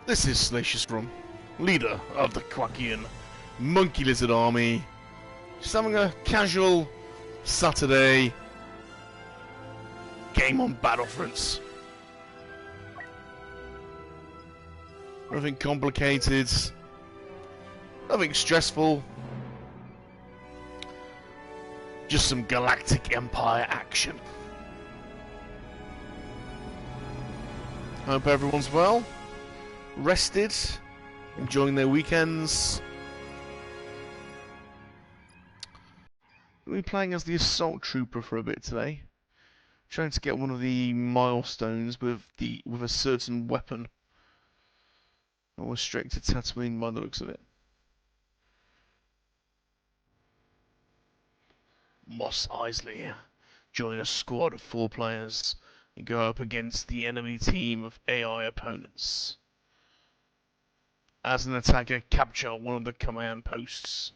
This is Salacious Rum, leader of the Kowakian Monkey-Lizard Army. Just having a casual Saturday game on Battlefronts. Nothing complicated, nothing stressful. Just some Galactic Empire action. Hope everyone's well, rested, enjoying their weekends. We'll be playing as the Assault Trooper for a bit today, trying to get one of the milestones with a certain weapon. I was straight to Tatooine by the looks of it. Mos Eisley join a squad of 4 players and go up against the enemy team of AI opponents. As an attacker, capture one of the command posts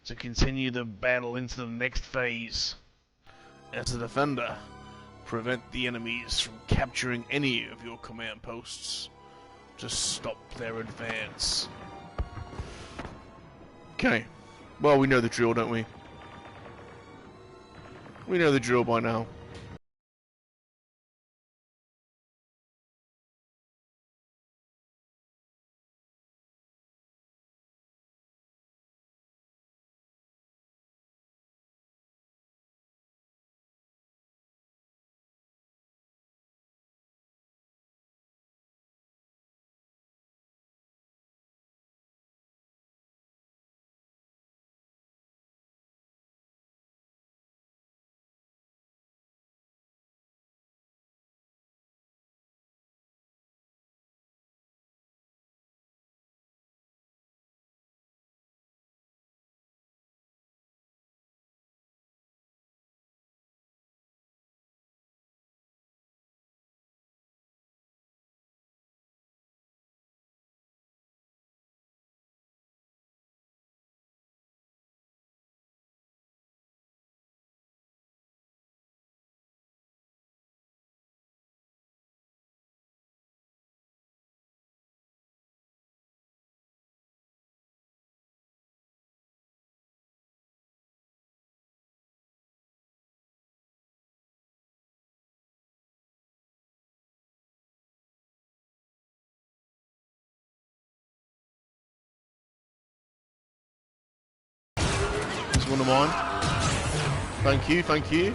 to continue the battle into the next phase. As a defender, prevent the enemies from capturing any of your command posts to stop their advance. Okay, well, we know the drill, don't we? We know the drill by now. One of mine. Thank you, thank you.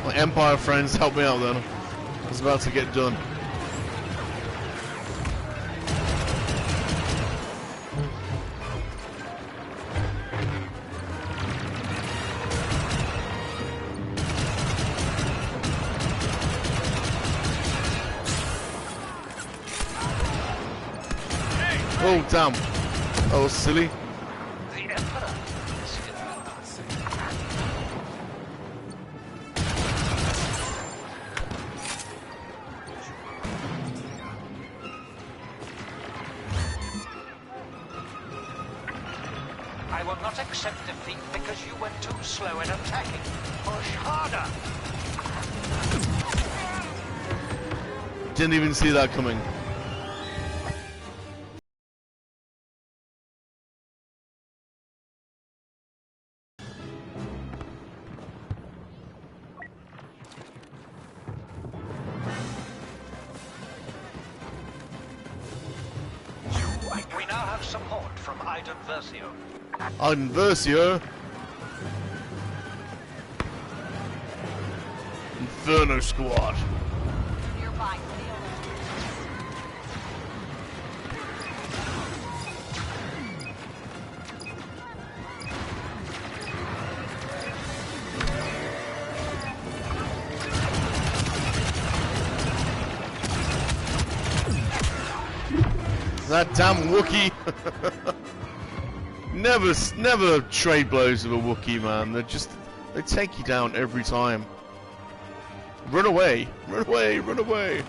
My Empire friends, help me out then. It's about to get done. Oh, damn. Oh, silly. The Emperor is still I will not accept defeat because you were too slow in attacking. Push harder. Didn't even see that coming. Versio. Inferno Squad. That damn Wookiee. Never trade blows with a Wookiee, man. They take you down every time. Run away! Run away! Run away!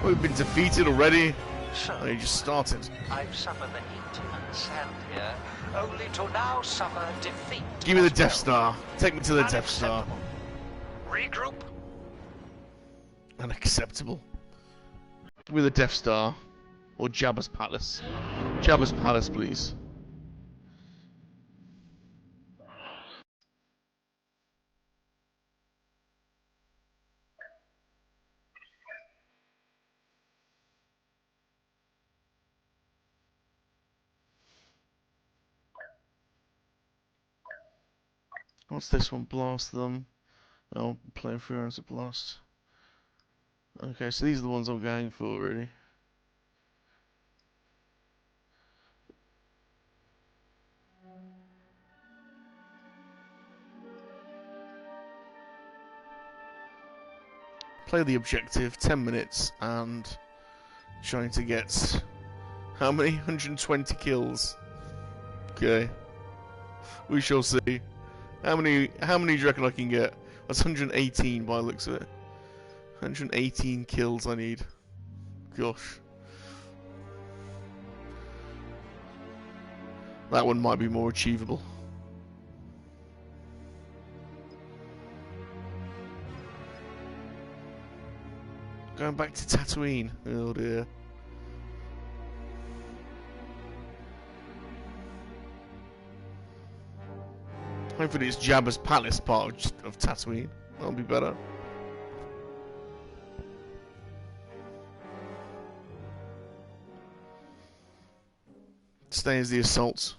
We've been defeated already. So, Oh, you just started. I've suffered the heat and sand here, only to now suffer defeat. Give me the as Death well. Star. Take me to the Death Star. Regroup. Unacceptable. Give me the Death Star. Or Jabba's Palace. Jabba's Palace, please. What's this one? Blast them. Oh, playing through as a blast. Okay, so these are the ones I'm going for, really. Play the objective, 10 minutes, and trying to get how many? 120 kills. Okay. We shall see. How many do you reckon I can get? That's 118 by the looks of it. 118 kills I need. Gosh. That one might be more achievable. Going back to Tatooine. Oh dear. Hopefully it's Jabba's Palace part of Tatooine. That'll be better. Stay as the assault.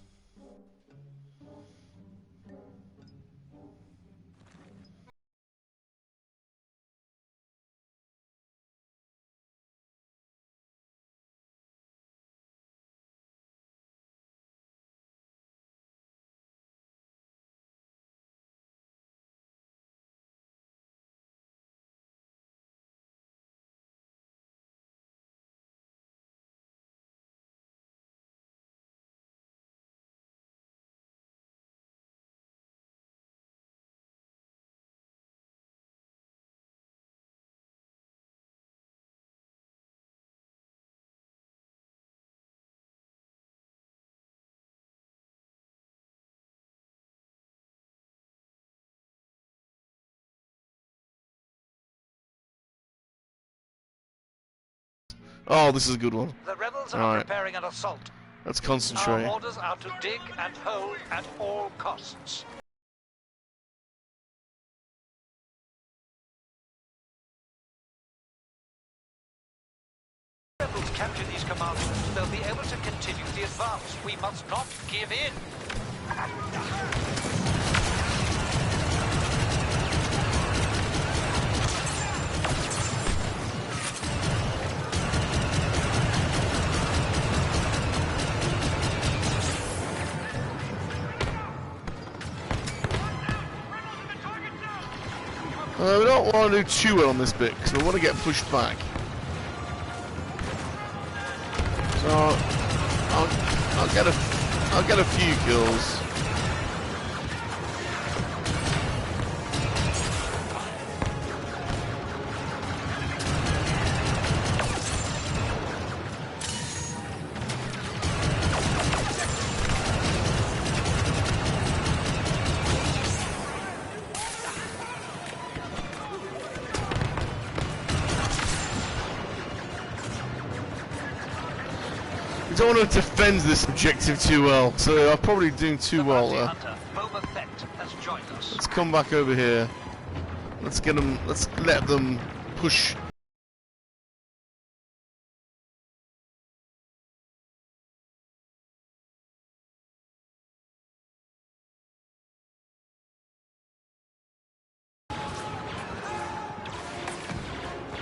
Oh, this is a good one. The rebels are Alright. preparing an assault. Let's concentrate. Our orders are to dig and hold at all costs. Rebels capture these commandos, they'll be able to continue the advance. We must not give in. We don't want to do too well on this bit because we want to get pushed back. So I'll get a few kills. We don't want to defend this objective too well, so I'm probably doing too well there. Let's come back over here. Let's get them. Let's let them push.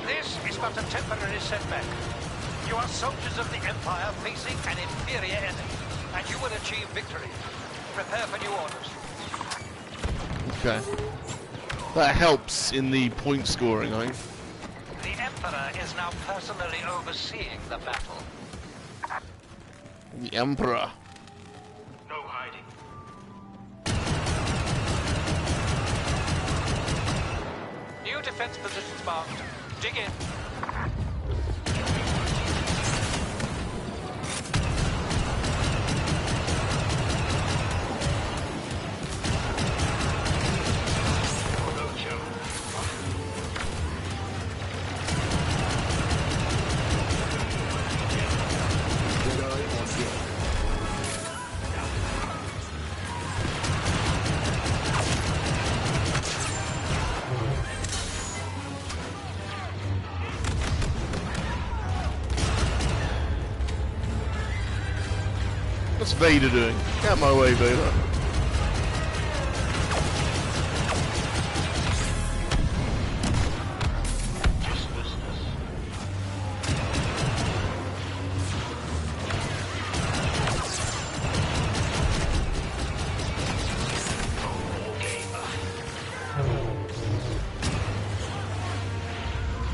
This is but a temporary setback. You are soldiers of the Empire facing an inferior enemy, and you will achieve victory. Prepare for new orders. Okay. That helps in the point scoring, I think. The Emperor is now personally overseeing the battle. The Emperor. No hiding. New defense positions marked. Dig in. What's Vader doing? Get out of my way, Vader. Just business.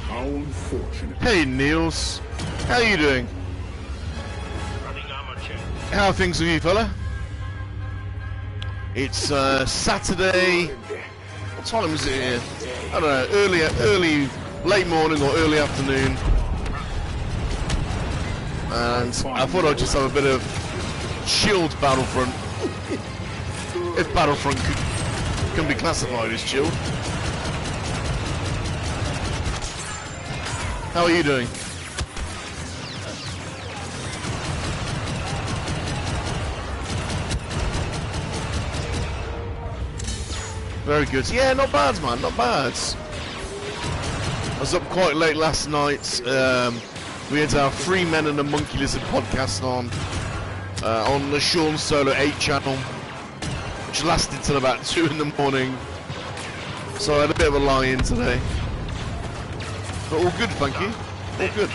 How unfortunate. Hey, Niels. How you doing? How are things with you, fella? It's Saturday. What time is it here? I don't know. Late morning or early afternoon. And I thought I'd just have a bit of chilled Battlefront. If Battlefront can be classified as chilled. How are you doing? Very good. Yeah, not bad, man. Not bad. I was up quite late last night. We had our 3 Men and a Monkey-Lizard podcast on the Sean Solo 8 channel, which lasted till about 2 in the morning. So I had a bit of a lie-in today. But all good, thank you. All good.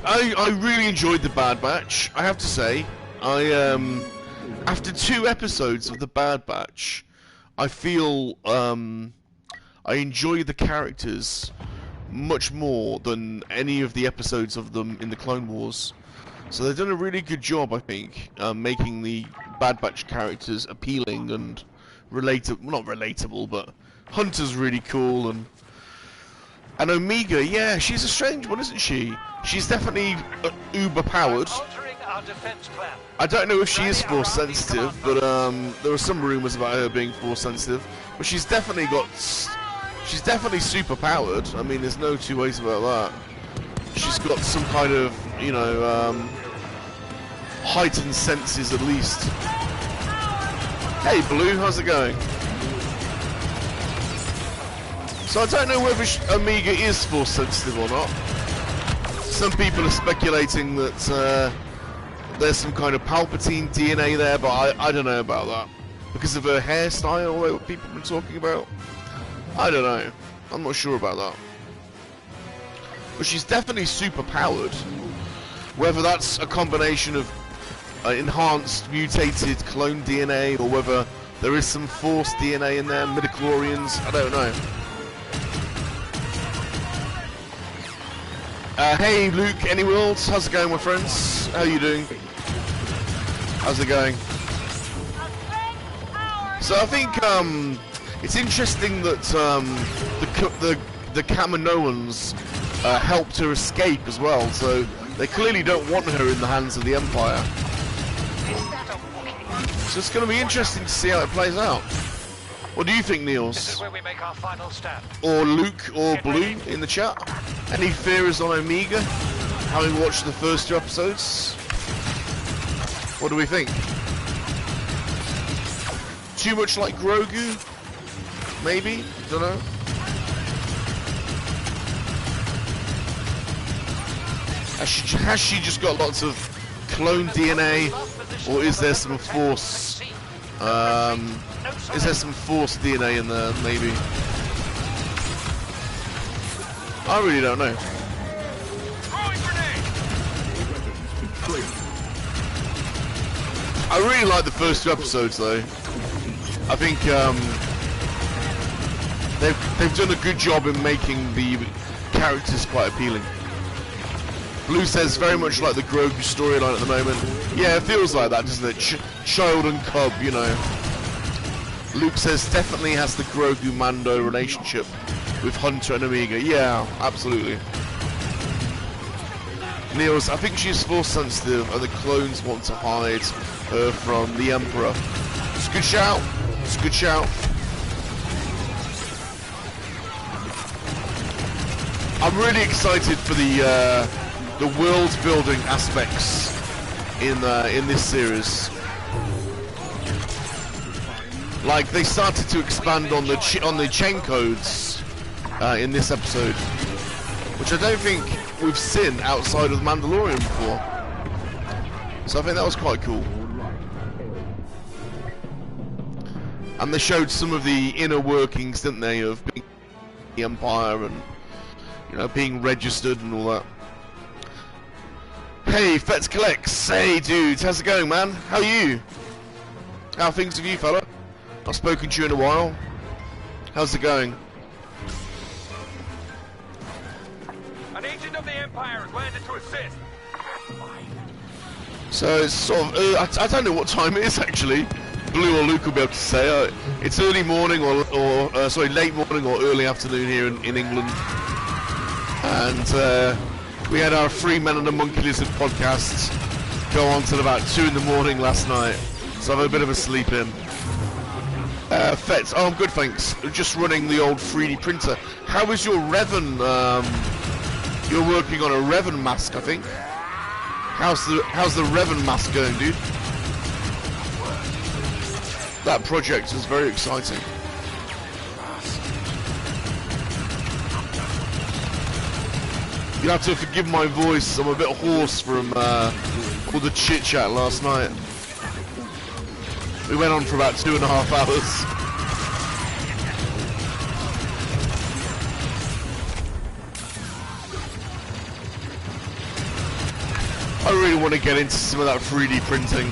I really enjoyed the Bad Batch, I have to say. After 2 episodes of the Bad Batch, I feel I enjoy the characters much more than any of the episodes of them in the Clone Wars. So they've done a really good job, I think, making the Bad Batch characters appealing and relatable. Well, not relatable, but Hunter's really cool, and Omega, yeah, she's a strange one, isn't she? She's definitely uber powered. I don't know if she is force sensitive, but there were some rumors about her being force sensitive. But she's definitely super powered. I mean, there's no two ways about that. She's got some kind of, you know, heightened senses at least. Hey, Blue, how's it going? So I don't know whether Omega is force sensitive or not. Some people are speculating that there's some kind of Palpatine DNA there, but I don't know about that. Because of her hairstyle that people have been talking about. I don't know. I'm not sure about that. But she's definitely super powered. Whether that's a combination of enhanced, mutated clone DNA, or whether there is some Force DNA in there, midichlorians, I don't know. Hey Luke, any worlds? How's it going, my friends? How are you doing? How's it going? So I think it's interesting that the Kaminoans helped her escape as well. So they clearly don't want her in the hands of the Empire. So it's going to be interesting to see how it plays out. What do you think, Niels? This is where we make our final stand. Or Luke or Blue in the chat? Any theories on Omega, having watched the first 2 episodes? What do we think? Too much like Grogu? Maybe? Don't know. Has she just got lots of clone DNA, or is there some Force Is there some Force DNA in there, maybe? I really don't know. I really like the first 2 episodes, though. I think they've done a good job in making the characters quite appealing. Blue says very much like the Grogu storyline at the moment. Yeah, it feels like that, doesn't it? Child and cub, you know. Luke says definitely has the Grogu-Mando relationship with Hunter and Omega. Yeah, absolutely. Niels, I think she's Force sensitive and the clones want to hide her from the Emperor. It's a good shout. It's a good shout. I'm really excited for the world building aspects in this series. Like they started to expand on the chain codes in this episode, which I don't think we've seen outside of the Mandalorian before. So I think that was quite cool. And they showed some of the inner workings, didn't they, of being the Empire and, you know, being registered and all that. Hey, Fetz Collects. Hey, dudes, how's it going, man? How are you? How are things with you, fella? Not spoken to you in a while. How's it going? An agent of the Empire has landed to assist. So it's sort of, I don't know what time it is actually. Blue or Luke will be able to say. It's early morning or sorry, late morning or early afternoon here in England. And we had our 3 Men and a Monkey-Lizard podcast go on till about 2 in the morning last night. So I've had a bit of a sleep in. Fetz, oh I'm good thanks. Just running the old 3D printer. How is your Revan, you're working on a Revan mask I think. How's the Revan mask going, dude? That project is very exciting. You have to forgive my voice, I'm a bit hoarse from all the chit chat last night. We went on for about 2.5 hours. I really want to get into some of that 3D printing.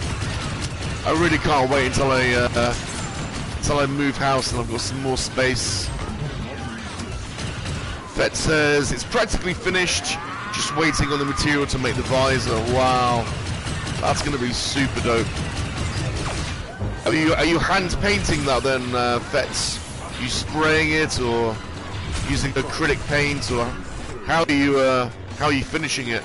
I really can't wait until I move house and I've got some more space. Fett says it's practically finished, just waiting on the material to make the visor. Wow, that's going to be super dope. Are you hand painting that then, Fetz? Are you spraying it or using acrylic paint, or how are you finishing it?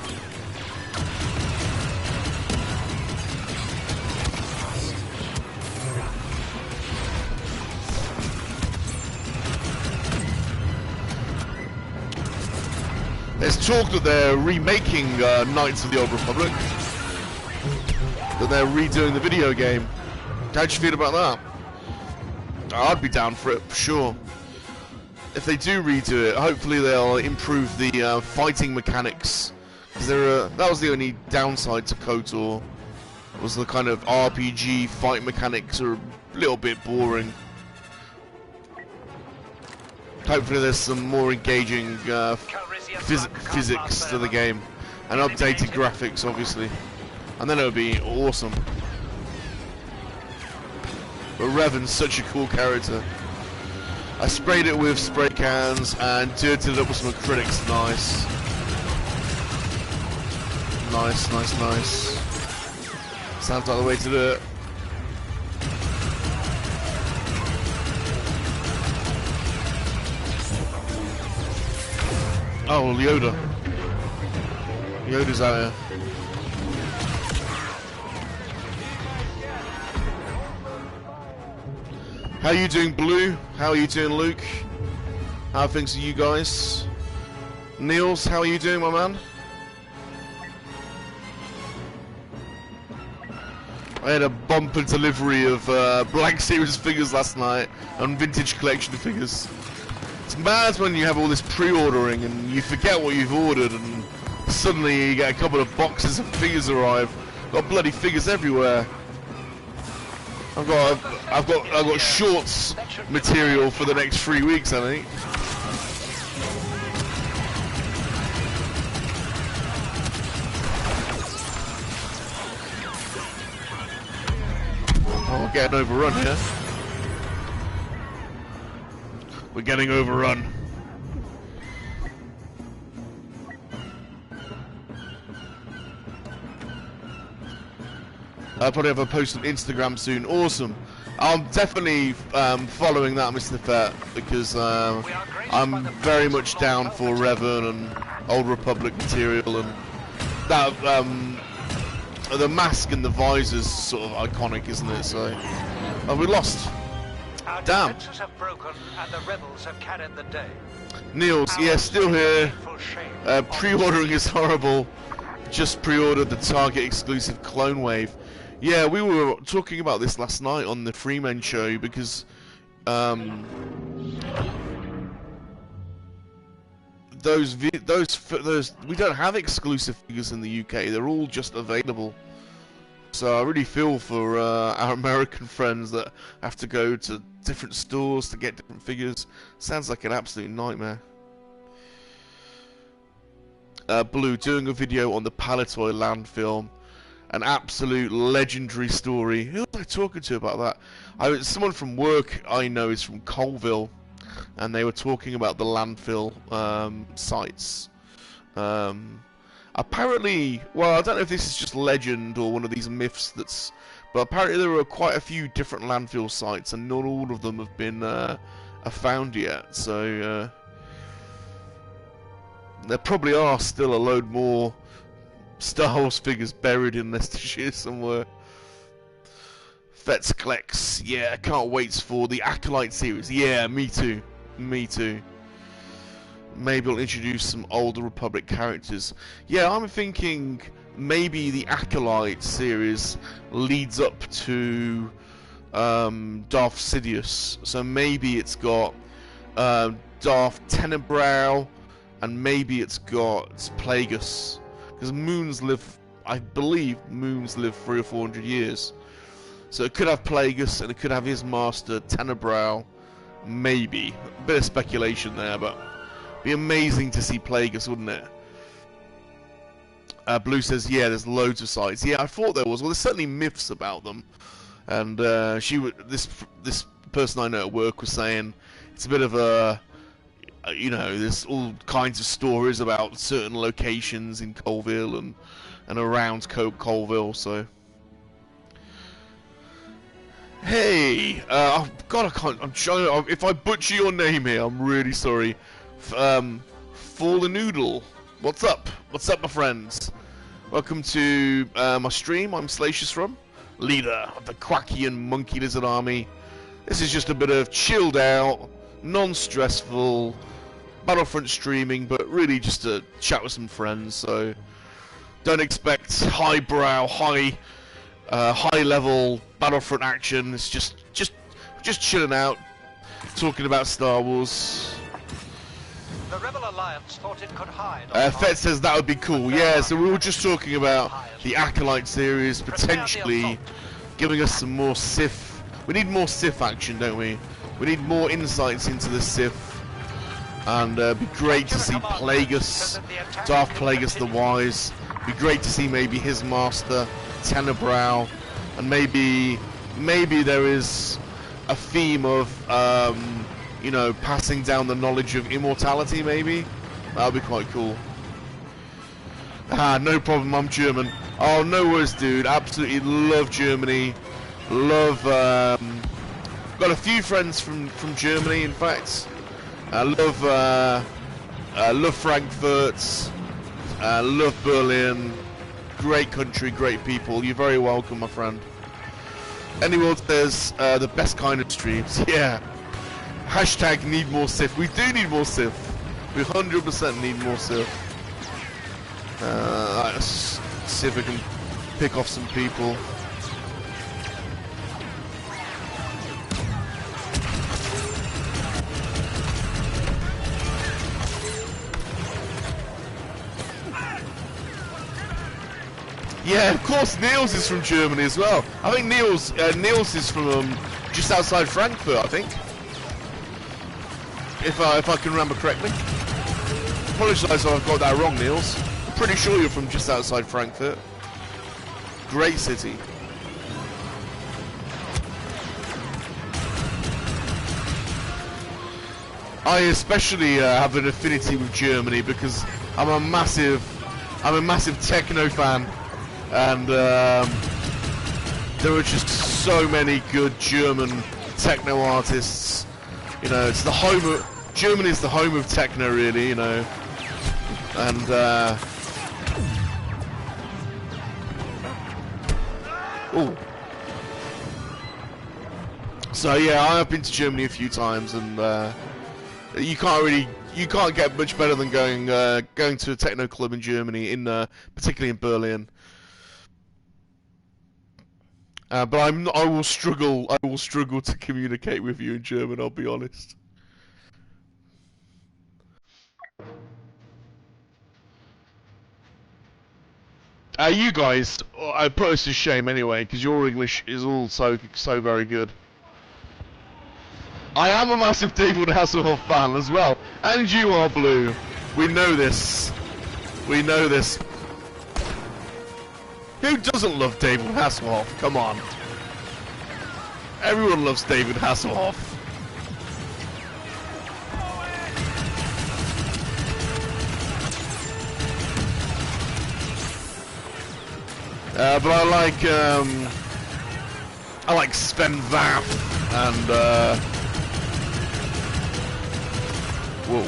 There's talk that they're remaking Knights of the Old Republic, that they're redoing the video game. How'd you feel about that? I'd be down for it, for sure. If they do redo it, hopefully they'll improve the fighting mechanics. Because that was the only downside to KOTOR, was the kind of RPG fight mechanics are a little bit boring. Hopefully there's some more engaging physics to the game, and updated graphics obviously, and then it would be awesome. But Revan's such a cool character. I sprayed it with spray cans and dirted it up with some acrylics. Nice. Nice, nice, nice. Sounds like the way to do it. Oh, Yoda. Yoda's out here. How are you doing, Blue? How are you doing, Luke? How are things for you guys? Niels, how are you doing, my man? I had a bumper delivery of Black Series figures last night and vintage collection figures. It's mad when you have all this pre-ordering and you forget what you've ordered and suddenly you get a couple of boxes of figures arrive. Got bloody figures everywhere. I've got shorts material for the next 3 weeks, I think. Oh, we're getting overrun here. We're getting overrun. I'll probably have a post on Instagram soon. Awesome. I'm definitely following that, Mr. Fett, because I'm very much down for Revan and Old Republic material, and that the mask and the visor's sort of iconic, isn't it? So, oh, we lost. Damn. Have broken and the rebels have carried the day. Niels, yeah, still here. Pre-ordering is horrible. Just pre-ordered the Target exclusive Clone Wave. Yeah, we were talking about this last night on the Freeman show because those we don't have exclusive figures in the UK. They're all just available. So I really feel for our American friends that have to go to different stores to get different figures. Sounds like an absolute nightmare. Blue, doing a video on the Palitoy landfill. An absolute legendary story. Who was I talking to about that? Someone from work I know is from Colville, and they were talking about the landfill sites. Apparently, well, I don't know if this is just legend or one of these myths but apparently there are quite a few different landfill sites, and not all of them have been found yet. So there probably are still a load more Star Wars figures buried in Leicestershire somewhere. Fetzklex, yeah, can't wait for the Acolyte series. Yeah, me too. Me too. Maybe I'll introduce some older Republic characters. Yeah, I'm thinking maybe the Acolyte series leads up to Darth Sidious. So maybe it's got Darth Tenebrow, and maybe it's got Plagueis. Because moons live, I believe moons live 300 or 400 years. So it could have Plagueis, and it could have his master, Tenebrow. Maybe. A bit of speculation there, but it'd be amazing to see Plagueis, wouldn't it? Blue says, yeah, there's loads of sites. Yeah, I thought there was. Well, there's certainly myths about them. And this person I know at work was saying it's a bit of a... you know, there's all kinds of stories about certain locations in Colville and around Colville, so... Hey! Oh, God, I can't... I'm trying... If I butcher your name here, I'm really sorry. For the Noodle. What's up? What's up, my friends? Welcome to my stream. I'm SalaciousRum, leader of the Kowakian Monkey-Lizard Army. This is just a bit of chilled out, non-stressful Battlefront streaming, but really just to chat with some friends. So don't expect highbrow, high-level Battlefront action. It's just chilling out, talking about Star Wars. The Rebel Alliance thought it could hide. Fett says that would be cool. Yeah, so we were just talking about the Acolyte series potentially giving us some more Sith. We need more Sith action, don't we? We need more insights into the Sith. And it'd be great to see Plagueis, Darth Plagueis the Wise. It'd be great to see maybe his master, Tenebrow, and maybe there is a theme of you know, passing down the knowledge of immortality. Maybe that would be quite cool. No problem. I'm German. Oh, no worries, dude. Absolutely love Germany. Love. Got a few friends from Germany, in fact. I love Frankfurt, love Berlin. Great country, great people. You're very welcome, my friend. Anyone says the best kind of streams. Yeah. Hashtag need more Sith. We do need more Sith. We 100% need more Sith. Let's see if we can pick off some people. Yeah, of course, Niels is from Germany as well. I think Niels is from just outside Frankfurt, I think. If I can remember correctly. Apologise if I've got that wrong, Niels. I'm pretty sure you're from just outside Frankfurt. Great city. I especially have an affinity with Germany because I'm a massive techno fan, and there are just so many good German techno artists. You know, it's the home of Germany is the home of techno, really. You know, and oh, so yeah, I have been to Germany a few times, and you can't get much better than going to a techno club in Germany, particularly in Berlin. But I will struggle to communicate with you in German, I'll be honest. You guys, I put us to shame anyway, because your English is all so very good. I am a massive David Hasselhoff fan as well, and you are, Blue. We know this. We know this. Who doesn't love David Hasselhoff? Come on. Everyone loves David Hasselhoff. But I like Sven Vath and whoa.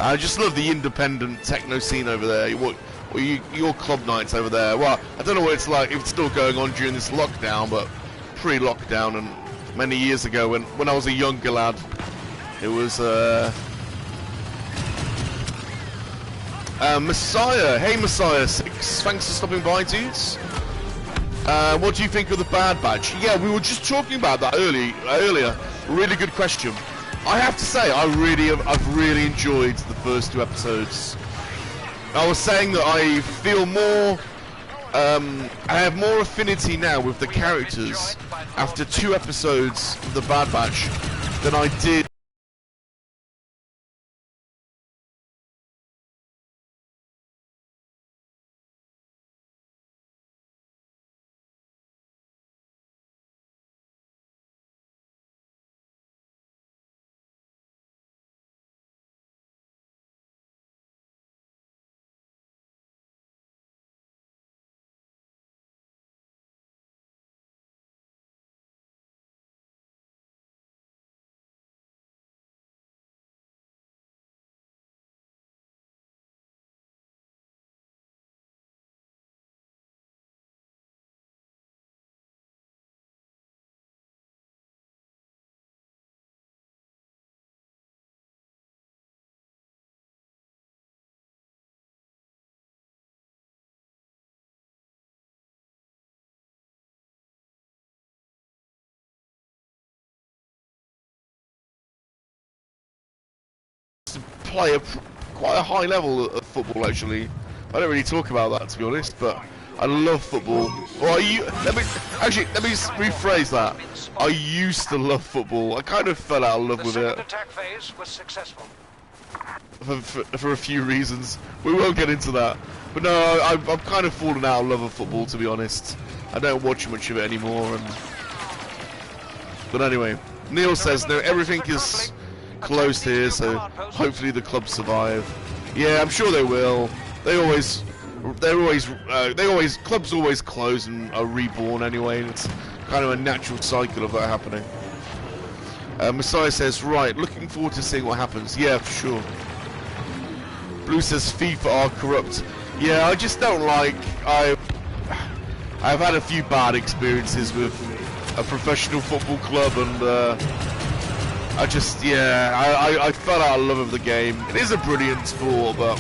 I just love the independent techno scene over there. Your club nights over there. Well, I don't know what it's like, if it's still going on during this lockdown, but pre-lockdown and many years ago when I was a younger lad, it was Messiah. Hey Messiah 6, thanks for stopping by, dudes. What do you think of the Bad Batch? Yeah, we were just talking about that earlier. Really good question. I have to say, I've really enjoyed the first 2 episodes. I was saying that I feel more, I have more affinity now with the characters after 2 episodes of the Bad Batch than I did. Play quite a high level of football, actually. I don't really talk about that, to be honest, but I love football. Well, let me rephrase that. I used to love football. I kind of fell out of love with it. Attack phase was successful. For a few reasons. We won't get into that. But no, I've kind of fallen out of love of football, to be honest. I don't watch much of it anymore. But anyway, Neil says no, everything is closed here, so hopefully the club survive. Yeah, I'm sure they will. Clubs always close and are reborn anyway. It's kind of a natural cycle of that happening. Messiah says, right, looking forward to seeing what happens. Yeah, for sure. Blue says FIFA are corrupt. Yeah, I just don't like. I've had a few bad experiences with a professional football club, and I just, yeah, I fell out of love of the game. It is a brilliant sport, but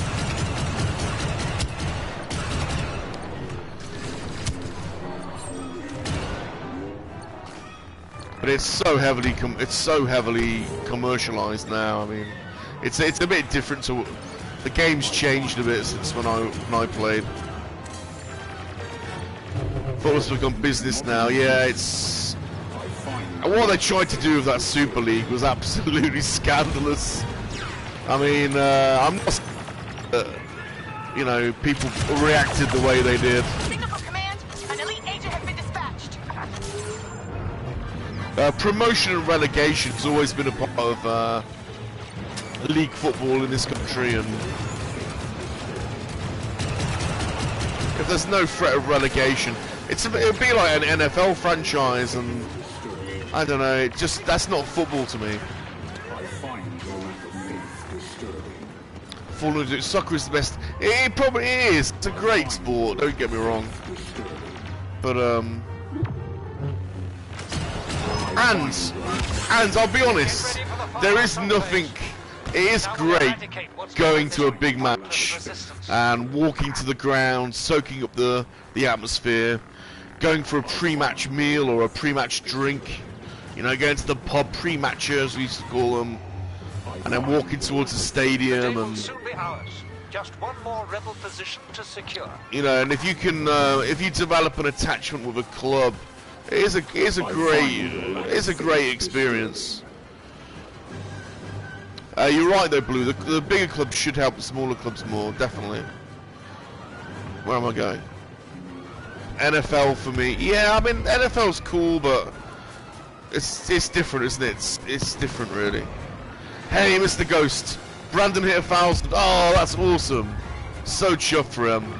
it's so heavily commercialized now. I mean, it's a bit different to The game's changed a bit since when I played. Football's become business now. Yeah, it's. And what they tried to do with that Super League was absolutely scandalous. I mean, I'm not. You know, people reacted the way they did. Signal for command. An elite agent has been dispatched. Promotion and relegation has always been a part of league football in this country, and if there's no threat of relegation, it'd be like an NFL franchise, and I don't know, that's not football to me. Soccer is the best. It probably is. It's a great sport. Don't get me wrong. But and I'll be honest, there is nothing. It is great going to a big match and walking to the ground, soaking up the atmosphere, going for a pre-match meal or a pre-match drink. You know, going to the pub pre-matchers, we used to call them. And then walking towards the stadium, and just one more rebel position to secure. You know, and if you can, if you develop an attachment with a club, it is a great experience. You're right though, Blue. The bigger clubs should help the smaller clubs more, definitely. Where am I going? NFL for me. Yeah, I mean NFL's cool, but it's different, isn't it? It's different, really. Hey, Mr. Ghost, Brandon hit 1,000. Oh, that's awesome. So chuffed for him.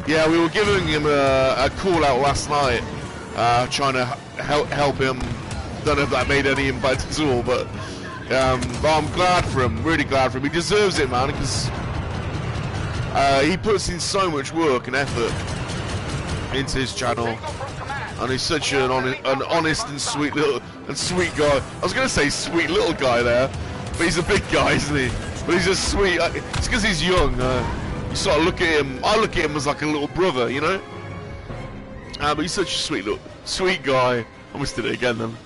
Yeah, we were giving him a call out last night, trying to help him. Don't know if that made any impact at all, but I'm glad for him, really glad for him. He deserves it, man, because he puts in so much work and effort into his channel. And he's such an honest and sweet guy. I was going to say sweet little guy there. But he's a big guy, isn't he? But he's just sweet. It's because he's young. You sort of look at him. I look at him as like a little brother, you know. But he's such a sweet guy. I almost did it again then.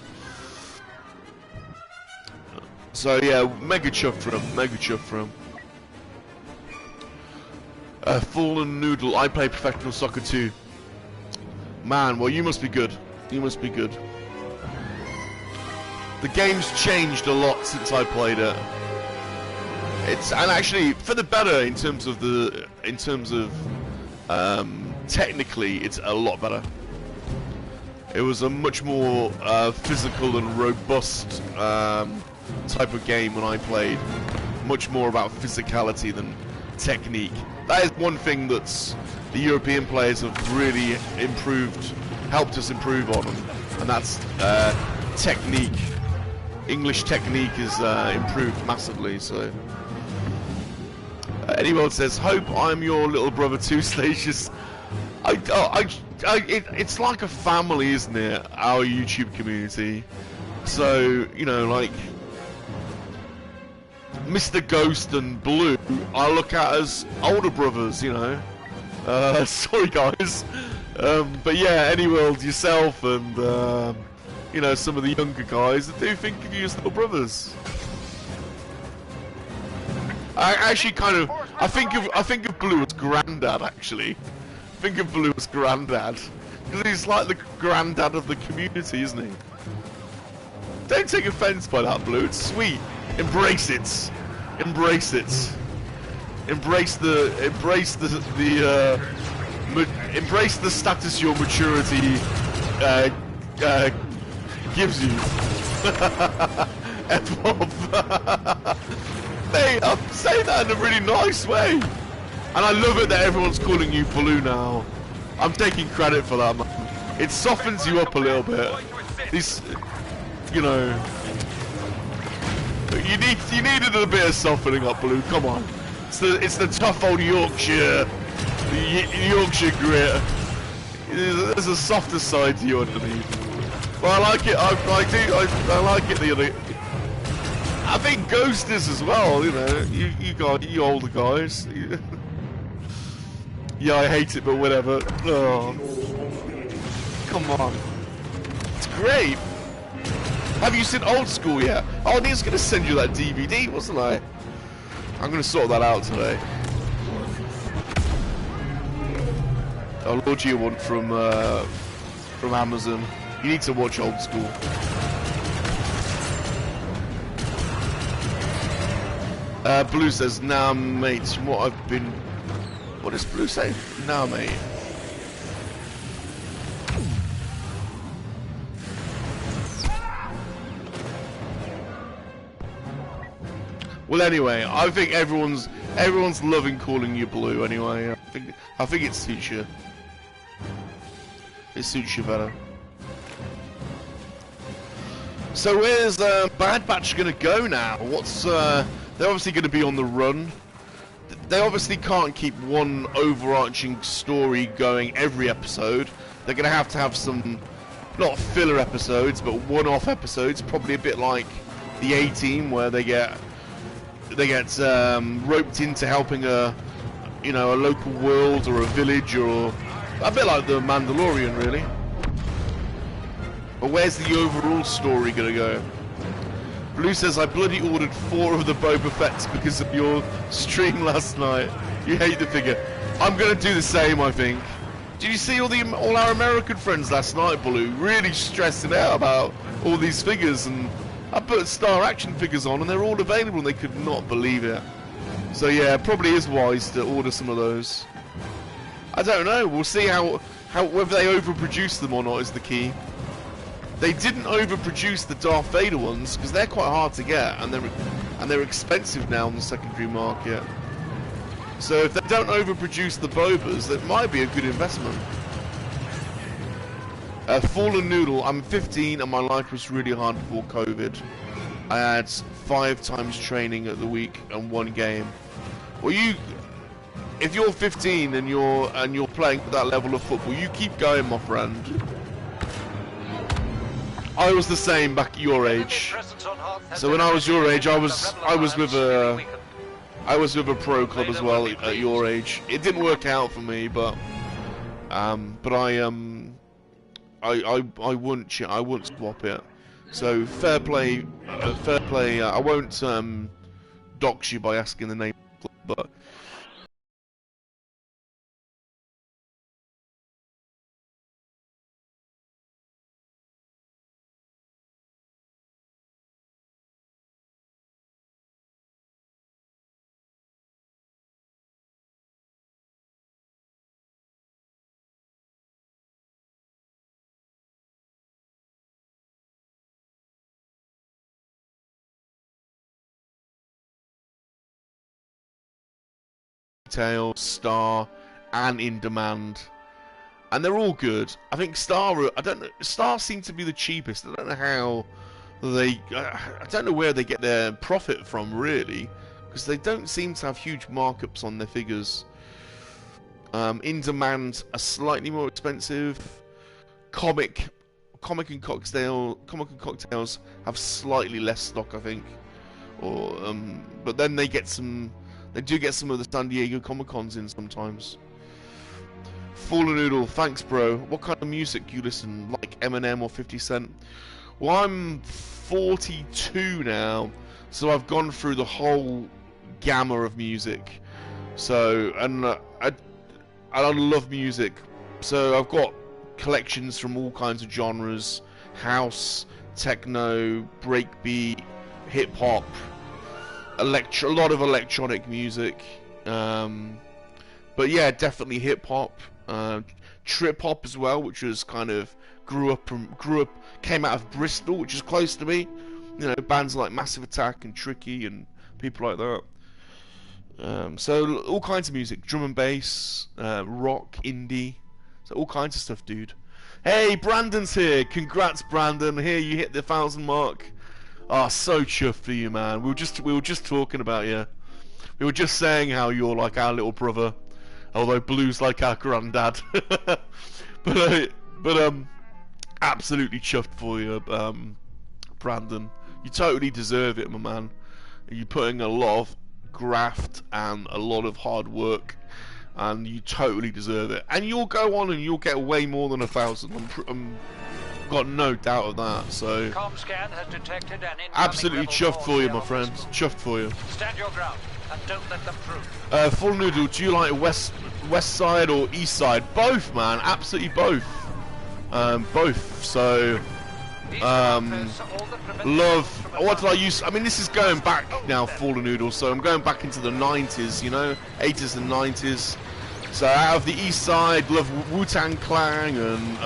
So yeah, mega chuff for him. Mega chuff for him. Fallen Noodle. I play professional soccer too. Man, well you must be good. You must be good. The game's changed a lot since I played it. And actually for the better in terms of technically it's a lot better. It was a much more physical and robust type of game when I played. Much more about physicality than technique. That is one thing that's the European players have really helped us improve on, and that's technique. English technique is improved massively. So anyone says, "Hope I'm your little brother too, Salacious." It's like a family, isn't it? Our YouTube community. So you know, like Mr. Ghost and Blue, I look at as older brothers. You know. Sorry guys, but yeah, Anyworld, yourself, and you know, some of the younger guys that do think of you as little brothers. I actually I think of Blue as granddad. Actually, think of Blue as granddad because he's like the granddad of the community, isn't he? Don't take offense by that, Blue. It's sweet. Embrace it. Embrace it. Embrace the status your maturity gives you. F-bomb. Hey, I'm saying that in a really nice way, and I love it that everyone's calling you Blue now. I'm taking credit for that, man. It softens you up a little bit. These, you know, you needed a bit of softening up, Blue. Come on. It's the tough old Yorkshire, the Yorkshire grit. There's a softer side to you underneath. But I like it. I like it. The other. I think Ghost is as well. You know, you older guys. Yeah, I hate it, but whatever. Oh, come on. It's great. Have you seen Old School yet? Oh, I was gonna send you that DVD, wasn't I? I'm gonna sort that out today. Oh, Lord G one from Amazon. You need to watch Old School. Blue says, nah, mate, from what I've been... What does Blue say? Nah, mate. Well, anyway, I think everyone's loving calling you Blue. Anyway, I think it suits you. It suits you better. So where's Bad Batch gonna go now? What's they're obviously gonna be on the run. They obviously can't keep one overarching story going every episode. They're gonna have to have some, not filler episodes, but one-off episodes. Probably a bit like the A-Team, where they get roped into helping a local world or a village, or a bit like the Mandalorian, really. But where's the overall story gonna go? Blue says, I bloody ordered 4 of the Boba Fett's because of your stream last night. You hate the figure. I'm gonna do the same, I think. Did you see all our American friends last night, Blue? Really stressing out about all these figures, and I put Star Action figures on and they're all available and they could not believe it. So yeah, it probably is wise to order some of those. I don't know, we'll see how whether they overproduce them or not is the key. They didn't overproduce the Darth Vader ones because they're quite hard to get, and they're expensive now on the secondary market. So if they don't overproduce the Bobas, that might be a good investment. Fallen Noodle, I'm 15 and my life was really hard before COVID. I had 5 times training at the week and 1 game. Well, if you're 15 and you're playing at that level of football, you keep going, my friend. I was the same back at your age. So when I was your age, I was with a pro club as well at your age. It didn't work out for me, but I wouldn't swap it. So fair play. I won't dox you by asking the name of the club, but. Tail, Star, and In Demand, and they're all good. I think Star seem to be the cheapest. I don't know how I don't know where they get their profit from, really, because they don't seem to have huge markups on their figures. In Demand are slightly more expensive. Comic and Cocktails have slightly less stock, I think, but then they get some. They do get some of the San Diego Comic-Cons in sometimes. Fallen Noodle, thanks bro. What kind of music you listen? Like Eminem or 50 Cent? Well, I'm 42 now, so I've gone through the whole gamma of music. So, and I love music. So I've got collections from all kinds of genres. House, techno, breakbeat, hip-hop. A lot of electronic music, but yeah, definitely hip hop, trip hop as well, which was kind of came out of Bristol, which is close to me. You know, bands like Massive Attack and Tricky and people like that. So all kinds of music, drum and bass, rock, indie, so all kinds of stuff, dude. Hey, Brandon's here. Congrats, Brandon. Here, you hit the 1,000 mark. Oh, so chuffed for you, man. We were just talking about you. We were just saying how you're like our little brother, although Blue's like our granddad. but absolutely chuffed for you, Brandon. You totally deserve it, my man. You're putting a lot of graft and a lot of hard work, and you totally deserve it. And you'll go on and you'll get way more than 1,000. I'm got no doubt of that. So Comscan has detected an absolutely level chuffed for you, my 4 friend. Chuffed for you. Stand your ground. and don't let them through. Full Noodle, do you like west side or east side? Both, man, absolutely both. Both. So, love. What did I use? I mean, this is going back now, Fallen Noodle. So I'm going back into the 90s, you know, 80s and 90s. So out of the east side, love Wu-Tang Clan and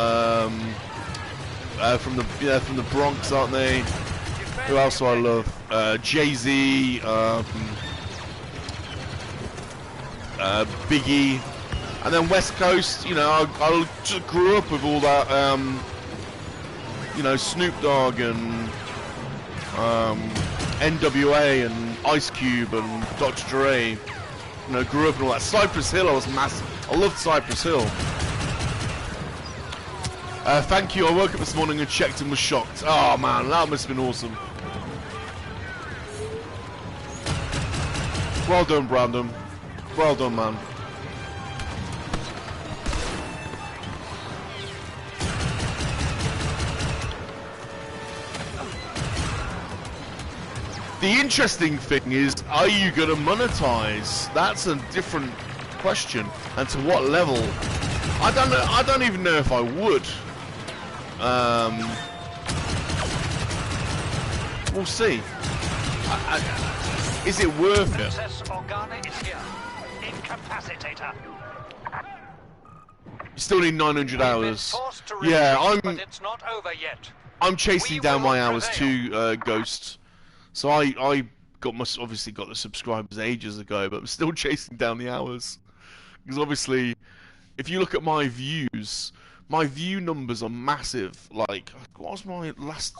from the Bronx, aren't they? Who else do I love? Jay-Z, Biggie, and then West Coast. You know, I just grew up with all that. You know, Snoop Dogg and NWA and Ice Cube and Dr. Dre. You know, grew up in all that. Cypress Hill, I was massive. I loved Cypress Hill. Thank you. I woke up this morning and checked and was shocked. Oh man, that must have been awesome. Well done, Brandon. Well done, man. The interesting thing is, are you going to monetize? That's a different question. And to what level? I don't know. I don't even know if I would. We'll see. Is it worth it? You still need 900 hours. Yeah, I'm chasing down my hours too, Ghost. So I obviously got the subscribers ages ago, but I'm still chasing down the hours. Because obviously, if you look at my views, my view numbers are massive. Like, what was my last?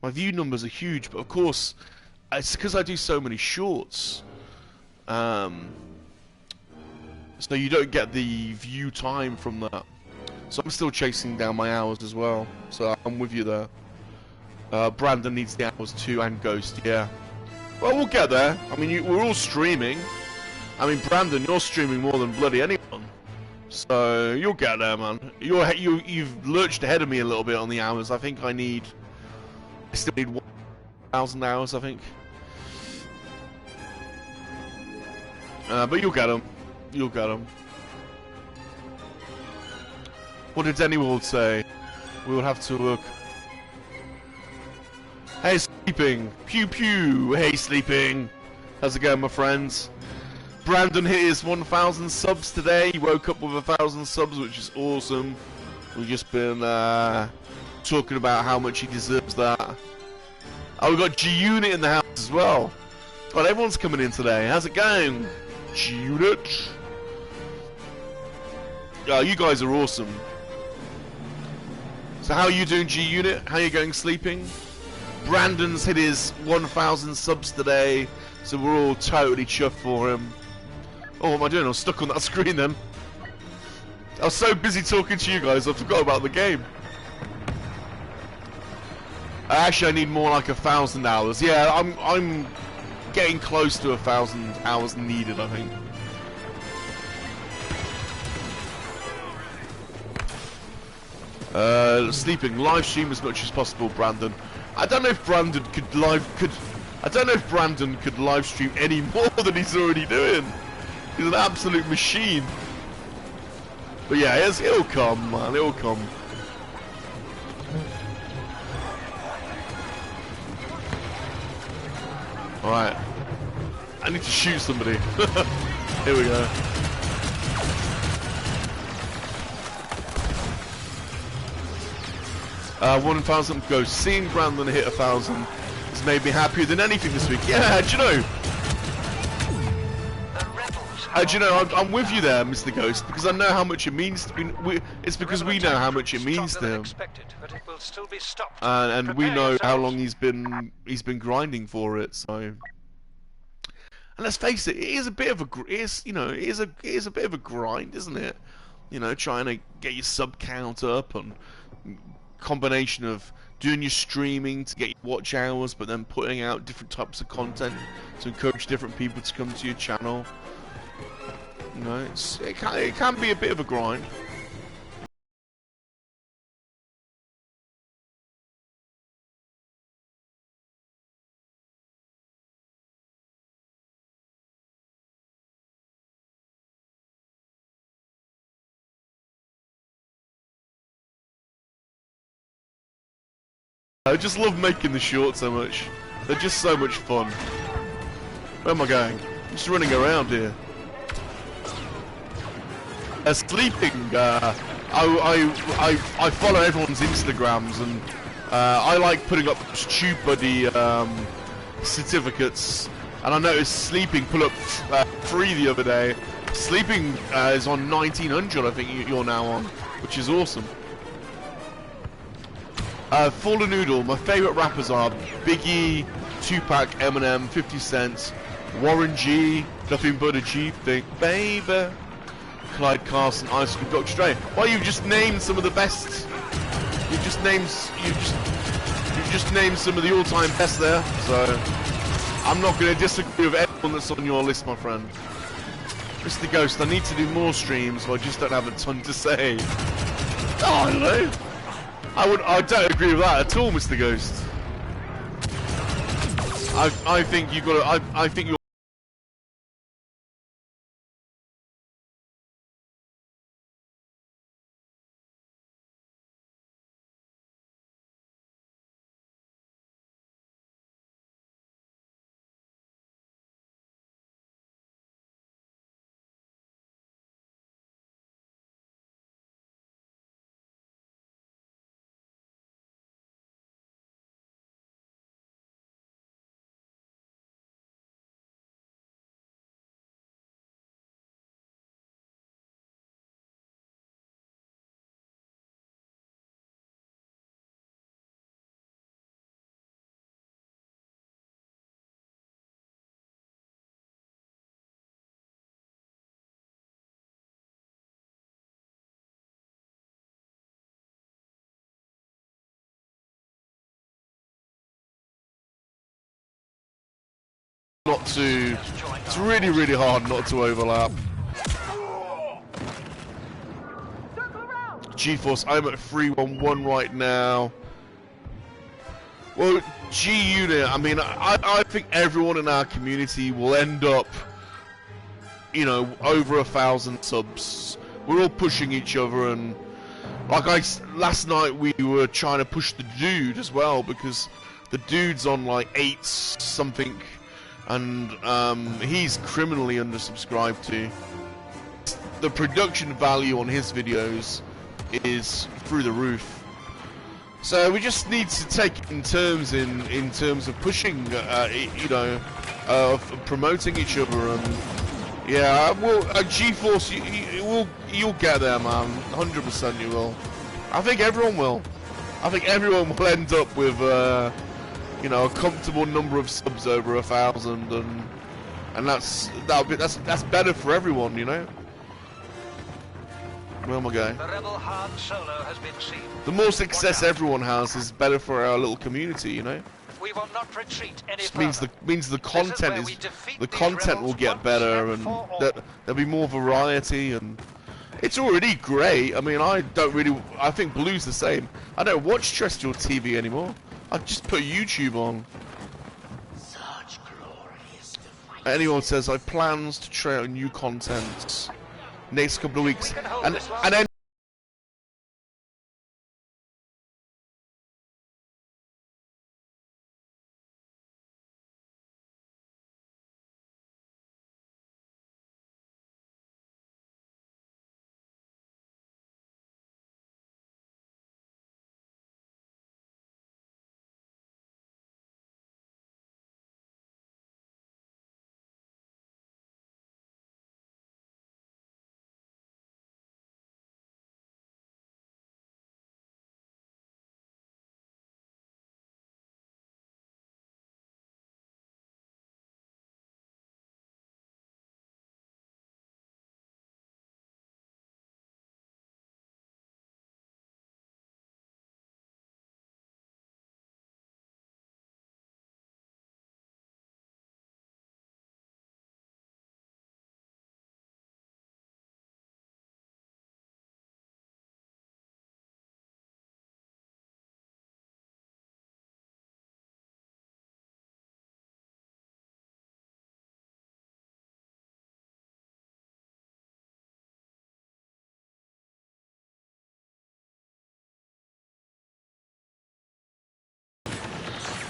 My view numbers are huge, but of course, it's because I do so many shorts. So you don't get the view time from that. So I'm still chasing down my hours as well. So I'm with you there. Brandon needs the hours too, and Ghost, yeah. Well, we'll get there. I mean, we're all streaming. I mean, Brandon, you're streaming more than bloody anyone. So you'll get there, man. You've lurched ahead of me a little bit on the hours. I think I still need 1,000 hours, I think. But you'll get them. You'll get them. What did Dennywold say? We will have to look. Hey, Sleeping. Pew pew. Hey, Sleeping. How's it going, my friends? Brandon hit his 1,000 subs today. He woke up with 1,000 subs, which is awesome. We've just been talking about how much he deserves that. Oh, we've got G-Unit in the house as well. God, everyone's coming in today. How's it going? G-Unit. Oh, you guys are awesome. So how are you doing, G-Unit? How are you going, Sleeping? Brandon's hit his 1,000 subs today, so we're all totally chuffed for him. Oh, what am I doing? I was stuck on that screen then. I was so busy talking to you guys, I forgot about the game. Actually, I need more like 1,000 hours. Yeah, I'm getting close to 1,000 hours needed, I think. Sleeping. Live stream as much as possible, Brandon. I don't know if Brandon could live stream any more than he's already doing. He's an absolute machine. But yeah, it'll come, man. It'll come. Alright. I need to shoot somebody. Here we go. Uh, 1,000 goes. Seeing Brandon hit 1,000 has made me happier than anything this week. Yeah, do you know? Do you know, I'm with you there, Mr. Ghost, because I know how much it means to me. It's because we know how much it means to him. And we know how long he's been grinding for it, so. And let's face it, it is a bit of a bit of a grind, isn't it? You know, trying to get your sub count up, and combination of doing your streaming to get your watch hours, but then putting out different types of content to encourage different people to come to your channel. You know, it can be a bit of a grind. I just love making the shorts so much. They're just so much fun. Where am I going? I'm just running around here. Sleeping. I follow everyone's Instagrams, and I like putting up stupid certificates. And I noticed sleeping put up free the other day. Sleeping is on 1900, I think you're now on, which is awesome. Fallen Noodle, my favourite rappers are Biggie, Tupac, Eminem, 50 Cent, Warren G, Nothing But a Cheap Thing, Baby, Clyde Carson, Ice Cube, Dr. Dre. Well, you just named some of the best. You just named some of the all-time best there. So I'm not going to disagree with everyone that's on your list, my friend. Mr. Ghost, I need to do more streams, so I just don't have a ton to say. Oh, I don't know. I don't agree with that at all, Mr. Ghost. I think you got to. I think you're. Not to. It's really, really hard not to overlap. GeForce, I'm at 311 right now. Well, G-Unit, I mean, I think everyone in our community will end up, you know, over 1,000 subs. We're all pushing each other, and like last night we were trying to push the dude as well, because the dude's on like 8 something. And he's criminally undersubscribed to. The production value on his videos is through the roof. So we just need to take it in terms of pushing, you know, of promoting each other. And yeah, well, GeForce, you'll get there, man. 100% you will. I think everyone will. I think everyone will end up with. You know, a comfortable number of subs over 1,000, and that's better for everyone, you know. Where am I going? The Rebel Han Solo has been seen. The more success everyone has is better for our little community, you know. We will not retreat any Just further. means the content will get better, and there'll be more variety, and it's already great. I mean, I think Blue's the same. I don't watch terrestrial TV anymore. I just put YouTube on. Such glorious device. Anyone says I have plans to try out new content next couple of weeks, and then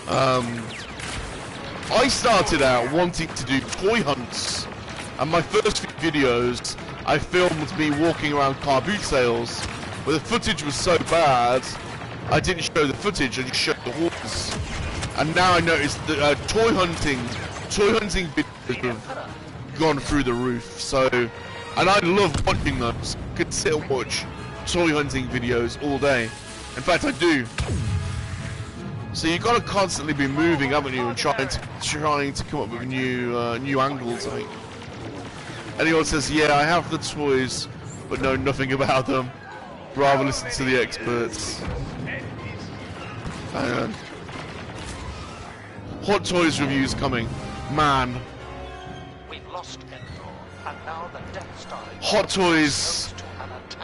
I started out wanting to do toy hunts, and my first few videos I filmed me walking around car boot sales, but the footage was so bad I didn't show the footage, I just showed the horses. And now I noticed that toy hunting videos have gone through the roof. So, and I love watching those. I could sit and watch toy hunting videos all day. In fact, I do. So you've got to constantly be moving, haven't you, and trying to come up with new angles. I think. Anyone says, yeah, I have the toys, but know nothing about them. Rather listen to the experts. Hang on. Hot Toys reviews coming. Man. We've lost Endor, and now the Death Star Hot Toys.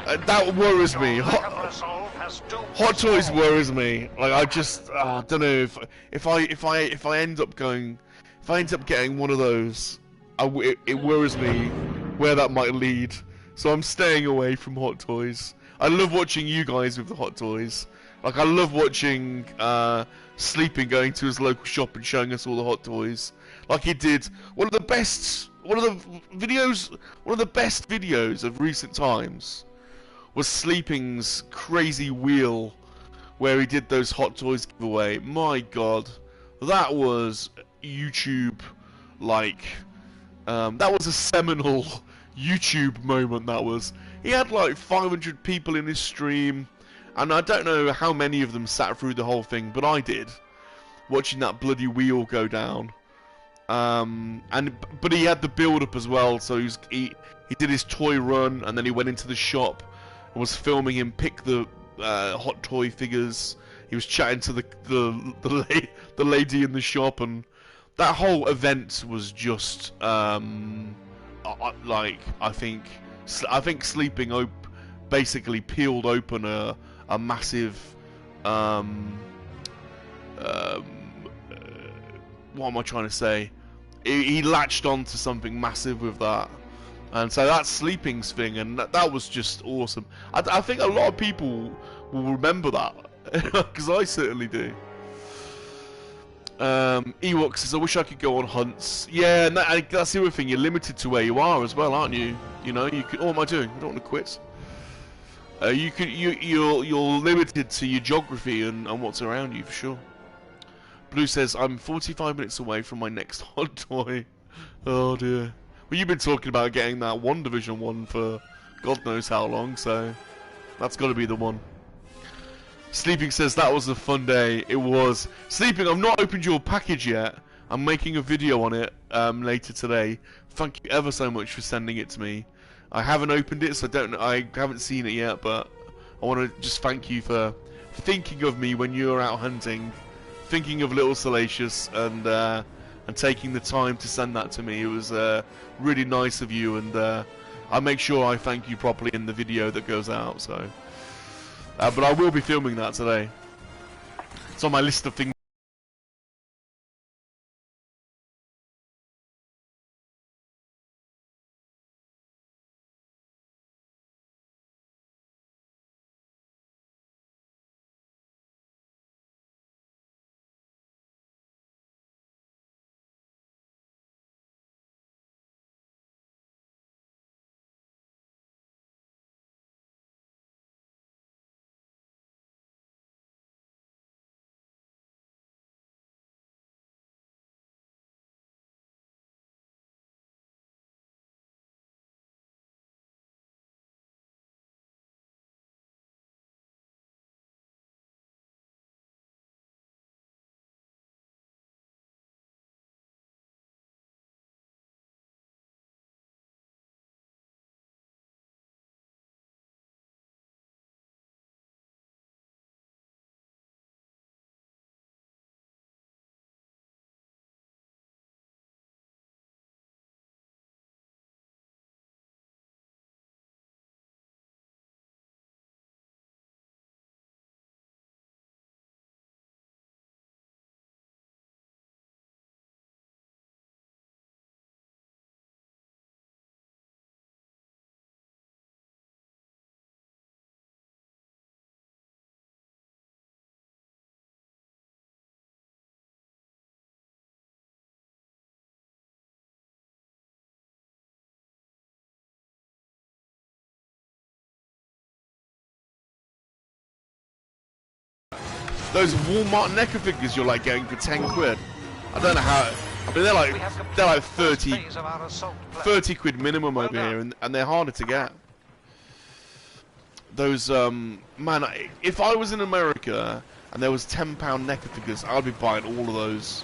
That worries me. Hot Toys worries me. Like I just don't know if I end up getting one of those, it worries me where that might lead. So I'm staying away from Hot Toys. I love watching you guys with the Hot Toys. Like I love watching Sleeping going to his local shop and showing us all the Hot Toys. Like he did one of the best videos of recent times was Sleeping's crazy wheel where he did those Hot Toys giveaway. My god, that was YouTube, like that was a seminal YouTube moment. That was. He had like 500 people in his stream, and I don't know how many of them sat through the whole thing, but I did, watching that bloody wheel go down. But he had the build up as well, so he did his toy run, and then he went into the shop and was filming him pick the hot toy figures. He was chatting to the lady in the shop, and that whole event was just like I think Sleeping basically peeled open a massive what am I trying to say? He latched on to something massive with that, and so that's Sleeping's thing, and that was just awesome. I think a lot of people will remember that because I certainly do. Ewok says, I wish I could go on hunts. Yeah, and that's the other thing. You're limited to where you are as well, aren't you? You know, you could. Oh, what am I doing? I don't want to quit. You're limited to your geography and what's around you for sure. Blue says, I'm 45 minutes away from my next hot toy. Oh dear. Well, you've been talking about getting that One Division one for God knows how long, so that's got to be the one. Sleeping says that was a fun day. It was. Sleeping, I've not opened your package yet. I'm making a video on it later today. Thank you ever so much for sending it to me. I haven't opened it, so I haven't seen it yet, but I want to just thank you for thinking of me when you're out hunting, thinking of little Salacious, and taking the time to send that to me. It was really nice of you, and I'll make sure I thank you properly in the video that goes out. So. But I will be filming that today. It's on my list of things those Walmart NECA figures you're like getting for 10 quid. I don't know how. I mean, they're like 30 quid minimum over here, and they're harder to get. Those man, if I was in America and there was £10 NECA figures, I'd be buying all of those.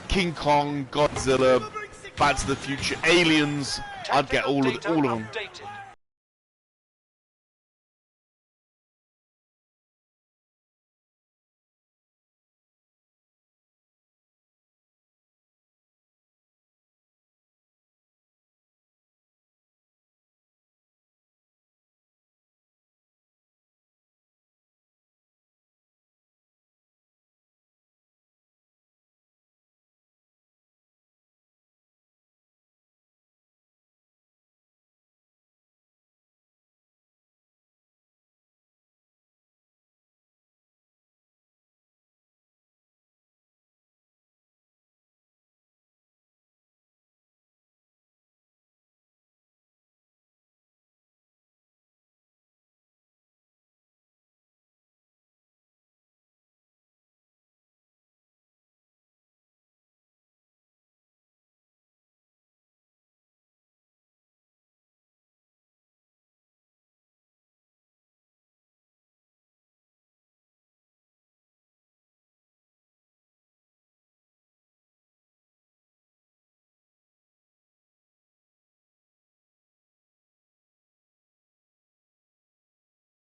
King Kong, Godzilla, Back to the Future, Aliens. I'd get all of them.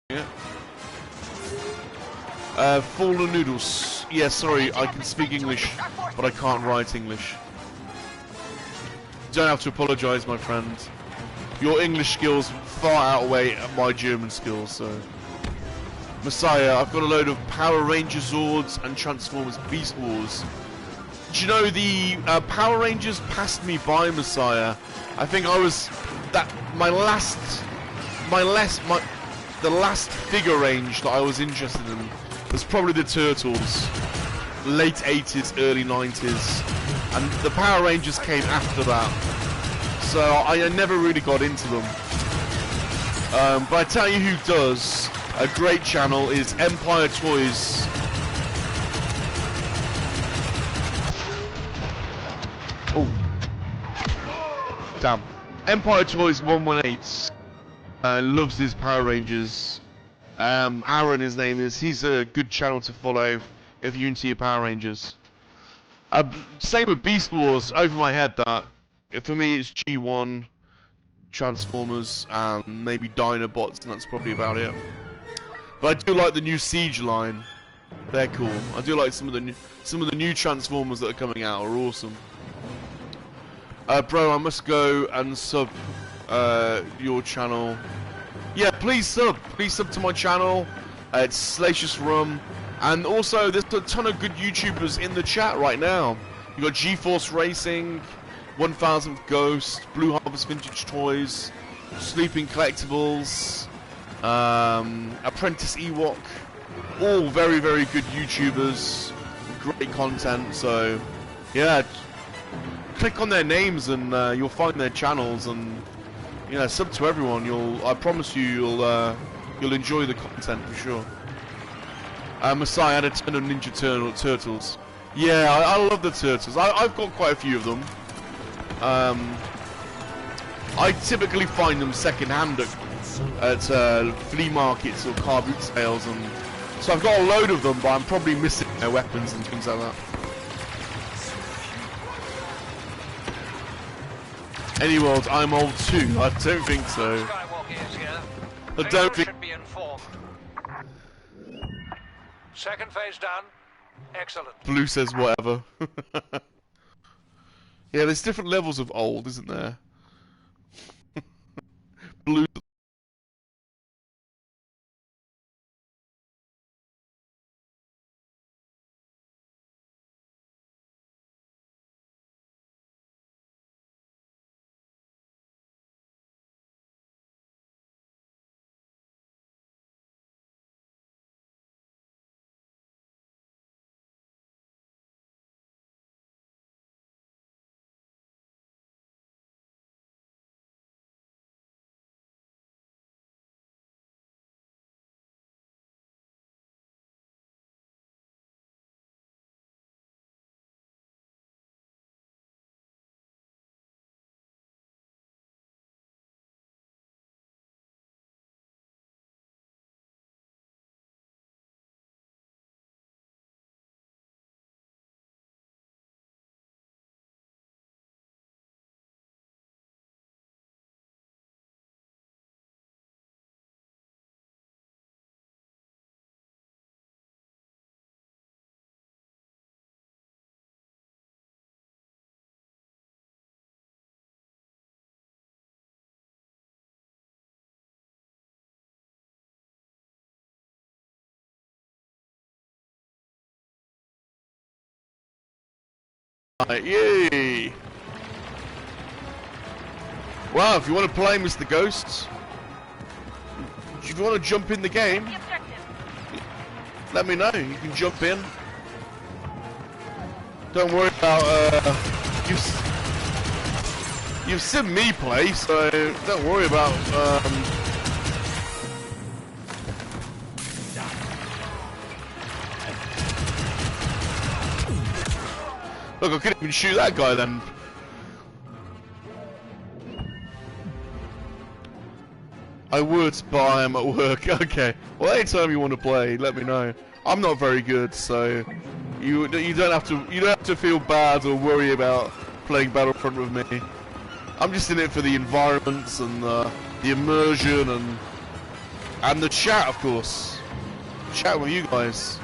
Yeah. Fallen Noodles. Yeah, sorry, I can speak English, but I can't write English. You don't have to apologise, my friend. Your English skills far outweigh my German skills, so... Messiah, I've got a load of Power Ranger Zords and Transformers Beast Wars. Do you know the Power Rangers passed me by, Messiah? I think I was... The last figure range that I was interested in was probably the Turtles, late 80s, early 90s, and the Power Rangers came after that, so I never really got into them. But I tell you who does, a great channel is Empire Toys. Oh, damn. Empire Toys 118. Loves his Power Rangers. Aaron, his name is. He's a good channel to follow if you're into your Power Rangers. Same with Beast Wars. Over my head, that. For me, it's G1, Transformers, and maybe Dinobots, and that's probably about it. But I do like the new Siege line. They're cool. I do like some of the new Transformers that are coming out. Are awesome. Bro, I must go and sub your channel. Yeah, please sub to my channel. It's SalaciousRum, and also there's a ton of good YouTubers in the chat right now. You got GeForce Racing, 1000th Ghost, Blue Harvest Vintage Toys, Sleeping Collectibles, Apprentice Ewok, all very, very good YouTubers, great content. So yeah, click on their names and you'll find their channels, and you know, sub to everyone. I promise you'll enjoy the content for sure. Messiah had a ton of Ninja Turtles. Yeah, I love the Turtles. I've got quite a few of them. I typically find them second-hand at flea markets or car boot sales, and so I've got a load of them, but I'm probably missing their weapons and things like that. Any world, I'm old too. I don't think so. I don't think. Second phase done. Excellent. Blue says whatever. Yeah, there's different levels of old, isn't there? Blue. night. Yay! Wow, if you want to play Mr. Ghost, if you want to jump in the game, let me know. You can jump in. Don't worry about you've seen me play, so don't worry about Look, I couldn't even shoot that guy then. I would, but I am at work. Okay. Well, anytime you want to play, let me know. I'm not very good, so you don't have to feel bad or worry about playing Battlefront with me. I'm just in it for the environments and the immersion and the chat, of course. Chat with you guys.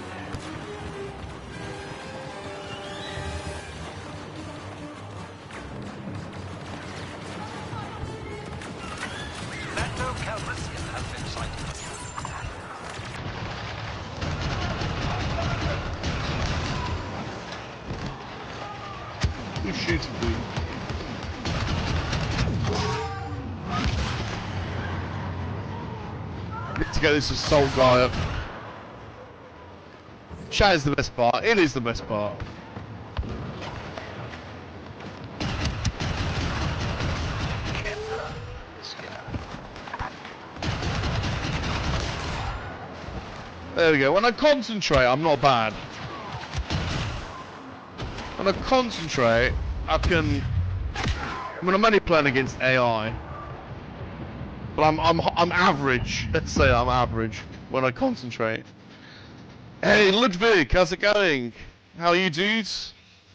Who's shooting, dude? Need to get this assault guy up. Chat is the best part. It is the best part. There we go. When I concentrate, I'm not bad. When I concentrate, I can. I mean, I'm only playing against AI, but I'm average. Let's say I'm average when I concentrate. Hey, Ludwig, how's it going? How are you, dudes?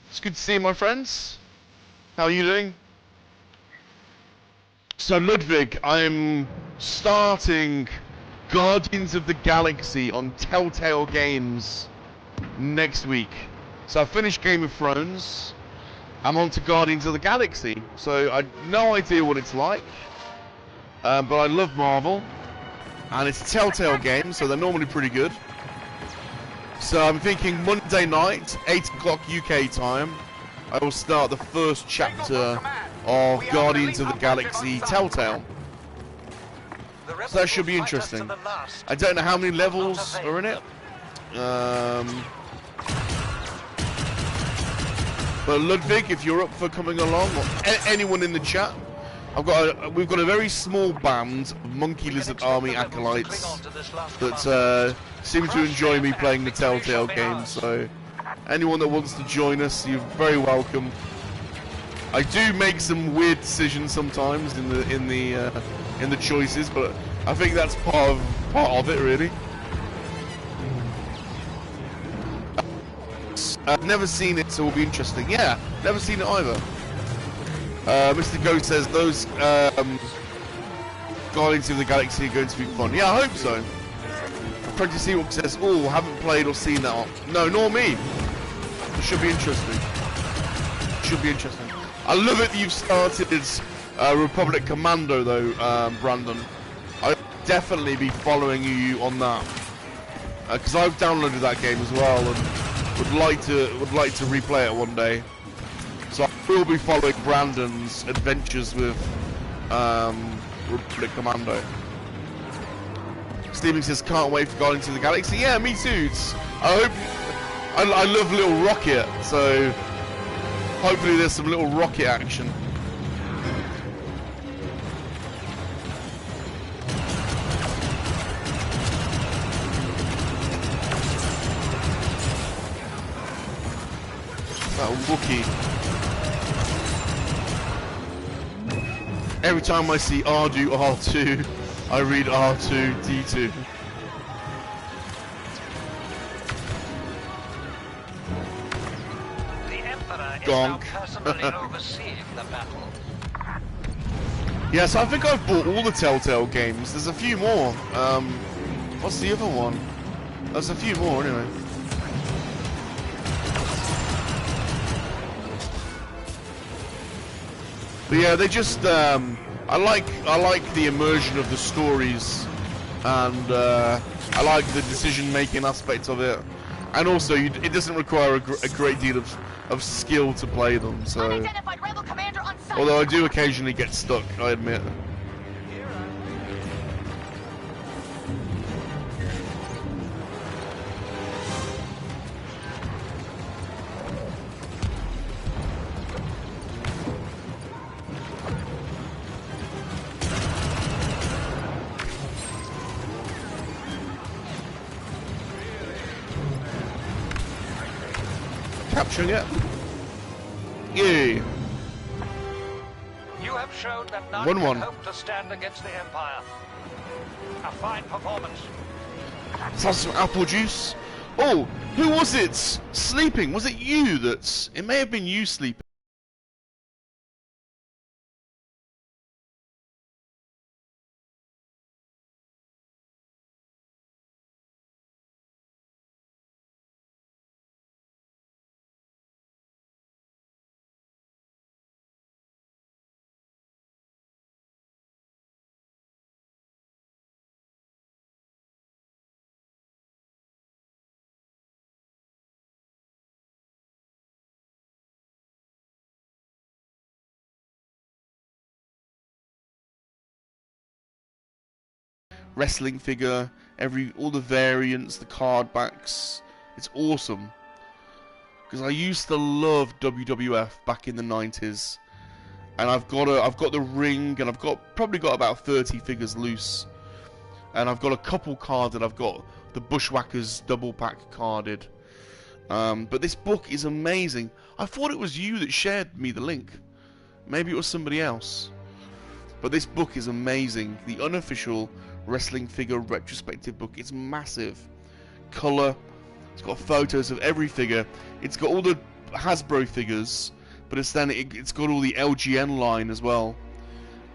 It's good to see you, my friends. How are you doing? So, Ludwig, I'm starting Guardians of the Galaxy on Telltale Games next week. So I finished Game of Thrones, I'm on to Guardians of the Galaxy, so I have no idea what it's like, but I love Marvel, and it's a Telltale game, so they're normally pretty good. So I'm thinking Monday night, 8 o'clock UK time, I will start the first chapter of Guardians of the Galaxy Telltale. So that should be interesting. I don't know how many levels are in it. But Ludwig, if you're up for coming along, or anyone in the chat, we've got a very small band of Monkey-Lizard Army acolytes that seem to enjoy me playing the Telltale game. So anyone that wants to join us, you're very welcome. I do make some weird decisions sometimes in the choices, but I think that's part of it, really. I've never seen it, so it'll be interesting. Yeah, never seen it either. Mr. Ghost says those Guardians of the Galaxy are going to be fun. Yeah, I hope so. I'm trying to see what says. Oh, haven't played or seen that. No, nor me. It should be interesting. Should be interesting. I love it that you've started Republic Commando, though, Brandon. I'll definitely be following you on that because I've downloaded that game as well and would like to replay it one day. So I will be following Brandon's adventures with Republic Commando. Steven says can't wait for Guardians of the Galaxy. Yeah, me too. I love Little Rocket, so hopefully there's some Little Rocket action. Wookie. Every time I see R2 R2, I read R2 D2. The Emperor is Gonk. now personally overseeing the battle. Yes, I think I've bought all the Telltale games. There's a few more. What's the other one? There's a few more anyway. But yeah, they just I like the immersion of the stories, and I like the decision-making aspect of it. And also, it doesn't require a great deal of skill to play them, so... Unidentified rebel commander on site. Although I do occasionally get stuck, I admit. Capturing it. Yay! You have shown that none 1-1. can hope to stand against the Empire. A fine performance. Let's have some apple juice. Oh, who was it? Sleeping? Was it you that's... It may have been you sleeping. Wrestling figure, all the variants, the card backs. It's awesome. Because I used to love WWF back in the 90s, and I've got the ring, and I've probably got about 30 figures loose, and I've got a couple carded. I've got the Bushwhackers double pack carded. But this book is amazing. I thought it was you that shared me the link. Maybe it was somebody else. But this book is amazing. The unofficial wrestling figure retrospective book. It's massive. Colour. It's got photos of every figure. It's got all the Hasbro figures, but it's got all the LGN line as well.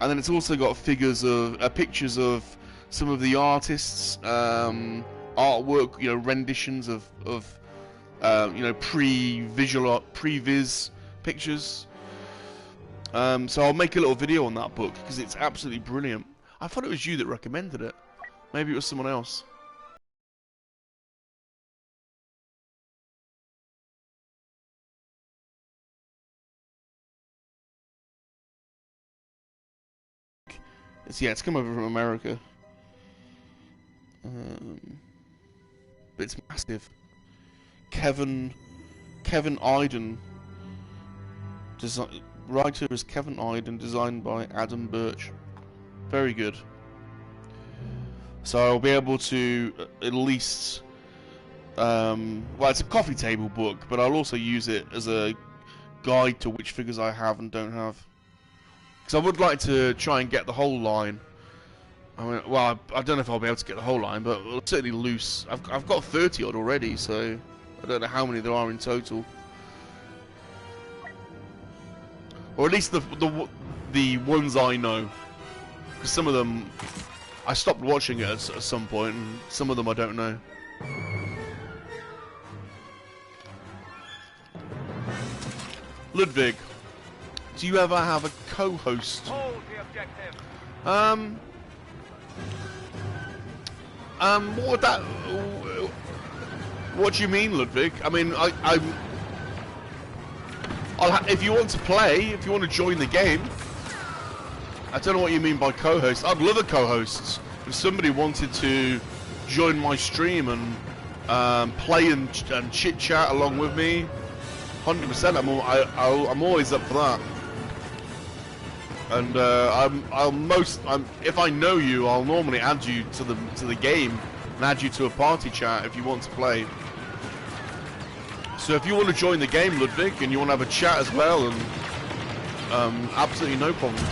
And then it's also got figures of pictures of some of the artists, artwork, renditions of pre-viz pictures. So I'll make a little video on that book because it's absolutely brilliant. I thought it was you that recommended it. Maybe it was someone else. It's come over from America. But it's massive. Kevin Iden. Writer is Kevin Iden, designed by Adam Birch. Very good. So I'll be able to at least... well, it's a coffee table book, but I'll also use it as a guide to which figures I have and don't have. Because I would like to try and get the whole line. I mean, well, I don't know if I'll be able to get the whole line, but certainly loose. I've got 30 odd already, so I don't know how many there are in total. Or at least the ones I know. Because some of them, I stopped watching it at some point, and some of them I don't know. Ludwig, do you ever have a co-host? Hold the objective. What would that... What do you mean, Ludwig? I mean, if you want to play, if you want to join the game, I don't know what you mean by co-host. I'd love a co-host. If somebody wanted to join my stream and play and chit-chat along with me, 100%, I'm always up for that. And if I know you, I'll normally add you to the game and add you to a party chat if you want to play. So if you want to join the game, Ludwig, and you want to have a chat as well, and absolutely no problem.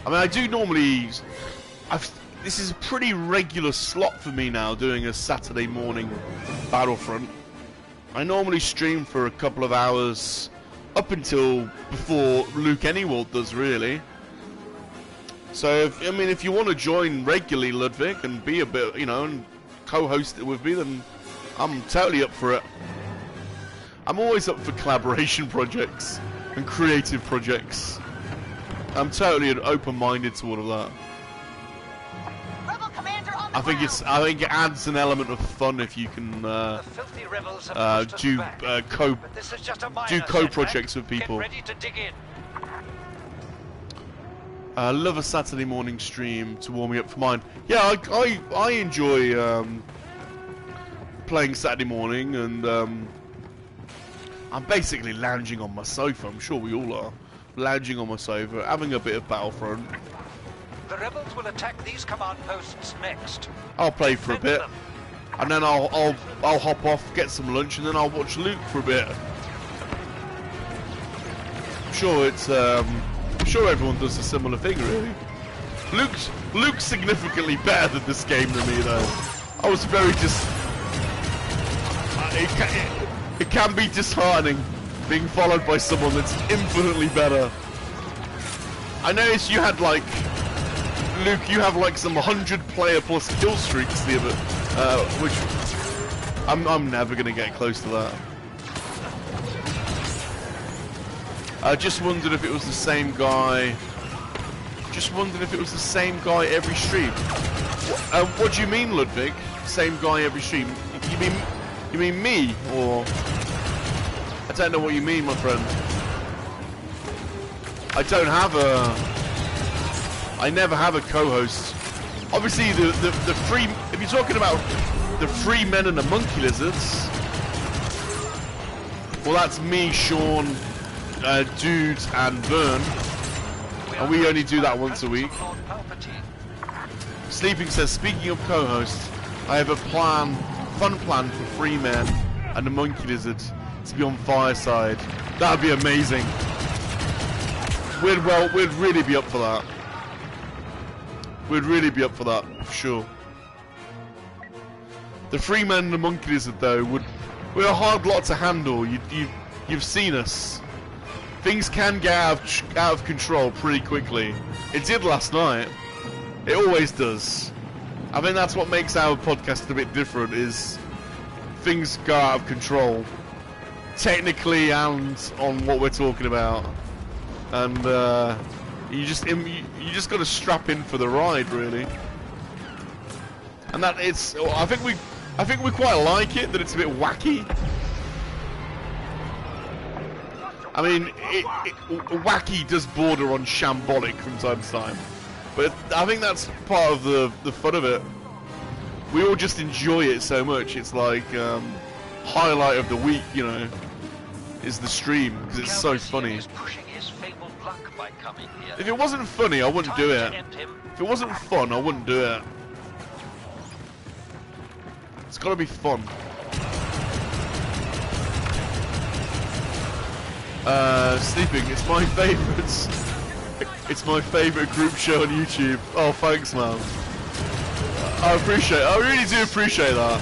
I mean, I do normally... this is a pretty regular slot for me now, doing a Saturday morning Battlefront. I normally stream for a couple of hours, up until before Luke Anywald does, really. So, if you want to join regularly, Ludwig, and be a bit, and co-host it with me, then I'm totally up for it. I'm always up for collaboration projects and creative projects. I'm totally open-minded to all of that. Rebel commander on the I think it adds an element of fun if you can The filthy rebels have pushed us do back. co But this is just a minor do setback. projects with people. Get ready to dig in. Love a Saturday morning stream to warm me up for mine. Yeah, I enjoy playing Saturday morning, and I'm basically lounging on my sofa. I'm sure we all are. Lounging on my sofa, having a bit of Battlefront. The rebels will attack these command posts next. I'll play for a Defend bit, them. and then I'll hop off, get some lunch, and then I'll watch Luke for a bit. I'm sure it's I'm sure everyone does a similar thing, really. Luke's significantly better than this game than me, though. I was very it can be disheartening being followed by someone that's infinitely better. I noticed you had like Luke. You have like some 100-player plus kill streaks the other, which I'm never gonna get close to that. I just wondered if it was the same guy. Just wondered if it was the same guy every stream. What do you mean, Ludwig? Same guy every stream? You mean me, or I don't know what you mean, my friend. I never have a co-host. Obviously, the free. If you're talking about the free men and the monkey lizards, well, that's me, Sean, Dude, and Vern, and we only do that once a week. Sleeping says, speaking of co-hosts, I have a fun plan for free men and the monkey lizard to be on Fireside. That'd be amazing. We'd really be up for that. We'd really be up for that, for sure. The free men and the monkey lizard, though, we're a hard lot to handle. You've seen us. Things can get out of control pretty quickly. It did last night. It always does. I think that's what makes our podcast a bit different, is things go out of control. Technically and on what we're talking about. And you just got to strap in for the ride, really. And that it's I think we quite like it, that it's a bit wacky. I mean, wacky does border on shambolic from time to time, but I think that's part of the fun of it. We all just enjoy it so much. It's like highlight of the week, you know, is the stream, because it's so funny. If it wasn't funny, I wouldn't do it. If it wasn't fun, I wouldn't do it. It's got to be fun. Sleeping, it's my favourites. It's my favourite group show on YouTube. Oh, thanks, man. I really do appreciate that.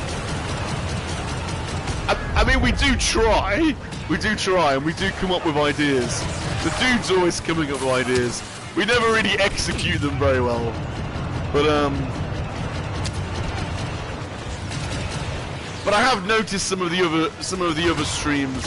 I mean, we do try, and we do come up with ideas. The dude's always coming up with ideas. We never really execute them very well. But I have noticed some of the other streams.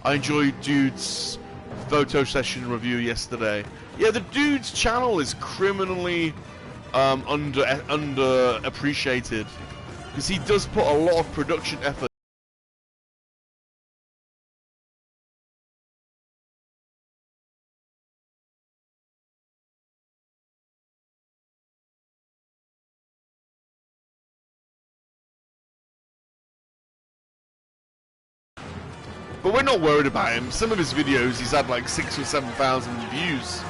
I enjoy Dude's photo session review yesterday. Yeah, the dude's channel is criminally underappreciated because he does put a lot of production effort. But we're not worried about him. Some of his videos, he's had like 6,000 or 7,000 views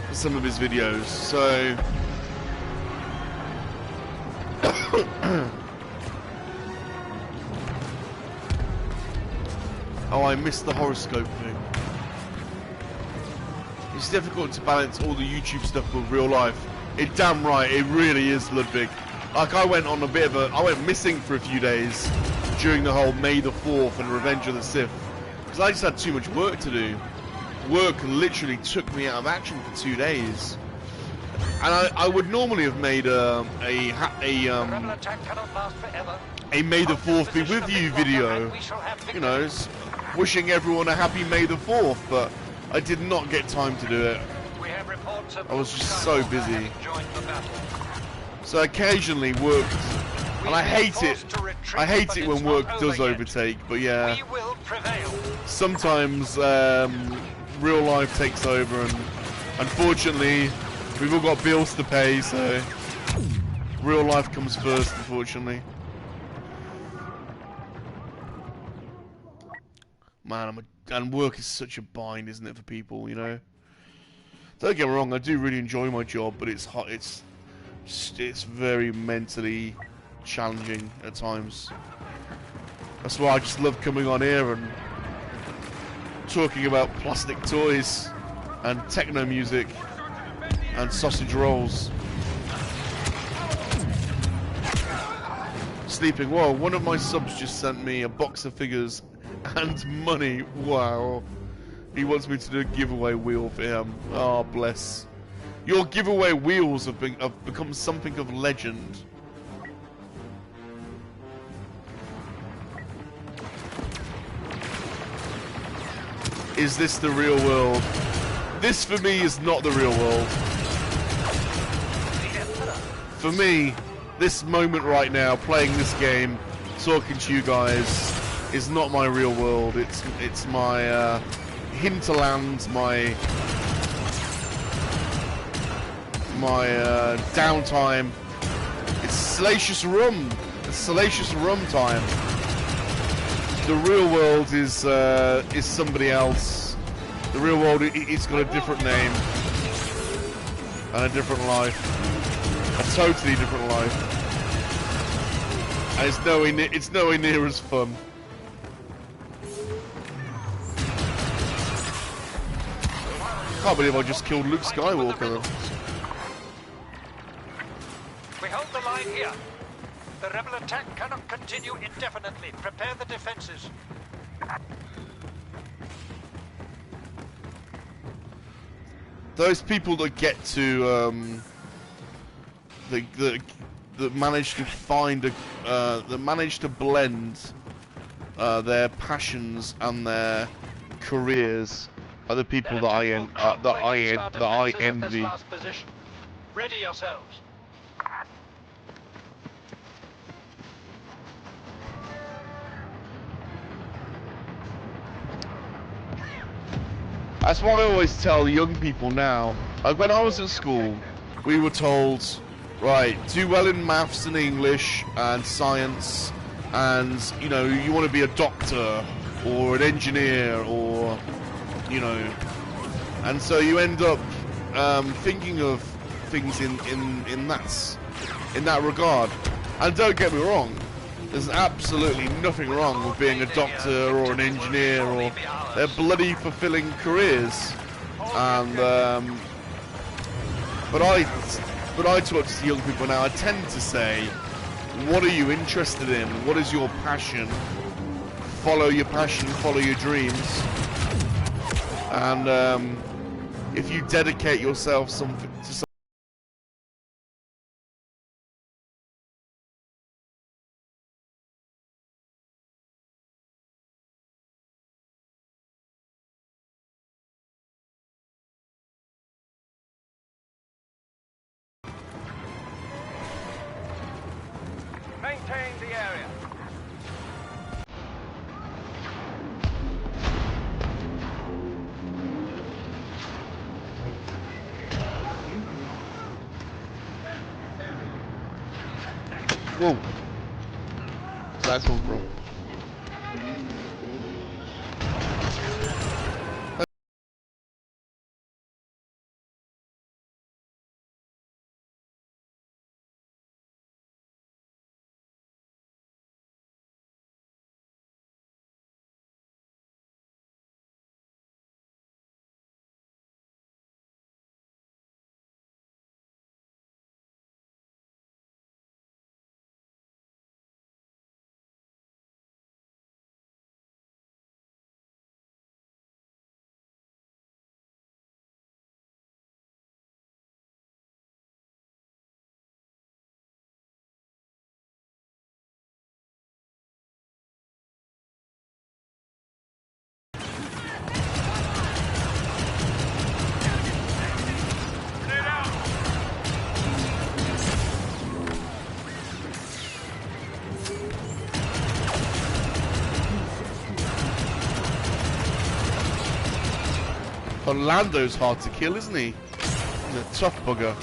for some of his videos, so... Oh, I missed the horoscope thing. It's difficult to balance all the YouTube stuff with real life. Damn right, it really is, Ludwig. Like, I went missing for a few days during the whole May the 4th and Revenge of the Sith. Because I just had too much work to do. Work literally took me out of action for 2 days. And I would normally have made a May the 4th be with you video. You know, wishing everyone a happy May the 4th, but I did not get time to do it. I was just so busy. So occasionally work, and I hate it. I hate it when work does overtake, but yeah. Sometimes real life takes over, and unfortunately, we've all got bills to pay, so real life comes first, unfortunately. Man, and work is such a bind, isn't it, for people, you know? Don't get me wrong, I do really enjoy my job, but it's hot. It's very mentally challenging at times. That's why I just love coming on here and talking about plastic toys and techno music and sausage rolls. Sleeping. Whoa, one of my subs just sent me a box of figures and money. Wow. He wants me to do a giveaway wheel for him. Oh, bless. Your giveaway wheels have become something of legend. Is this the real world? This, for me, is not the real world. For me, this moment right now, playing this game, talking to you guys, is not my real world. It's my hinterland, my downtime. It's Salacious Rum. It's Salacious Rum time. The real world is somebody else. The real world, it's got a different name and a different life, a totally different life, and it's nowhere near as fun. Can't believe I just killed Luke Skywalker. We hold the line here. The rebel attack cannot continue indefinitely. Prepare the defenses. Those people that get to that manage to find that manage to blend their passions and their careers are the people that I envy. Ready yourselves. That's what I always tell young people now. Like when I was at school, we were told, right, do well in maths and English and science, and you know, you want to be a doctor or an engineer or, you know, and so you end up thinking of things in that regard. And don't get me wrong, there's absolutely nothing wrong with being a doctor or an engineer, or they're bloody fulfilling careers. And but I talk to young people now. I tend to say, what are you interested in? What is your passion? Follow your passion. Follow your dreams. And if you dedicate yourself to something. Whoa. Where's that come from? Orlando's hard to kill, isn't he? He's a tough bugger.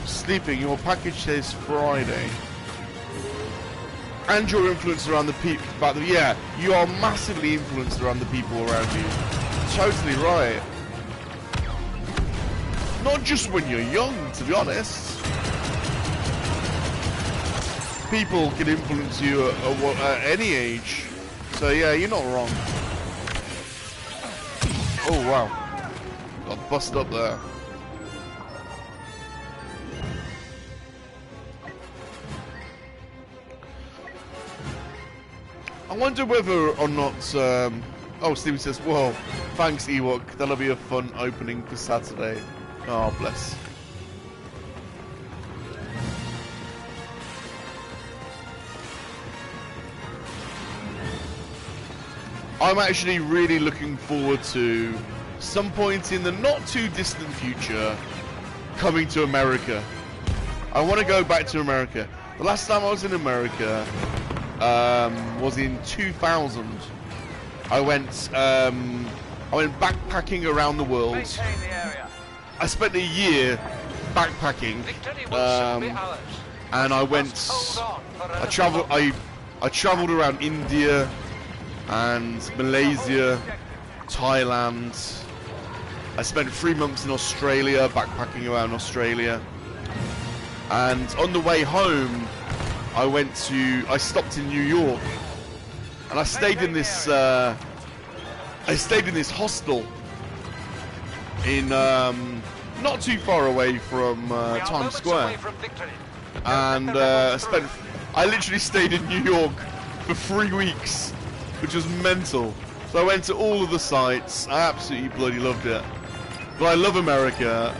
Sleeping. Your package says Friday. And your influence around the people, yeah, you are massively influenced around the people around you. Totally right. Not just when you're young, to be honest. People can influence you at any age. So yeah, you're not wrong. Oh wow. Got bust up there. I wonder whether or not, oh, Steven says, whoa, thanks Ewok, that'll be a fun opening for Saturday. Oh, bless. I'm actually really looking forward to, some point in the not too distant future, coming to America. I want to go back to America. The last time I was in America, was in 2000. I went backpacking around the world. I spent a year backpacking, and I went. I traveled around India and Malaysia, Thailand. I spent 3 months in Australia, backpacking around Australia, and on the way home, I stopped in New York, and I stayed in this hostel in not too far away from Times Square, and I literally stayed in New York for 3 weeks, which was mental. So I went to all of the sites. I absolutely bloody loved it. But I love America.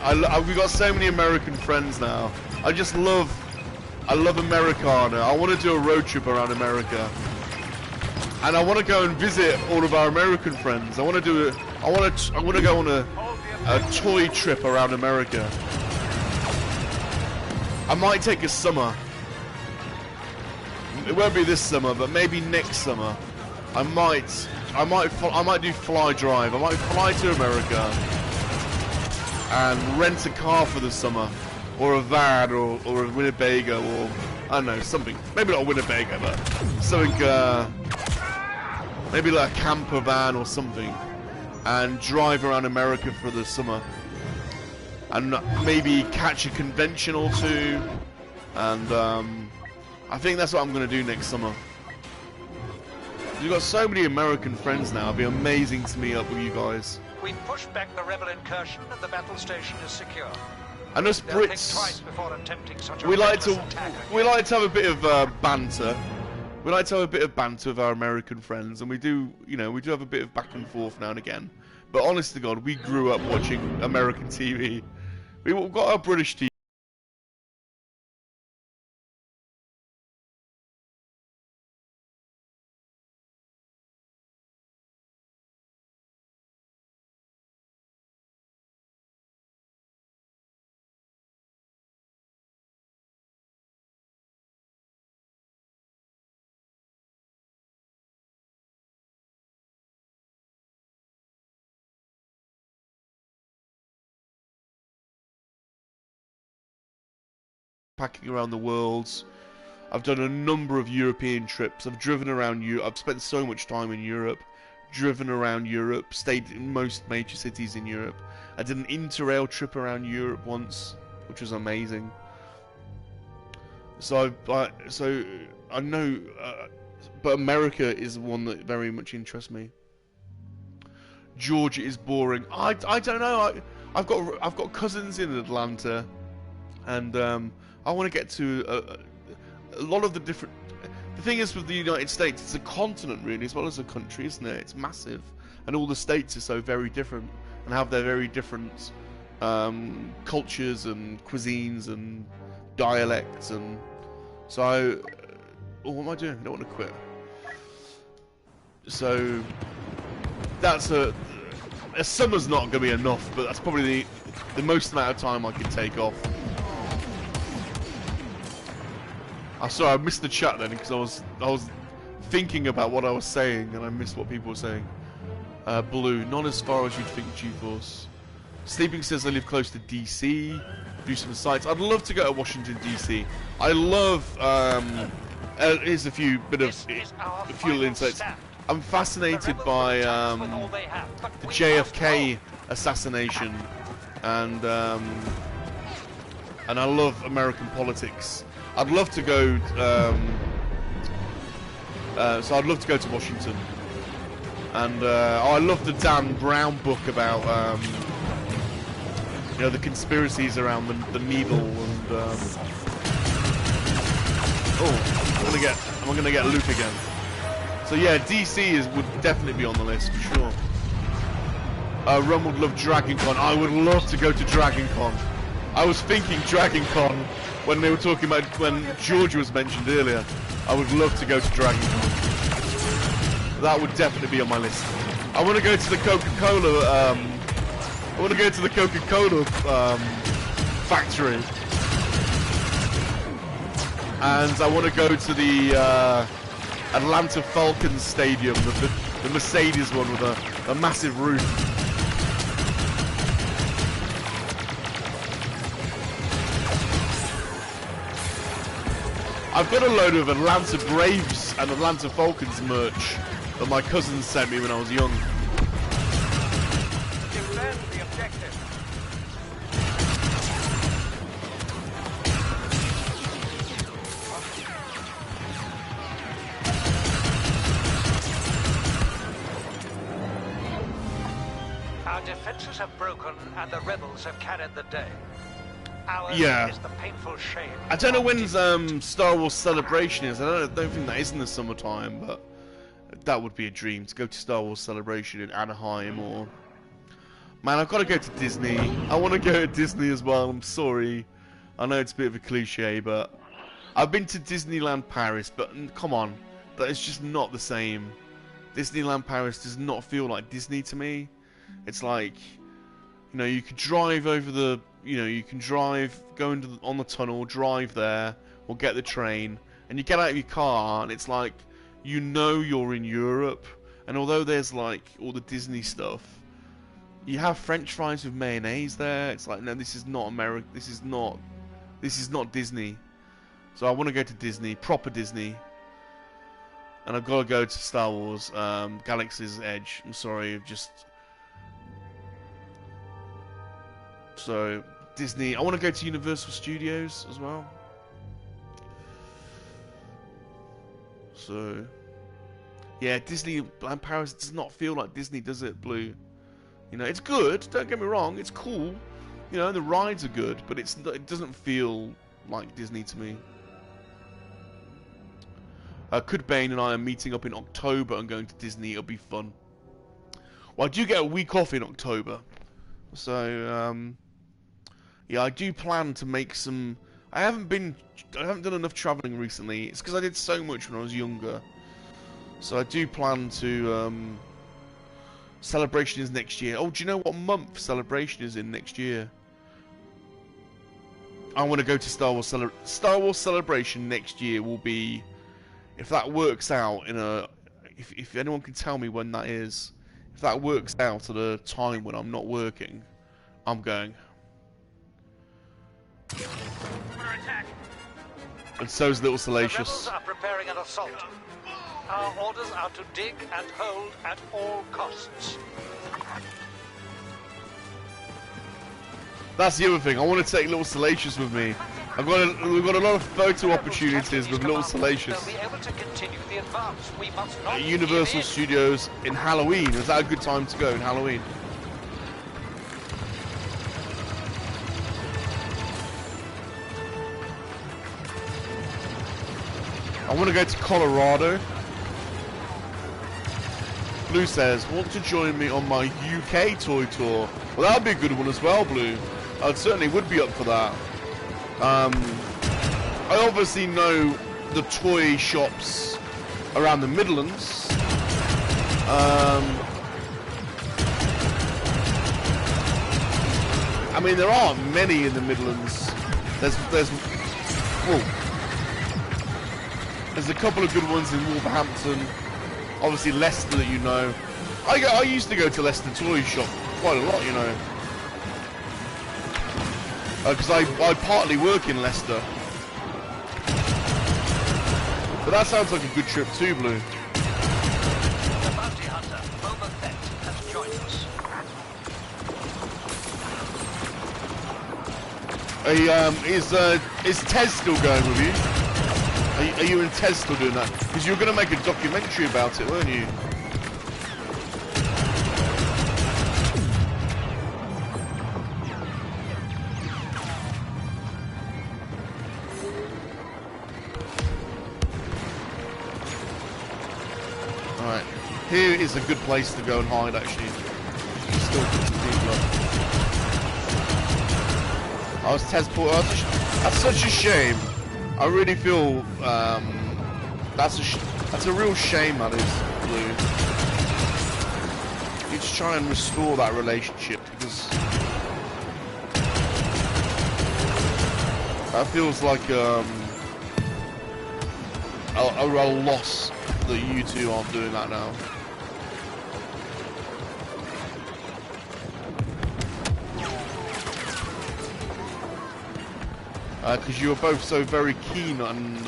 We've got so many American friends now. I love Americana. I want to do a road trip around America, and I want to go and visit all of our American friends. I want to go on a toy trip around America. I might take a summer. It won't be this summer, but maybe next summer. I might do fly drive. I might fly to America and rent a car for the summer. Or a van, or a Winnebago, or I don't know, something. Maybe not a Winnebago, but something, maybe like a camper van or something, and drive around America for the summer, and maybe catch a convention or two, and I think that's what I'm going to do next summer. We've got so many American friends now. It'd be amazing to meet up with you guys. We push back the rebel incursion, and the battle station is secure. And us Brits, we like to have a bit of banter. We like to have a bit of banter with our American friends, and we do have a bit of back and forth now and again. But honest to God, we grew up watching American TV. We've got our British TV. backpacking around the world. I've done a number of European trips. I've driven around Europe. I've spent so much time in Europe. Driven around Europe. Stayed in most major cities in Europe. I did an interrail trip around Europe once, which was amazing. So I know, but America is one that very much interests me. Georgia is boring. I don't know. I've got cousins in Atlanta, and I want to get to a lot of the different. The thing is with the United States, it's a continent really as well as a country, isn't it? It's massive, and all the states are so very different and have their very different cultures and cuisines and dialects, and so. Oh, what am I doing? I don't want to quit. So that's a summer's not going to be enough, but that's probably the most amount of time I can take off. I'm sorry, I missed the chat then because I was thinking about what I was saying and I missed what people were saying. Blue, not as far as you'd think, GeForce. Sleeping says I live close to DC. Do some sites. I'd love to go to Washington DC. I love. Here's a few insights. I'm fascinated by the JFK assassination, and I love American politics. I'd love to go. So I'd love to go to Washington, and I love the Dan Brown book about you know, the conspiracies around the needle and. Oh, I'm gonna get loot again. So yeah, DC would definitely be on the list for sure. Rum would love Dragon Con. I would love to go to Dragon Con. I was thinking Dragon Con when they were talking about when Georgia was mentioned earlier. I would love to go to Dragon Con. That would definitely be on my list. I want to go to the Coca-Cola. I want to go to the Coca-Cola factory. And I want to go to the Atlanta Falcons Stadium, the Mercedes one with a massive roof. I've got a load of Atlanta Braves and Atlanta Falcons merch that my cousins sent me when I was young. Defend the objective. Our defenses have broken and the rebels have carried the day. Ours is the painful shame. I don't know when Star Wars Celebration is. I don't think that is in the summertime, but that would be a dream to go to Star Wars Celebration in Anaheim or. Man, I've got to go to Disney. I want to go to Disney as well. I'm sorry. I know it's a bit of a cliche, but I've been to Disneyland Paris, but come on, that is just not the same. Disneyland Paris does not feel like Disney to me. It's like, you know, you could drive over the, you know, you can drive, go on the tunnel, drive there, or get the train, and you get out of your car, and it's like, you know you're in Europe, and although there's like all the Disney stuff, you have French fries with mayonnaise there. It's like, no, this is not America. This is not Disney. So I want to go to Disney, proper Disney, and I've got to go to Star Wars, Galaxy's Edge. I'm sorry, So, Disney. I want to go to Universal Studios as well. So, yeah, Disneyland Paris does not feel like Disney, does it, Blue? You know, it's good, don't get me wrong, it's cool. You know, the rides are good, but it doesn't feel like Disney to me. Could Bane and I are meeting up in October and going to Disney, it'll be fun. Well, I do get a week off in October. So, yeah, I do plan to make some. I haven't done enough travelling recently. It's because I did so much when I was younger. So I do plan to. Celebration is next year. Oh, do you know what month Celebration is in next year? I want to go to Star Wars Celebration next year will be, if that works out in a, if anyone can tell me when that is, if that works out at a time when I'm not working, I'm going. Under attack. And so's little The rebels Salacious. are preparing an assault. Our orders are to dig and hold at all costs. That's the other thing. I want to take little Salacious with me. We've got a lot of photo opportunities with little Salacious. They'll be able to continue the advance. We must not At Universal Studios in Halloween. Is that a good time to go in Halloween? I want to go to Colorado. Blue says, want to join me on my UK toy tour? Well, that would be a good one as well, Blue. I certainly would be up for that. I obviously know the toy shops around the Midlands. I mean, there aren't many in the Midlands. There's a couple of good ones in Wolverhampton. Obviously Leicester that you know. I used to go to Leicester Toy Shop quite a lot, you know. Because I partly work in Leicester. But that sounds like a good trip too, Blue. The bounty hunter, Boba Fett, has joined us. Is Tez still going with you? Are you and Tez still doing that? Because you were going to make a documentary about it, weren't you? Alright. Here is a good place to go and hide, actually. Still put some people up. I was Tez Porter. That's such a shame. I really feel that's a real shame, that is, Blue. You just try and restore that relationship, because that feels like a loss that you two aren't doing that now. Because you were both so very keen and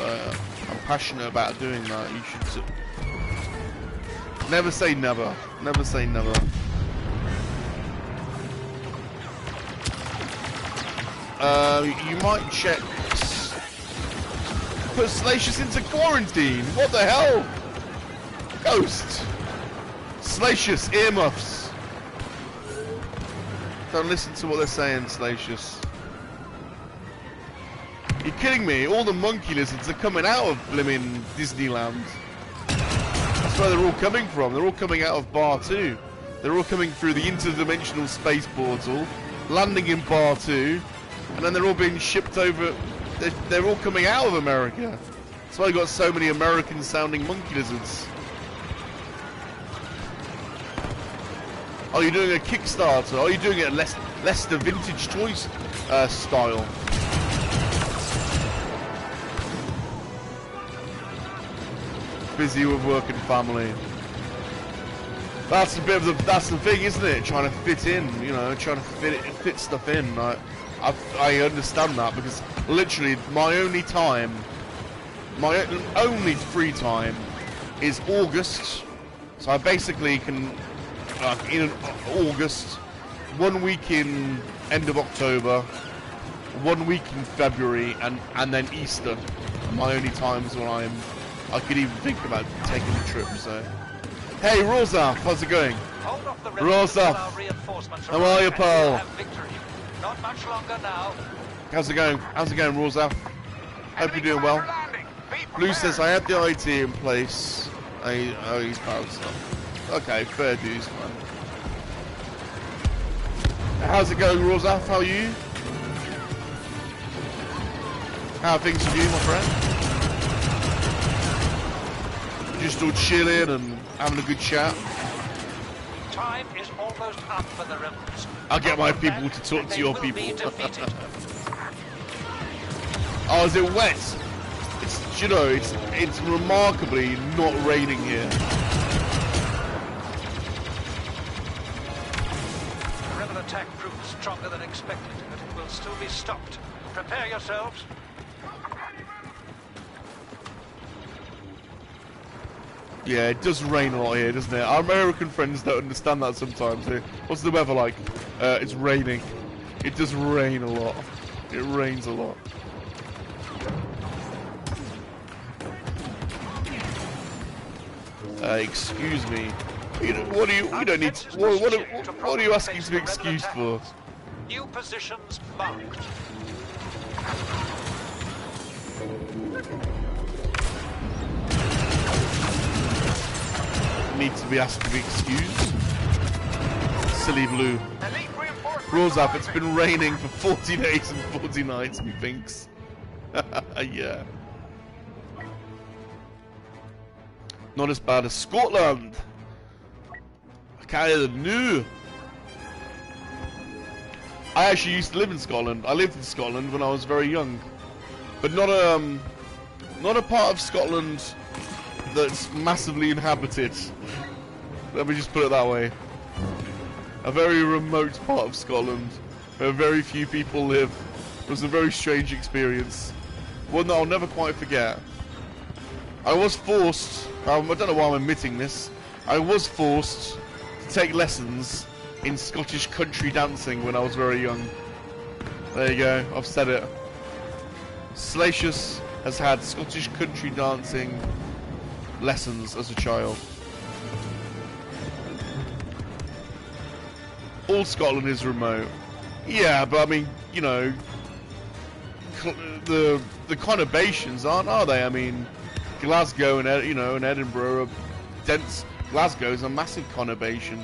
passionate about doing that. You should never say never. Never say never. You might check. Put Salacious into quarantine. What the hell? Ghost. Salacious earmuffs. Don't listen to what they're saying, Salacious. You're kidding me? All the monkey lizards are coming out of blimmin' Disneyland. That's where they're all coming from. They're all coming out of Bar 2. They're all coming through the interdimensional space portal, landing in Bar 2, and then they're all being shipped over. They're all coming out of America. That's why you got so many American-sounding monkey lizards. Oh, you're doing a Kickstarter? Oh, you're doing it Leicester Vintage Toys style. Busy with work and family. That's a bit of that's the thing, isn't it? Trying to fit in, you know, trying to fit stuff in. I understand that, because literally my only free time is August. So I basically can, in August, 1 week in end of October, 1 week in February, and then Easter. My only times when I could even think about taking a trip. So, hey, Rosaf, how's it going? Rosaf, how are you, pal? Not much longer now. How's it going? How's it going, Rosaf? Hope you're doing well. Blue says I had the IT in place. He's powered stuff. Okay, fair dues, man. How's it going, Rosaf? How are you? How are things with you, my friend? Just all chilling and having a good chat. Time is almost up for the rebels. I'll get my people to talk to your people. Oh, is it wet? It's, you know, it's remarkably not raining here. The rebel attack proved stronger than expected, but it will still be stopped. Prepare yourselves. Yeah, it does rain a lot here, doesn't it? Our American friends don't understand that sometimes. What's the weather like? It's raining. It does rain a lot. It rains a lot. Excuse me. What do you? We don't need. What are you asking to be excused for? New positions marked. Need to be asked to be excused. Silly blue. Rules up. It's been raining for 40 days and 40 nights. He thinks. Yeah. Not as bad as Scotland. I kind of knew. I actually used to live in Scotland. I lived in Scotland when I was very young, but not a part of Scotland that's massively inhabited. Let me just put it that way. A very remote part of Scotland where very few people live. It was a very strange experience. One that I'll never quite forget. I was forced, I don't know why I'm admitting this, I was forced to take lessons in Scottish country dancing when I was very young. There you go, I've said it. Salacious has had Scottish country dancing lessons as a child. All Scotland is remote. Yeah, but I mean, you know, the conurbations aren't, are they? I mean, Glasgow and and Edinburgh are dense. Glasgow is a massive conurbation.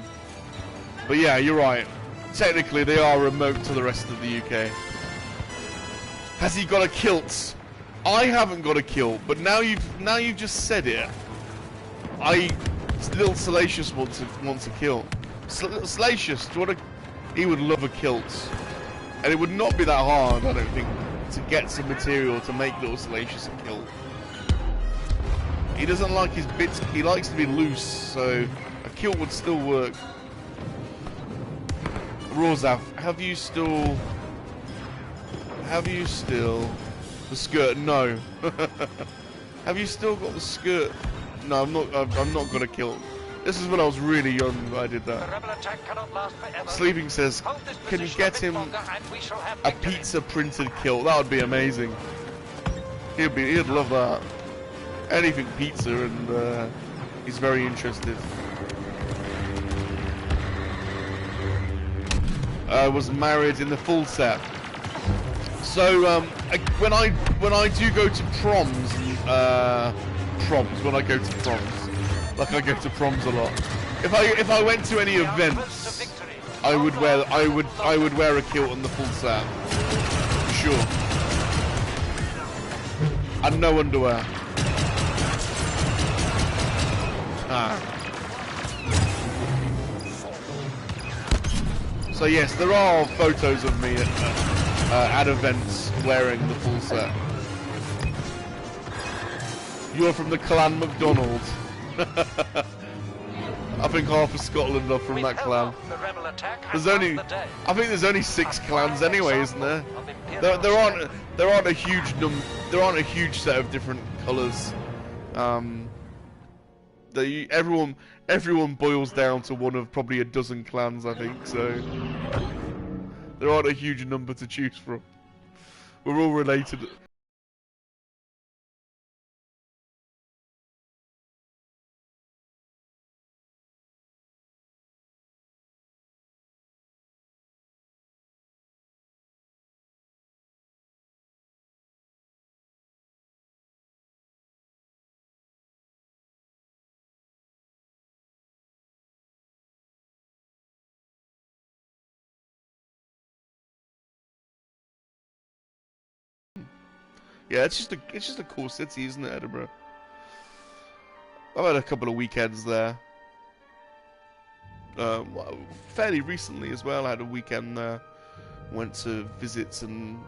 But yeah, you're right. Technically, they are remote to the rest of the UK. Has he got a kilt? I haven't got a kilt, but now you've just said it. I still Salacious wants a kilt. Salacious, he would love a kilt, and it would not be that hard, I don't think, to get some material to make little Salacious a kilt. He doesn't like his bits. He likes to be loose, so a kilt would still work. Rozav, have you still the skirt? No. Have you still got the skirt? No, I'm not gonna kill. This is when I was really young that I did that. Sleeping says, can you get him a pizza printed kilt? That would be amazing. He'd love that. Anything pizza, and he's very interested. I was married in the full set. So when I do go to proms, when I go to proms, like I go to proms a lot. If I went to any events, I would wear a kilt and the full set, for sure, and no underwear. So yes, there are photos of me at events wearing the full set. You're from the Clan MacDonald. I think half of Scotland are from that clan. I think there's only 6 clans anyway, isn't there? There aren't a huge set of different colours. Everyone boils down to one of probably a dozen clans, I think, so there aren't a huge number to choose from. We're all related. Yeah, it's just a cool city, isn't it, Edinburgh? I've had a couple of weekends there. Fairly recently as well. I had a weekend there. Went to visits and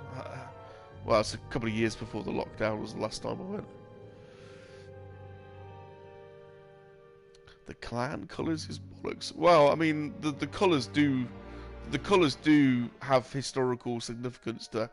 well, it's a couple of years before the lockdown was the last time I went. The clan colours is bollocks. Well, I mean, the colours do have historical significance to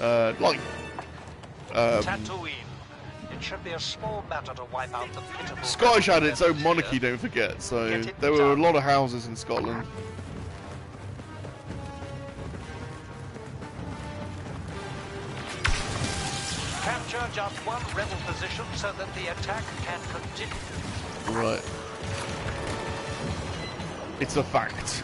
Like Tatooine. It should be a small matter to wipe out the pitiful... Scottish had its own monarchy, don't forget, so there were a lot of houses in Scotland. Capture just one rebel position so that the attack can continue. Right. It's a fact.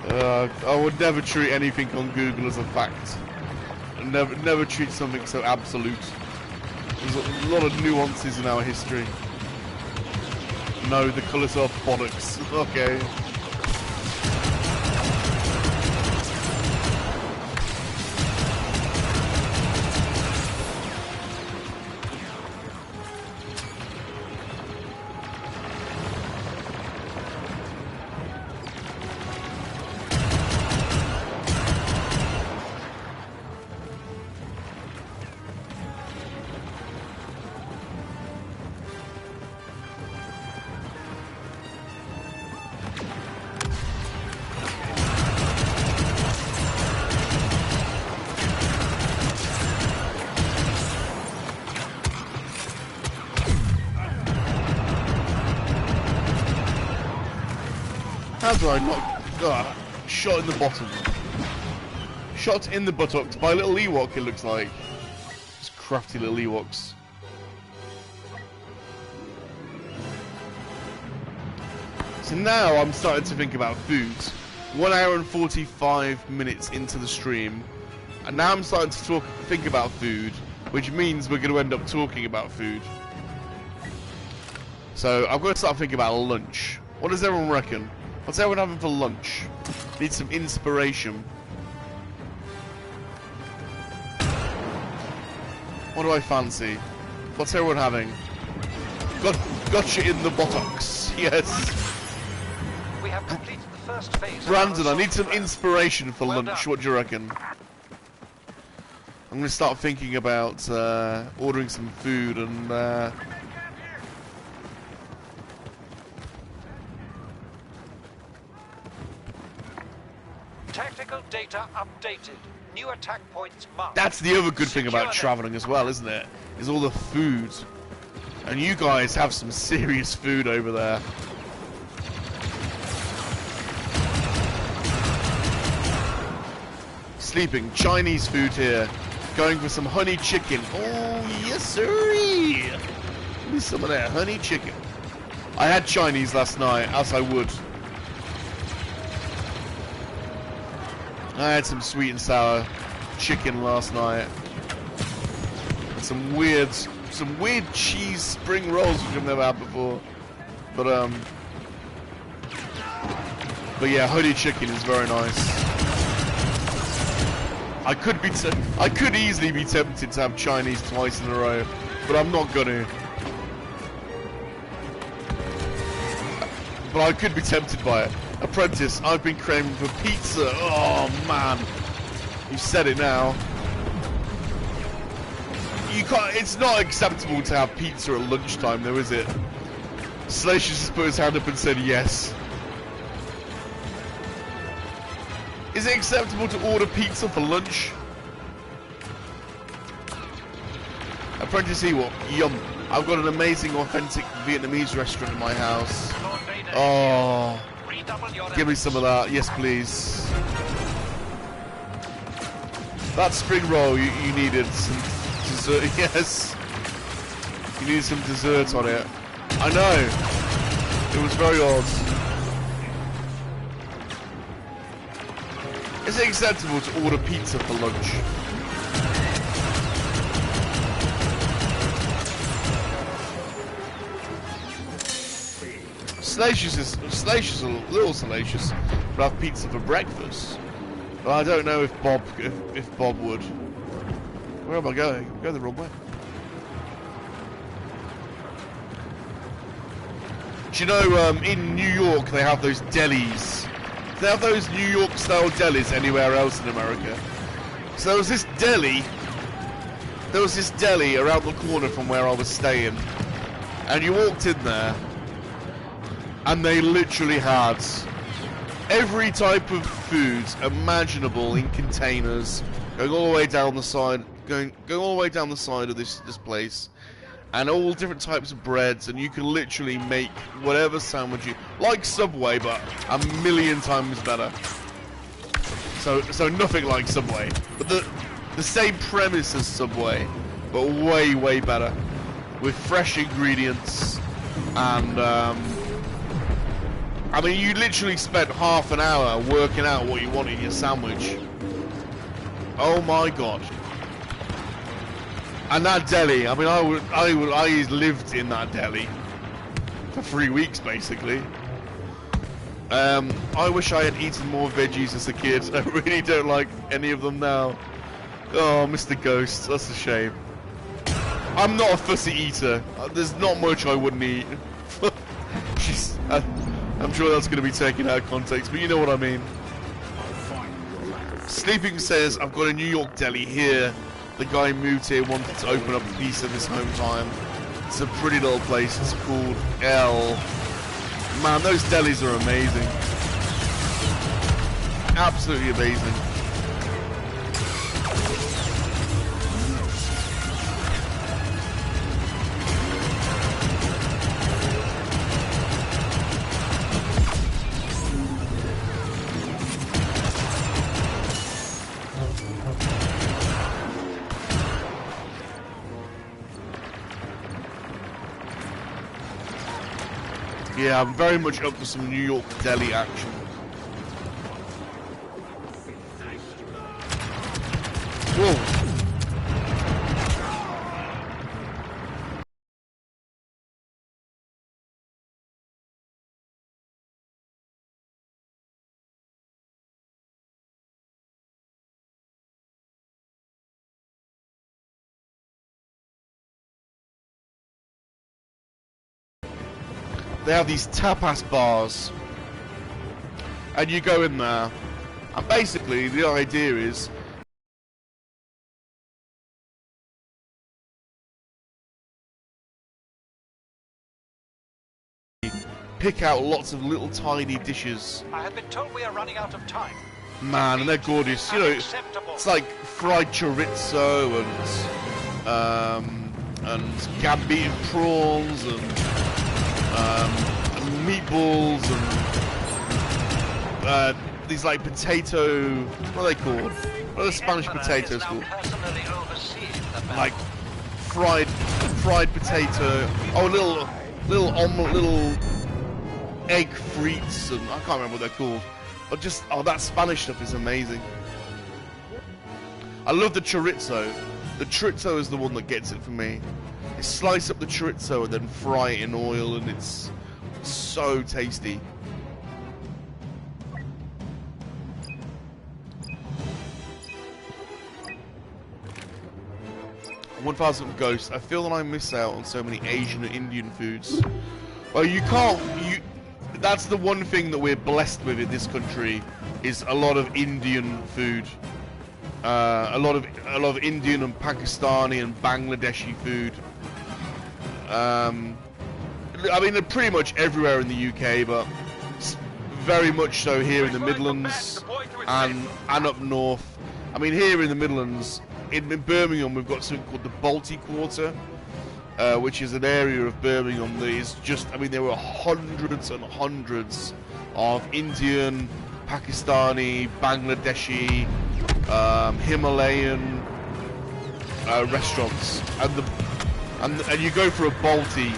I would never treat anything on Google as a fact. Never treat something so absolute. There's a lot of nuances in our history. No, the colours are bollocks. Okay. How do I not... shot in the bottom. Shot in the buttocks by a little Ewok, it looks like. These crafty little Ewoks. So now I'm starting to think about food. 1 hour and 45 minutes into the stream. And now I'm starting to think about food, which means we're going to end up talking about food. So I'm going to start thinking about lunch. What does everyone reckon? What's everyone having for lunch? Need some inspiration. What do I fancy? What's everyone having? Gotcha in the buttocks. Yes. We have completed the first phase. Brandon, I need some inspiration for lunch. What do you reckon? I'm going to start thinking about ordering some food and... Tactical data updated. New attack points marked. That's the other good thing about traveling as well, isn't it? Is all the food. And you guys have some serious food over there. Sleeping. Chinese food here. Going for some honey chicken. Oh, yes, sirree. Give me some of that honey chicken. I had Chinese last night, as I would. I had some sweet and sour chicken last night. Some weird cheese spring rolls which I've never had before. But yeah, honey chicken is very nice. I could easily be tempted to have Chinese twice in a row, but I'm not gonna. But I could be tempted by it. Apprentice, I've been craving for pizza. Oh man, you said it now. You can't. It's not acceptable to have pizza at lunchtime, though, is it? Salacious has put his hand up and said yes. Is it acceptable to order pizza for lunch? Apprentice Ewok, yum. I've got an amazing, authentic Vietnamese restaurant in my house. Oh. Give me some of that, yes please. That spring roll, you needed some dessert, yes. You needed some dessert on it. I know. It was very odd. Is it acceptable to order pizza for lunch? Salacious, a little salacious, but have pizza for breakfast. But I don't know if Bob would. Where am I going? I'm going the wrong way. Do you know in New York they have those delis? They have those New York style delis anywhere else in America. So there was this deli. There was this deli around the corner from where I was staying, and you walked in there. And they literally had every type of food imaginable in containers, going all the way down the side, going all the way down the side of this place, and all different types of breads, and you can literally make whatever sandwich you like. Subway, but a million times better. So nothing like Subway, but the same premise as Subway, but way better, with fresh ingredients, and I mean, you literally spent half an hour working out what you want in your sandwich. Oh my god! And that deli, I mean, I lived in that deli for 3 weeks basically. I wish I had eaten more veggies as a kid. I really don't like any of them now. Oh, Mr. Ghost, that's a shame. I'm not a fussy eater. There's not much I wouldn't eat. I'm sure that's going to be taken out of context, but you know what I mean. Sleeping says, I've got a New York deli here. The guy who moved here wanted to open up a piece of his home time. It's a pretty little place. It's called L. Man, those delis are amazing. Absolutely amazing. Yeah, I'm very much up for some New York deli action. Whoa. They have these tapas bars, and you go in there, and basically the idea is pick out lots of little tiny dishes. I have been told we are running out of time. Man, and they're gorgeous. You know, it's like fried chorizo and gambian prawns and meatballs and these like potato. What are they called? What are the Spanish potatoes called? Like fried potato. Oh, little omelette, little egg frites, and I can't remember what they're called. But just that Spanish stuff is amazing. I love the chorizo. The chorizo is the one that gets it for me. You slice up the chorizo and then fry it in oil, and it's so tasty. Ghosts. I feel that I miss out on so many Asian and Indian foods. Well, you can't. That's the one thing that we're blessed with in this country, is a lot of Indian food. A lot of Indian and Pakistani and Bangladeshi food. I mean, they're pretty much everywhere in the UK, but very much so here in the Midlands and up north. I mean, here in the Midlands, in Birmingham, we've got something called the Balti Quarter, which is an area of Birmingham that is just, I mean, there were hundreds and hundreds of Indian, Pakistani, Bangladeshi, Himalayan restaurants, and you go for a Balti.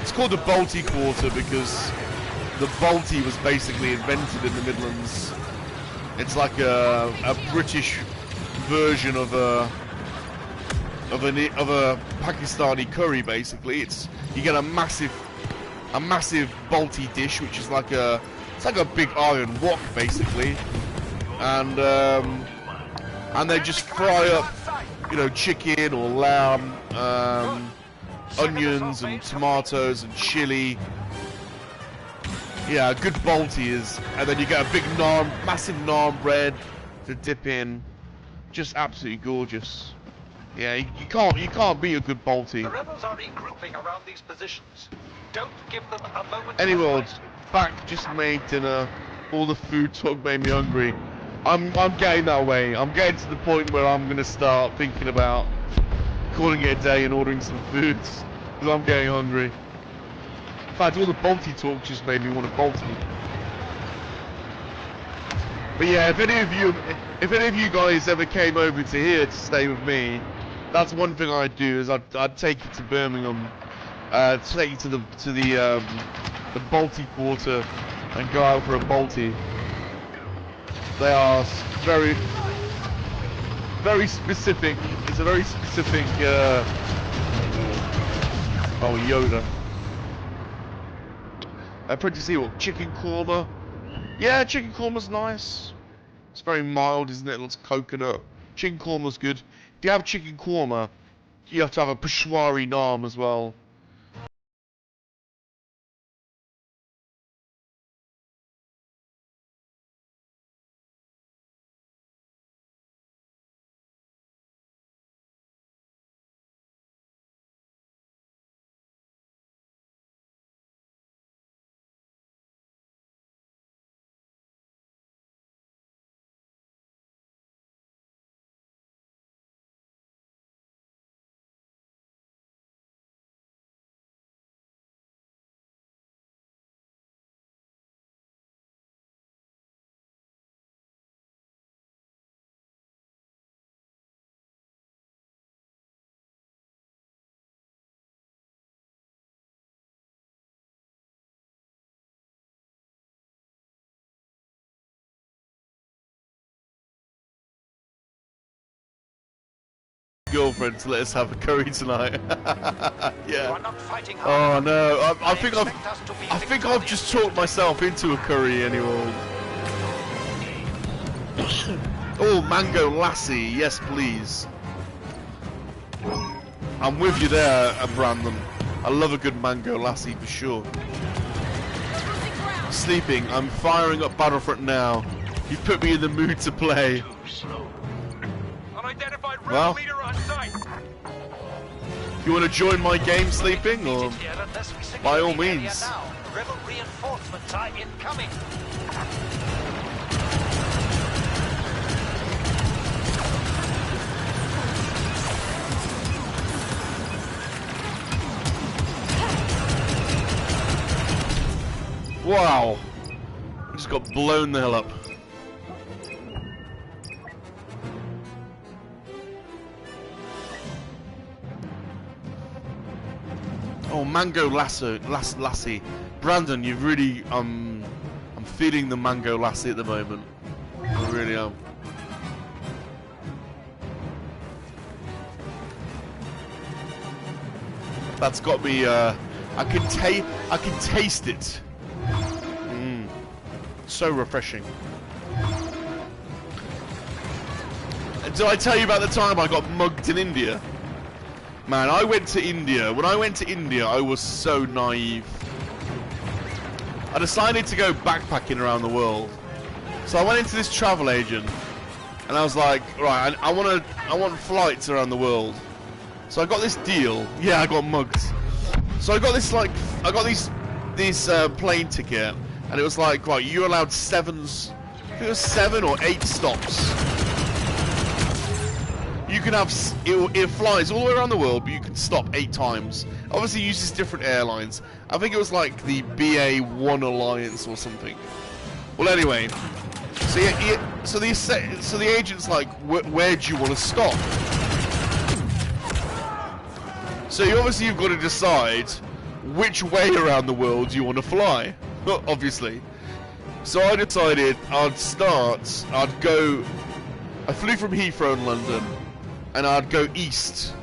It's called the Balti Quarter because the Balti was basically invented in the Midlands. It's like a British version of a Pakistani curry. Basically, you get a massive Balti dish, which is like it's like a big iron wok basically, and they just fry up, you know, chicken or lamb, onions and tomatoes and chili. Yeah, a good Balti is, and then you get a big massive naan bread to dip in. Just absolutely gorgeous. Yeah, you can't be a good Balti. The rebels are regrouping around these positions. Don't give them a moment. Anyway, back, just made dinner. All the food talk made me hungry. I'm getting that way. I'm getting to the point where I'm gonna start thinking about calling it a day and ordering some foods because I'm getting hungry. In fact, all the Balti talk just made me want a Balti. But yeah, if any of you guys ever came over to here to stay with me, that's one thing I'd do is I'd take you to Birmingham, take you to the Balti Quarter, and go out for a Balti. They are very specific. It's a very specific. Oh, Yoda. Pretty see what chicken korma. Yeah, chicken korma's nice. It's very mild, isn't it? It's coconut. Chicken korma's good. If you have chicken korma, you have to have a Peshwari naan as well. Girlfriend to let us have a curry tonight. Yeah. Oh no, I think I've just talked myself into a curry anyway. Oh, mango lassi, yes please. I'm with you there, Brandon. I love a good mango lassi for sure. Sleeping, I'm firing up Battlefront now. You've put me in the mood to play. Well, if you want to join my game, Sleeping, or by all means. Rebel reinforcements are incoming. Wow, I just got blown the hell up. Oh, mango lassi. Brandon, you've really, I'm feeling the mango lassi at the moment. I really am. That's got me, I can taste it. So refreshing. Did I tell you about the time I got mugged in India? Man, I went to India. When I went to India, I was so naive. I decided to go backpacking around the world. So I went into this travel agent, and I was like, right, I want flights around the world. So I got this deal. Yeah, I got mugged. So I got this this plane ticket, and it was like, right, you're allowed I think it was 7 or 8 stops. You can have, it flies all the way around the world, but you can stop 8 times. Obviously, it uses different airlines. I think it was like the BA1 Alliance or something. Well, anyway, so the agent's like, where do you want to stop? So you've got to decide which way around the world you want to fly. Obviously. So I decided I flew from Heathrow in London, and I'd go east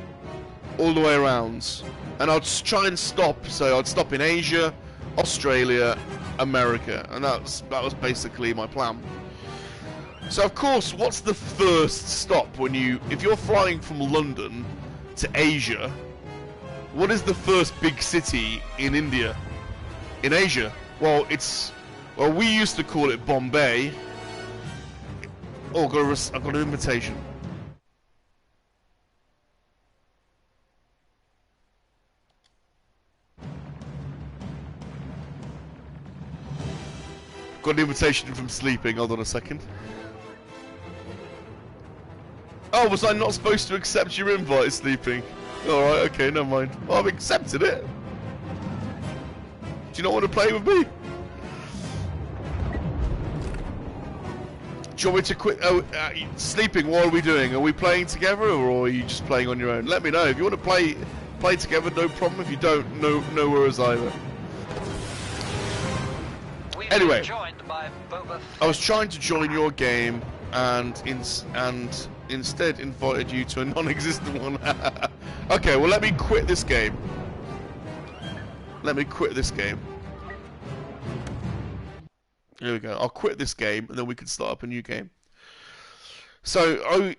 all the way around, and I'd try and stop. So I'd stop in Asia, Australia, America, and that was basically my plan. So of course, what's the first stop if you're flying from London to Asia? What is the first big city in India? In Asia? Well, we used to call it Bombay. Oh, I've got an invitation. Got an invitation from Sleeping. Hold on a second. Oh, was I not supposed to accept your invite, Sleeping? Alright, okay, never mind. Well, I've accepted it. Do you not want to play with me? Do you want me to quit? Oh, Sleeping, what are we doing? Are we playing together, or are you just playing on your own? Let me know. If you want to play together, no problem. If you don't, no worries either. Anyway, I was trying to join your game, and instead invited you to a non-existent one. Okay, well, let me quit this game. Let me quit this game. Here we go. I'll quit this game, and then we can start up a new game. So I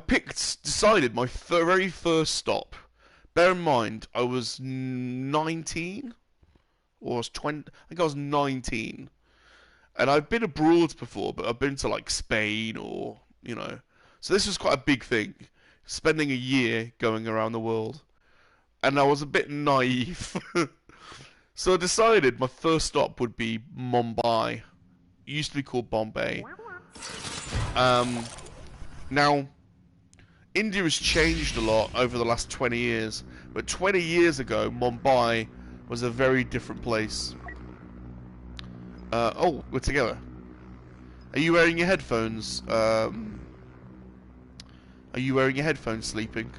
decided my very first stop. Bear in mind, I was 19, or I was 20. I think I was 19, and I've been abroad before, but I've been to like Spain or So this was quite a big thing, spending a year going around the world, and I was a bit naive. So I decided my first stop would be Mumbai. It used to be called Bombay. Now, India has changed a lot over the last 20 years, but 20 years ago, Mumbai was a very different place. Oh, we're together. Are you wearing your headphones? Are you wearing your headphones, Sleeping?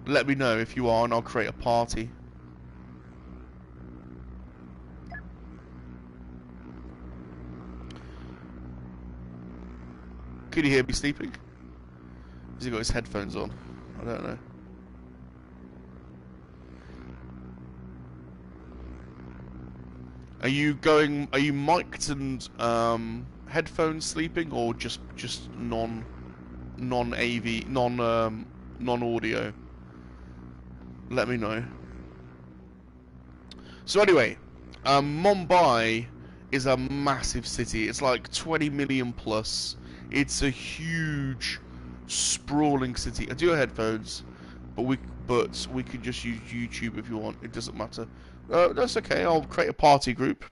Let me know if you are, and I'll create a party. Can you hear me, Sleeping? Has he got his headphones on? I don't know. Are you mic'd and headphones, Sleeping, or just non-AV, non-audio? Let me know. So anyway, Mumbai is a massive city. It's like 20 million plus. It's a huge, sprawling city. I do have headphones, but we can just use YouTube if you want. It doesn't matter. That's okay. I'll create a party group.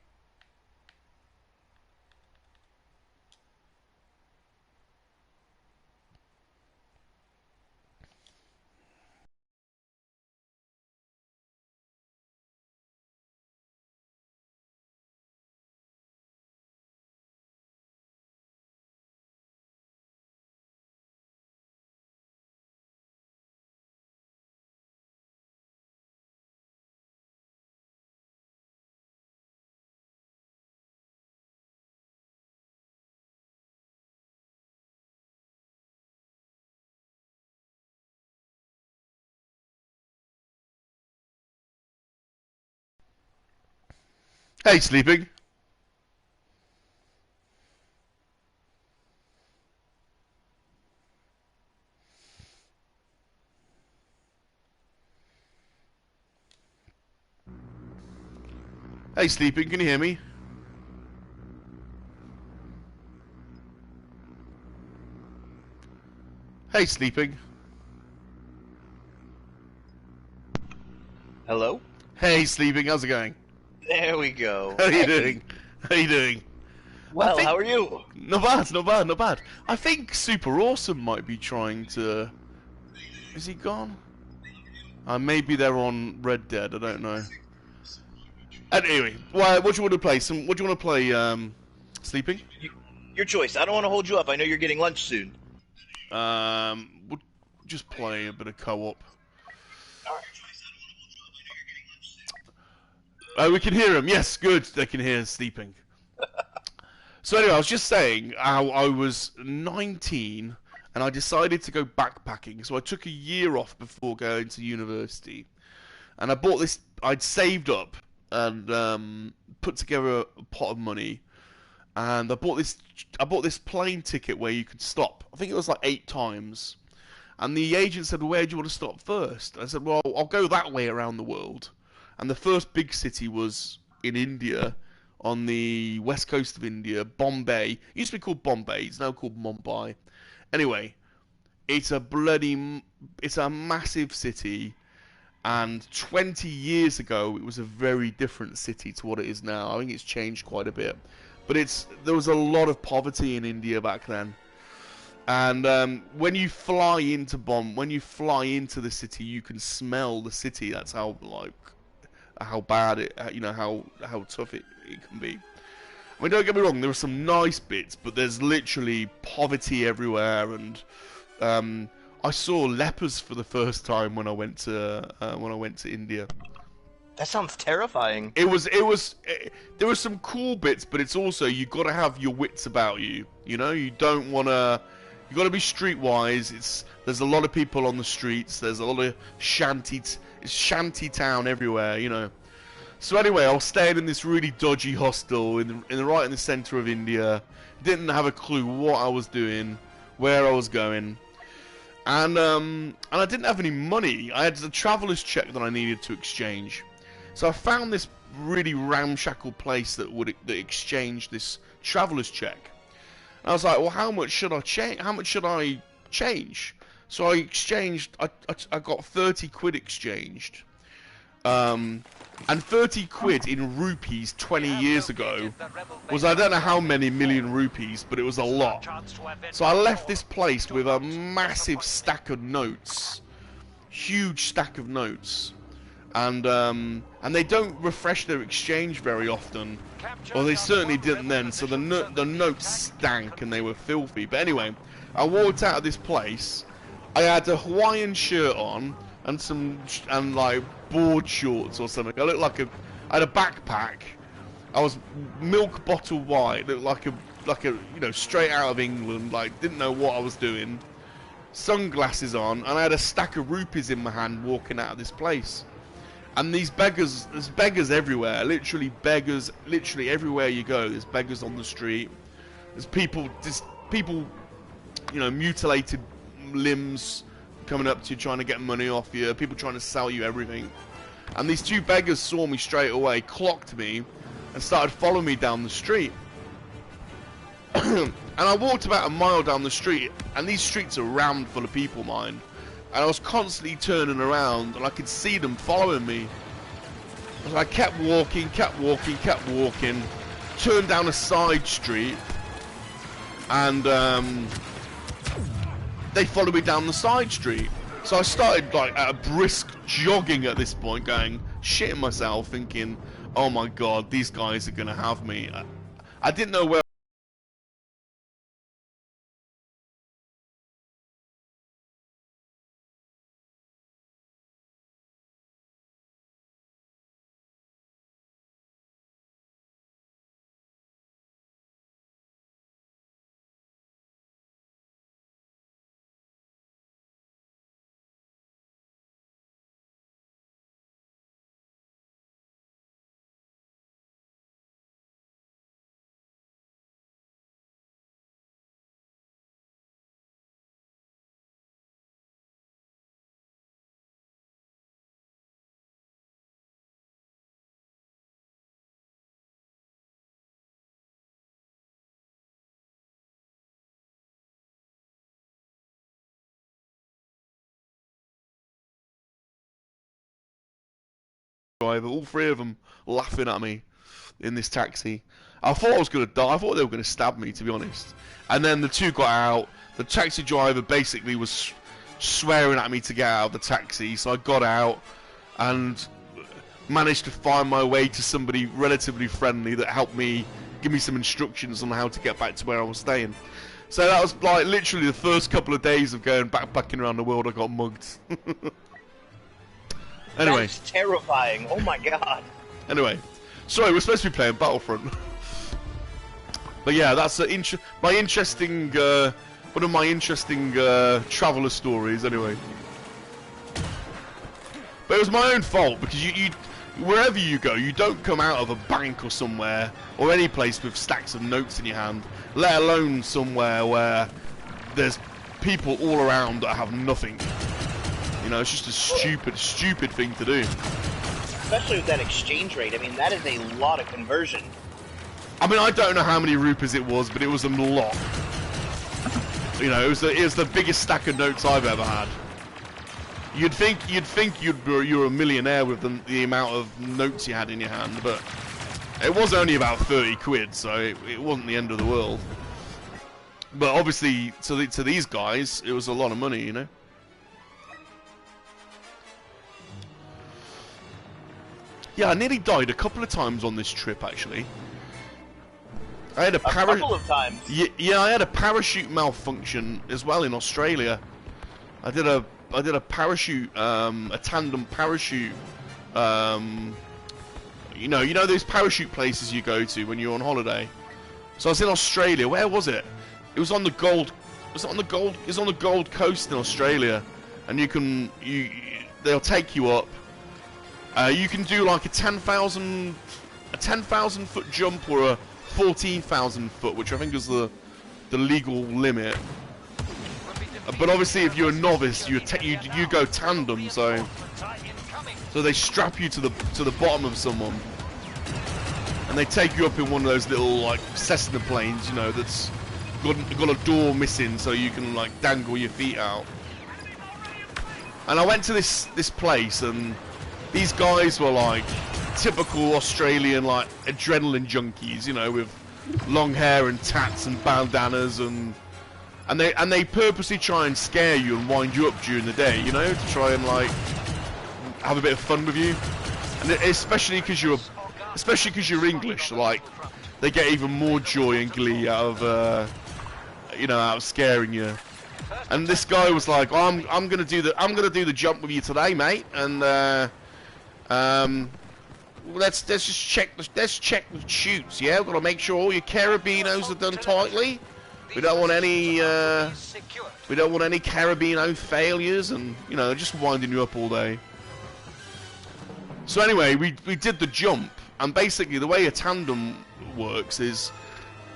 Hey, Sleeping. Hey, Sleeping, can you hear me? Hey, Sleeping. Hello? Hey, Sleeping, how's it going? There we go. How are you doing? How are you doing? Well, how are you? Not bad, not bad, not bad. I think Super Awesome might be trying to... Is he gone? Maybe they're on Red Dead, I don't know. Anyway, what do you want to play? What do you want to play, Sleeping? Your choice. I don't want to hold you up. I know you're getting lunch soon. We'll just play a bit of co-op. We can hear him. Yes, good. They can hear Sleeping. So anyway, I was just saying how I was 19 and I decided to go backpacking. So I took a year off before going to university, and I bought this. I'd saved up and put together a pot of money, and I bought this plane ticket where you could stop. I think it was like 8 times. And the agent said, "Where do you want to stop first?" I said, "Well, I'll go that way around the world." And the first big city was in India, on the west coast of India, Bombay. It used to be called Bombay, it's now called Mumbai. Anyway, it's a massive city, and 20 years ago it was a very different city to what it is now. I think it's changed quite a bit. but there was a lot of poverty in India back then. And when you fly into the city, you can smell the city. That's how bad it, how tough it can be. I mean, don't get me wrong, there are some nice bits, but there's literally poverty everywhere. And I saw lepers for the first time when I went to India. That sounds terrifying. There were some cool bits, but it's also, you got to have your wits about you. You know, you got to be streetwise. There's a lot of people on the streets. There's a lot of shanty town everywhere. You know. So anyway, I was staying in this really dodgy hostel right in the centre of India. Didn't have a clue what I was doing, where I was going, and I didn't have any money. I had the traveller's check that I needed to exchange. So I found this really ramshackle place that exchanged this traveller's check. And I was like, well, how much should I change? How much should I change? So I exchanged. I got 30 quid exchanged. And 30 quid in rupees 20 years ago was, I don't know how many million rupees, but it was a lot. So I left this place with a massive stack of notes, huge stack of notes, and they don't refresh their exchange very often, or they certainly didn't then. So the notes stank and they were filthy. But anyway, I walked out of this place. I had a Hawaiian shirt on and like board shorts or something. I looked like I had a backpack. I was milk bottle white. Looked like a straight out of England. Like, didn't know what I was doing. Sunglasses on, and I had a stack of rupees in my hand walking out of this place. And there's beggars everywhere. Literally beggars. Literally everywhere you go, there's beggars on the street. There's people, mutilated limbs coming up to you trying to get money off you, people trying to sell you everything. And these two beggars saw me straight away, clocked me, and started following me down the street. And I walked about a mile down the street, and these streets are rammed full of people, mind. And I was constantly turning around, and I could see them following me. And I kept walking, turned down a side street, and they followed me down the side street. So I started like at a brisk jogging at this point, going, shitting myself, thinking, oh my god, these guys are gonna have me. I didn't know where driver, all three of them laughing at me in this taxi. I thought I was going to die. I thought they were going to stab me, to be honest. And then the two got out. The taxi driver basically was swearing at me to get out of the taxi, so I got out and managed to find my way to somebody relatively friendly that helped me, give me some instructions on how to get back to where I was staying. So that was like literally the first couple of days of going backpacking around the world. I got mugged. Anyway. That's terrifying. Oh my god. Anyway, sorry, we're supposed to be playing Battlefront. But yeah, that's one of my interesting traveller stories. Anyway, but it was my own fault because you wherever you go, you don't come out of a bank or somewhere or any place with stacks of notes in your hand, let alone somewhere where there's people all around that have nothing. You know, it's just a stupid thing to do. Especially with that exchange rate. I mean, that is a lot of conversion. I mean, I don't know how many rupees it was, but it was a lot. You know, it was the biggest stack of notes I've ever had. You'd think you're a millionaire with the amount of notes you had in your hand, but It was only about 30 quid, so it wasn't the end of the world. But obviously, to these guys, it was a lot of money, you know? Yeah, I nearly died a couple of times on this trip, actually. I had a couple of times. Yeah, I had a parachute malfunction as well in Australia. I did a parachute, a tandem parachute. You know those parachute places you go to when you're on holiday. So I was in Australia. Where was it? It was on the Gold. Was it on the Gold? It's on the Gold Coast in Australia, and they'll take you up. You can do like a 10,000 foot jump or a 14,000 foot, which I think is the legal limit. But obviously, if you're a novice, you go tandem, so they strap you to the bottom of someone, and they take you up in one of those little like Cessna planes, you know, that's got a door missing, so you can like dangle your feet out. And I went to this place, and these guys were like typical Australian like adrenaline junkies, you know, with long hair and tats and bandanas, and they purposely try and scare you and wind you up during the day, you know, to try and like have a bit of fun with you. And especially because you're English, like they get even more joy and glee out of out of scaring you. And this guy was like, oh, I'm gonna do the jump with you today, mate, and let's just check the chutes. Yeah, we've got to make sure all your carabinos are done tightly. We don't want any carabino failures, and you know, just winding you up all day. So anyway, we did the jump, and basically the way a tandem works is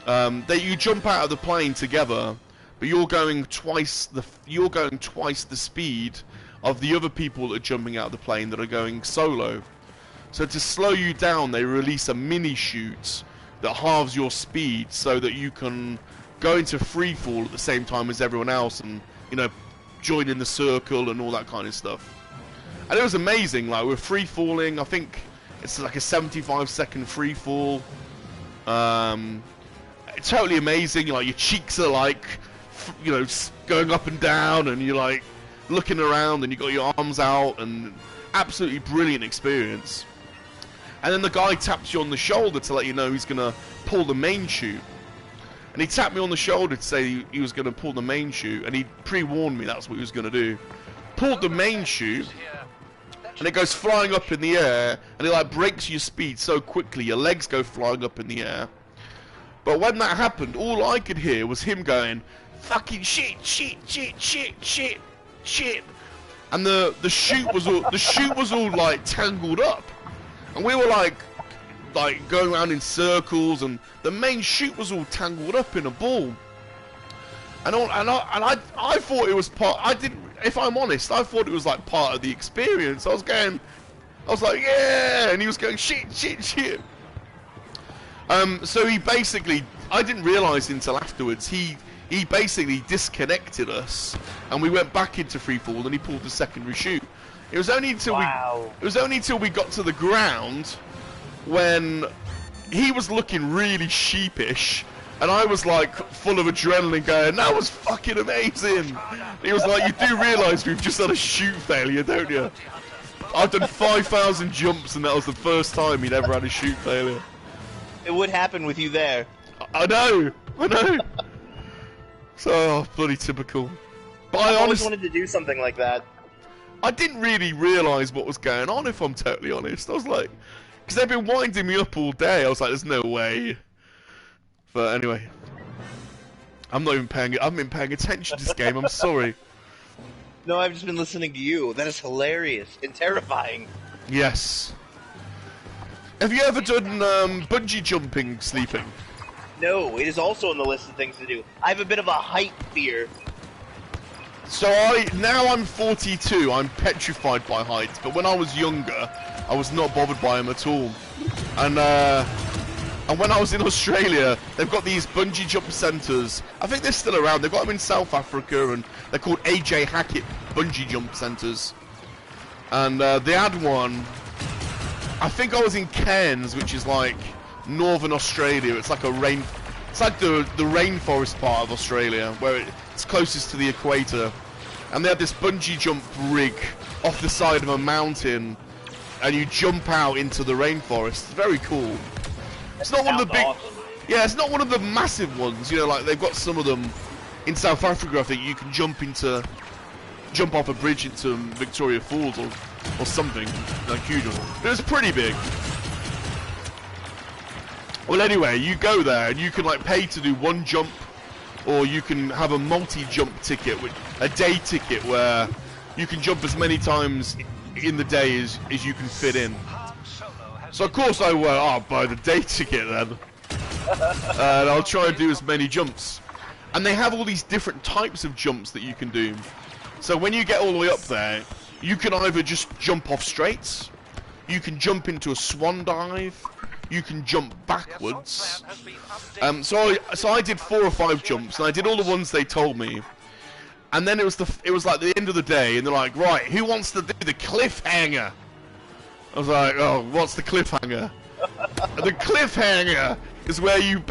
that you jump out of the plane together, but you're going twice the speed of the other people that are jumping out of the plane that are going solo. So to slow you down, they release a mini chute that halves your speed, so that you can go into free fall at the same time as everyone else, and you know, join in the circle and all that kind of stuff. And it was amazing. Like, we're free falling. I think it's like a 75-second free fall. It's totally amazing. Like, your cheeks are like, you know, going up and down, and you're like looking around, and you got your arms out, and absolutely brilliant experience. And then the guy taps you on the shoulder to let you know he's gonna pull the main chute. And he tapped me on the shoulder to say he was gonna pull the main chute, and he pre-warned me that's what he was gonna do. Pulled the main chute, and it goes flying up in the air, and it like breaks your speed so quickly, your legs go flying up in the air. But when that happened, all I could hear was him going, "Fucking shit, shit, shit, shit, shit, shit," and the chute was all like tangled up, and we were like going around in circles, and the main chute was all tangled up in a ball. And I thought it was part. I didn't. If I'm honest, I thought it was like part of the experience. I was like, yeah, and he was going shit, shit, shit. So he basically, I didn't realise until afterwards, he basically disconnected us, and we went back into free fall, and he pulled the secondary chute. It was only until we got to the ground when he was looking really sheepish, and I was like full of adrenaline going, that was fucking amazing. He was like, you do realise we've just had a chute failure, don't you? I've done 5,000 jumps, and that was the first time he'd ever had a chute failure. It would happen with you there. I know. So, bloody typical. But I always wanted to do something like that. I didn't really realise what was going on, if I'm totally honest. I was like, because they've been winding me up all day, I was like, there's no way. But anyway, I haven't been paying attention to this game, I'm sorry. No, I've just been listening to you. That is hilarious and terrifying. Yes. Have you ever done bungee jumping sleeping? No, it is also on the list of things to do. I have a bit of a height fear. So now I'm 42, I'm petrified by heights, but when I was younger, I was not bothered by them at all. And when I was in Australia, they've got these bungee jump centres. I think they're still around. They've got them in South Africa, and they're called AJ Hackett bungee jump centres. And they had one. I think I was in Cairns, which is like northern Australia. It's like the rainforest part of Australia, where it's closest to the equator. And they had this bungee jump rig off the side of a mountain, and you jump out into the rainforest. It's very cool. It's not one of the big, yeah, it's not one of the massive ones. You know, like they've got some of them in South Africa. I think you can jump off a bridge into Victoria Falls or something like huge one. But it's pretty big. Well, anyway, you go there and you can like pay to do one jump, or you can have a multi-jump ticket, a day ticket where you can jump as many times in the day as you can fit in. So of course I went, I'll buy the day ticket then, and I'll try and do as many jumps. And they have all these different types of jumps that you can do. So when you get all the way up there, you can either just jump off straight, you can jump into a swan dive, you can jump backwards. So I did 4 or 5 jumps, and I did all the ones they told me. And then it was like the end of the day, and they're like, right, who wants to do the cliffhanger? I was like, oh, what's the cliffhanger? The cliffhanger is where you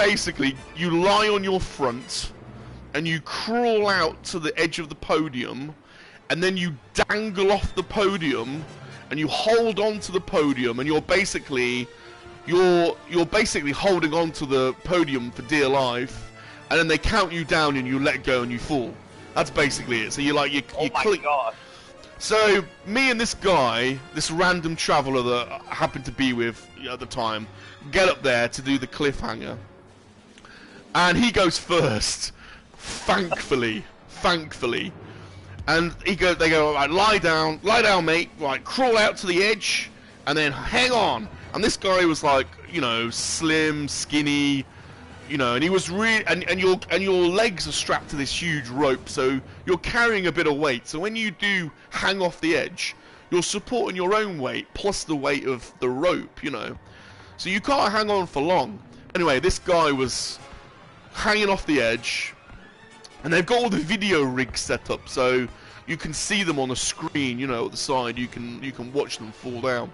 lie on your front, and you crawl out to the edge of the podium, and then you dangle off the podium, and you hold on to the podium, and you're basically holding on to the podium for dear life, and then they count you down and you let go and you fall. That's basically it. So you oh my god. So me and this guy, this random traveller that I happened to be with at the time, get up there to do the cliffhanger, and he goes first, thankfully, and they go, right, lie down, mate, right, crawl out to the edge, and then hang on. And this guy was like, you know, slim, skinny, you know, and he was really, and your legs are strapped to this huge rope, so you're carrying a bit of weight. So when you do hang off the edge, you're supporting your own weight plus the weight of the rope, you know. So you can't hang on for long. Anyway, this guy was hanging off the edge, and they've got all the video rigs set up, so you can see them on the screen, you know, at the side. You can watch them fall down.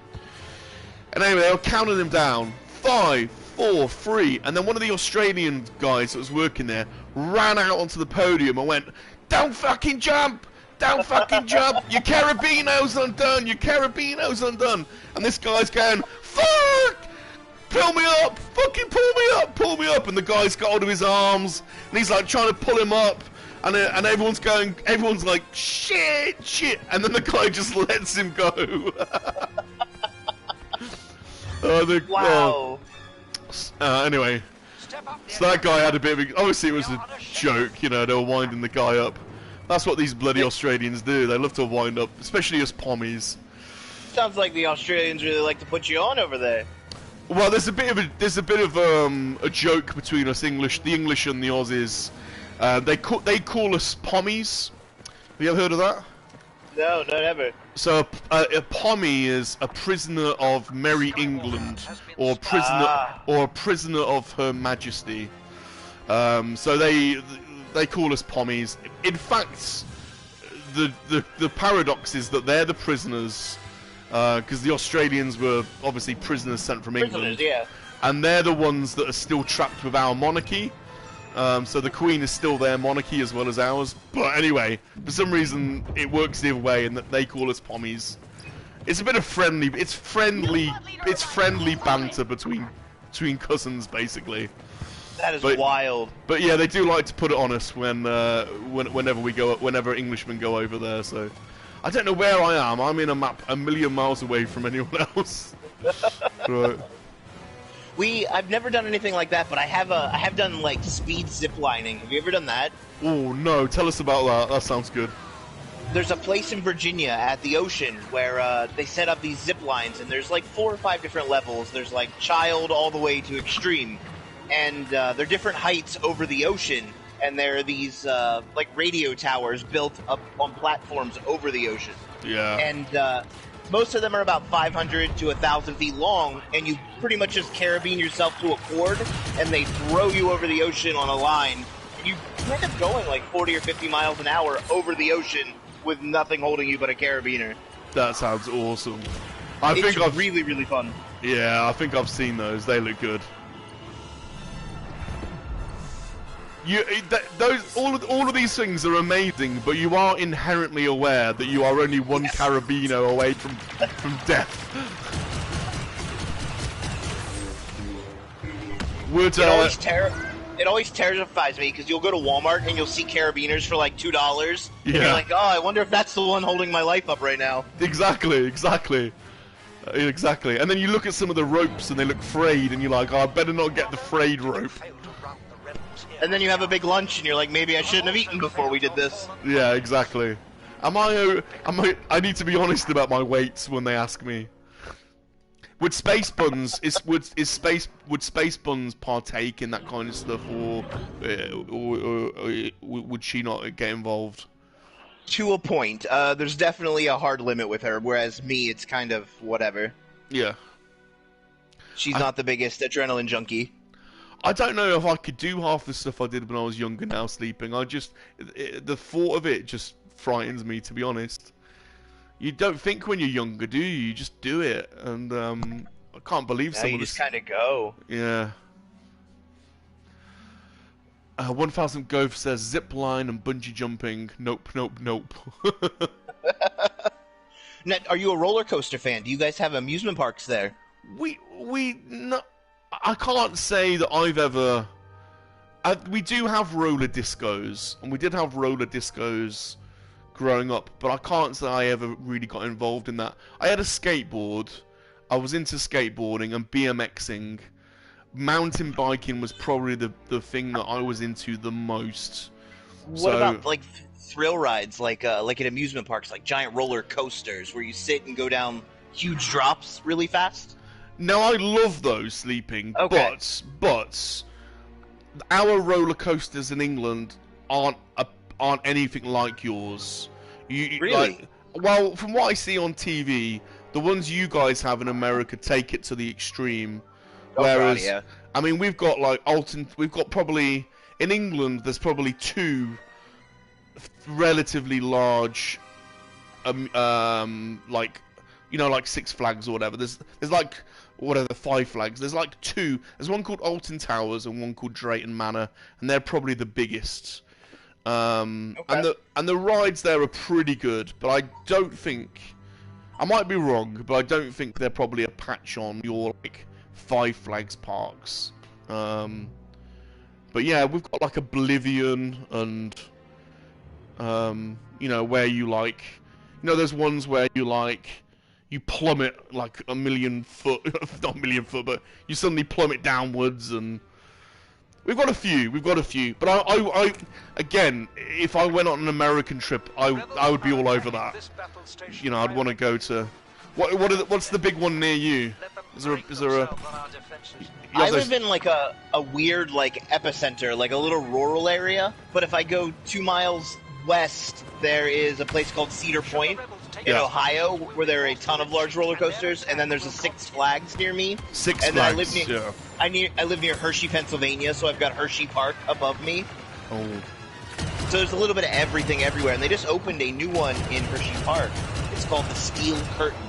And anyway, they were counting them down. 5, 4, 3, and then one of the Australian guys that was working there ran out onto the podium and went, "Don't fucking jump! Don't fucking jump! Your carabino's undone! Your carabino's undone!" And this guy's going, "Fuck! Pull me up! Fucking pull me up! Pull me up!" And the guy's got hold of his arms, and he's like trying to pull him up, and everyone's like, shit! And then the guy just lets him go. Wow. Anyway, so that guy had a bit of obviously it was a joke, you know, they were winding the guy up. That's what these bloody Australians do, they love to wind up, especially us pommies. Sounds like the Australians really like to put you on over there. Well, there's a bit of a joke between us the English and the Aussies. They call us pommies. Have you ever heard of that? No, never. So a pommy is a prisoner of Merry England, or a prisoner of Her Majesty. So they call us pommies. In fact, the paradox is that they're the prisoners, because the Australians were obviously prisoners sent from England, yeah. And they're the ones that are still trapped with our monarchy. So the Queen is still their monarchy as well as ours. But anyway, for some reason it works the other way, and that they call us pommies. It's a bit of friendly banter between cousins, basically. That is wild. But yeah, they do like to put it on us whenever Englishmen go over there. So I don't know where I am. I'm in a map a million miles away from anyone else. Right. I've never done anything like that, but I have done like speed ziplining. Have you ever done that? Oh no, tell us about that. That sounds good. There's a place in Virginia at the ocean where they set up these zip lines, and there's like 4 or 5 different levels. There's like child all the way to extreme, and they're different heights over the ocean, and there are these like radio towers built up on platforms over the ocean. Yeah. And most of them are about 500 to 1,000 feet long, and you pretty much just carabine yourself to a cord, and they throw you over the ocean on a line. And you end up going like 40 or 50 miles an hour over the ocean with nothing holding you but a carabiner. That sounds awesome. It's really, really fun. Yeah, I think I've seen those. They look good. all of these things are amazing, but you are inherently aware that you are only one carabiner away from death. It always terrifies me because you'll go to Walmart and you'll see carabiners for like $2. Yeah. And you're like, oh, I wonder if that's the one holding my life up right now. Exactly. And then you look at some of the ropes and they look frayed, and you're like, oh, I better not get the frayed rope. And then you have a big lunch and you're like, maybe I shouldn't have eaten before we did this. Yeah, exactly. I need to be honest about my weights when they ask me. Would Space Buns would Space Buns partake in that kind of stuff, or would she not get involved? To a point. There's definitely a hard limit with her, whereas me, it's kind of whatever. Yeah. She's not the biggest adrenaline junkie. I don't know if I could do half the stuff I did when I was younger now sleeping. The thought of it just frightens me, to be honest. You don't think when you're younger, do you? You just do it, and I can't believe some of this. You just kind of go. Yeah. 1000 Goph says zip line and bungee jumping. Nope. Now, are you a roller coaster fan? Do you guys have amusement parks there? I can't say that I've ever. We do have roller discos, and we did have roller discos growing up, but I can't say I ever really got involved in that. I had a skateboard. I was into skateboarding and BMXing. Mountain biking was probably the thing that I was into the most. What about like thrill rides, like at amusement parks, like giant roller coasters where you sit and go down huge drops really fast? No, I love those sleeping, okay. but our roller coasters in England aren't anything like yours. Really? Well, from what I see on TV, the ones you guys have in America take it to the extreme. Whereas, God, yeah. I mean, we've got like we've got probably in England. There's probably 2 relatively large, like like Six Flags or whatever. There's like 5 flags. There's like 2. There's one called Alton Towers and one called Drayton Manor, and they're probably the biggest. Okay. And the rides there are pretty good, but I don't think, I might be wrong, but I don't think they're probably a patch on your like 5 Flags parks. But yeah, we've got like Oblivion and where you like, there's ones where you plummet like a million foot, not a million foot, but you suddenly plummet downwards, and we've got a few. But I again, if I went on an American trip, I would be all over that. I'd want to go to what's the big one near you? Is there a? I live in like a weird like epicenter, like a little rural area. But if I go 2 miles west, there is a place called Cedar Point in Ohio, where there are a ton of large roller coasters, and then there's a Six Flags near me. Six Flags. I live near Hershey, Pennsylvania, so I've got Hershey Park above me. Oh. So there's a little bit of everything everywhere, and they just opened a new one in Hershey Park. It's called the Steel Curtain,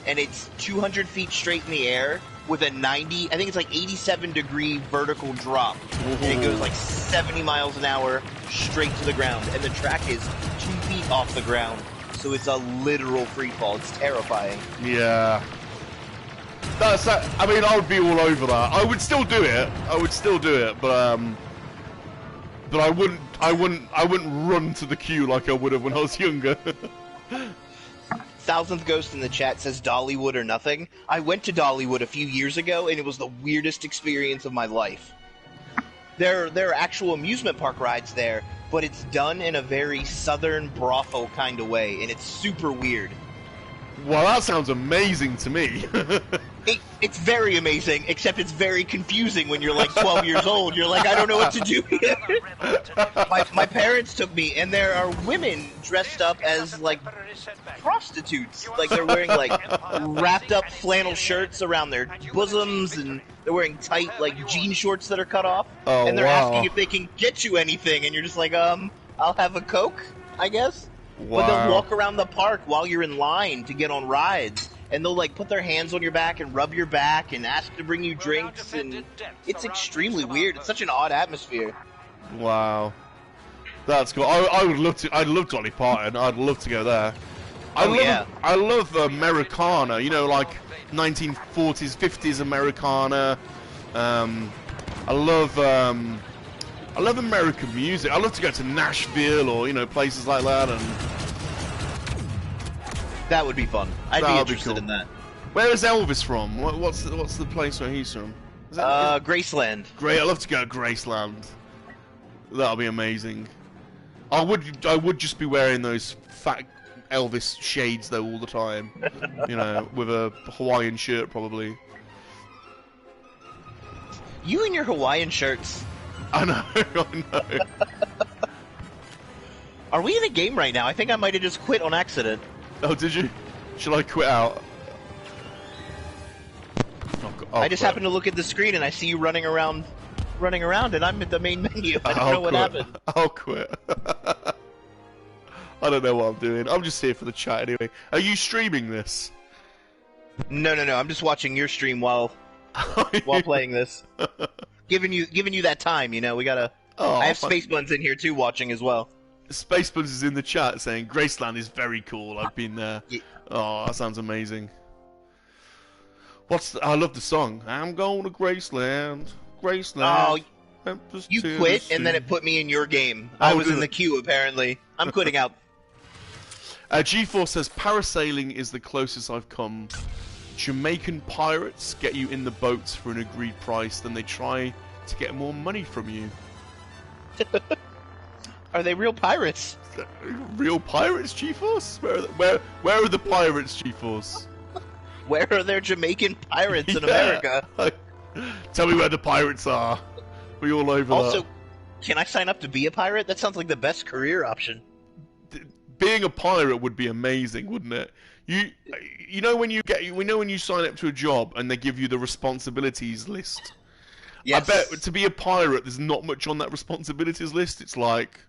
and it's 200 feet straight in the air with a 87-degree vertical drop, and it goes like 70 miles an hour straight to the ground, and the track is 2 feet off the ground. So it's a literal free fall. It's terrifying. Yeah. I mean, I would be all over that. I would still do it. But I wouldn't run to the queue like I would have when I was younger. 1000th Ghost in the chat says Dollywood or nothing. I went to Dollywood a few years ago, and it was the weirdest experience of my life. There are actual amusement park rides there, but it's done in a very southern brothel kind of way, and it's super weird. Well, that sounds amazing to me. It's very amazing, except it's very confusing when you're like 12 years old. You're like, I don't know what to do here. My parents took me, and there are women dressed up as like prostitutes. Like they're wearing like wrapped up flannel shirts around their bosoms, and they're wearing tight like jean shorts that are cut off. Oh, and they're wow. asking if they can get you anything, and you're just like, I'll have a Coke, I guess. Wow. But they'll walk around the park while you're in line to get on rides, and they'll like put their hands on your back and rub your back and ask to bring you drinks, and it's extremely weird. It's such an odd atmosphere. Wow. That's cool. I would love to. I'd love Dolly Parton. I'd love to go there. I love Americana. You know, like 1940s, 50s Americana. I love American music. I love to go to Nashville or places like that. And that would be fun. I'd be interested in that. Where is Elvis from? What's the place where he's from? Graceland. Great. I'd love to go to Graceland. That'll be amazing. I would just be wearing those fat Elvis shades though all the time, with a Hawaiian shirt probably. You and your Hawaiian shirts. I know, I know. Are we in a game right now? I think I might have just quit on accident. Oh, did you? Shall I quit out? I just happened to look at the screen and I see you running around, and I'm at the main menu. I don't know what happened. I'll quit. I don't know what I'm doing. I'm just here for the chat anyway. Are you streaming this? No. I'm just watching your stream while playing this. Giving you that time, we gotta. I have Space Buns in here too, watching as well. Space Buns is in the chat saying Graceland is very cool. I've been there. Yeah. Oh, that sounds amazing. I love the song. I'm going to Graceland. Graceland. Oh, you quit, and then it put me in your game. I was in the queue, apparently. I'm quitting out. G4 says, parasailing is the closest I've come. Jamaican pirates get you in the boats for an agreed price, then they try to get more money from you. Are they real pirates? Real pirates, G-Force? Where are the pirates, G-Force? Where are there Jamaican pirates in America? Tell me where the pirates are. We all over Also, that. Can I sign up to be a pirate? That sounds like the best career option. Being a pirate would be amazing, wouldn't it? You know when you sign up to a job and they give you the responsibilities list. Yes. I bet to be a pirate, there's not much on that responsibilities list. It's like,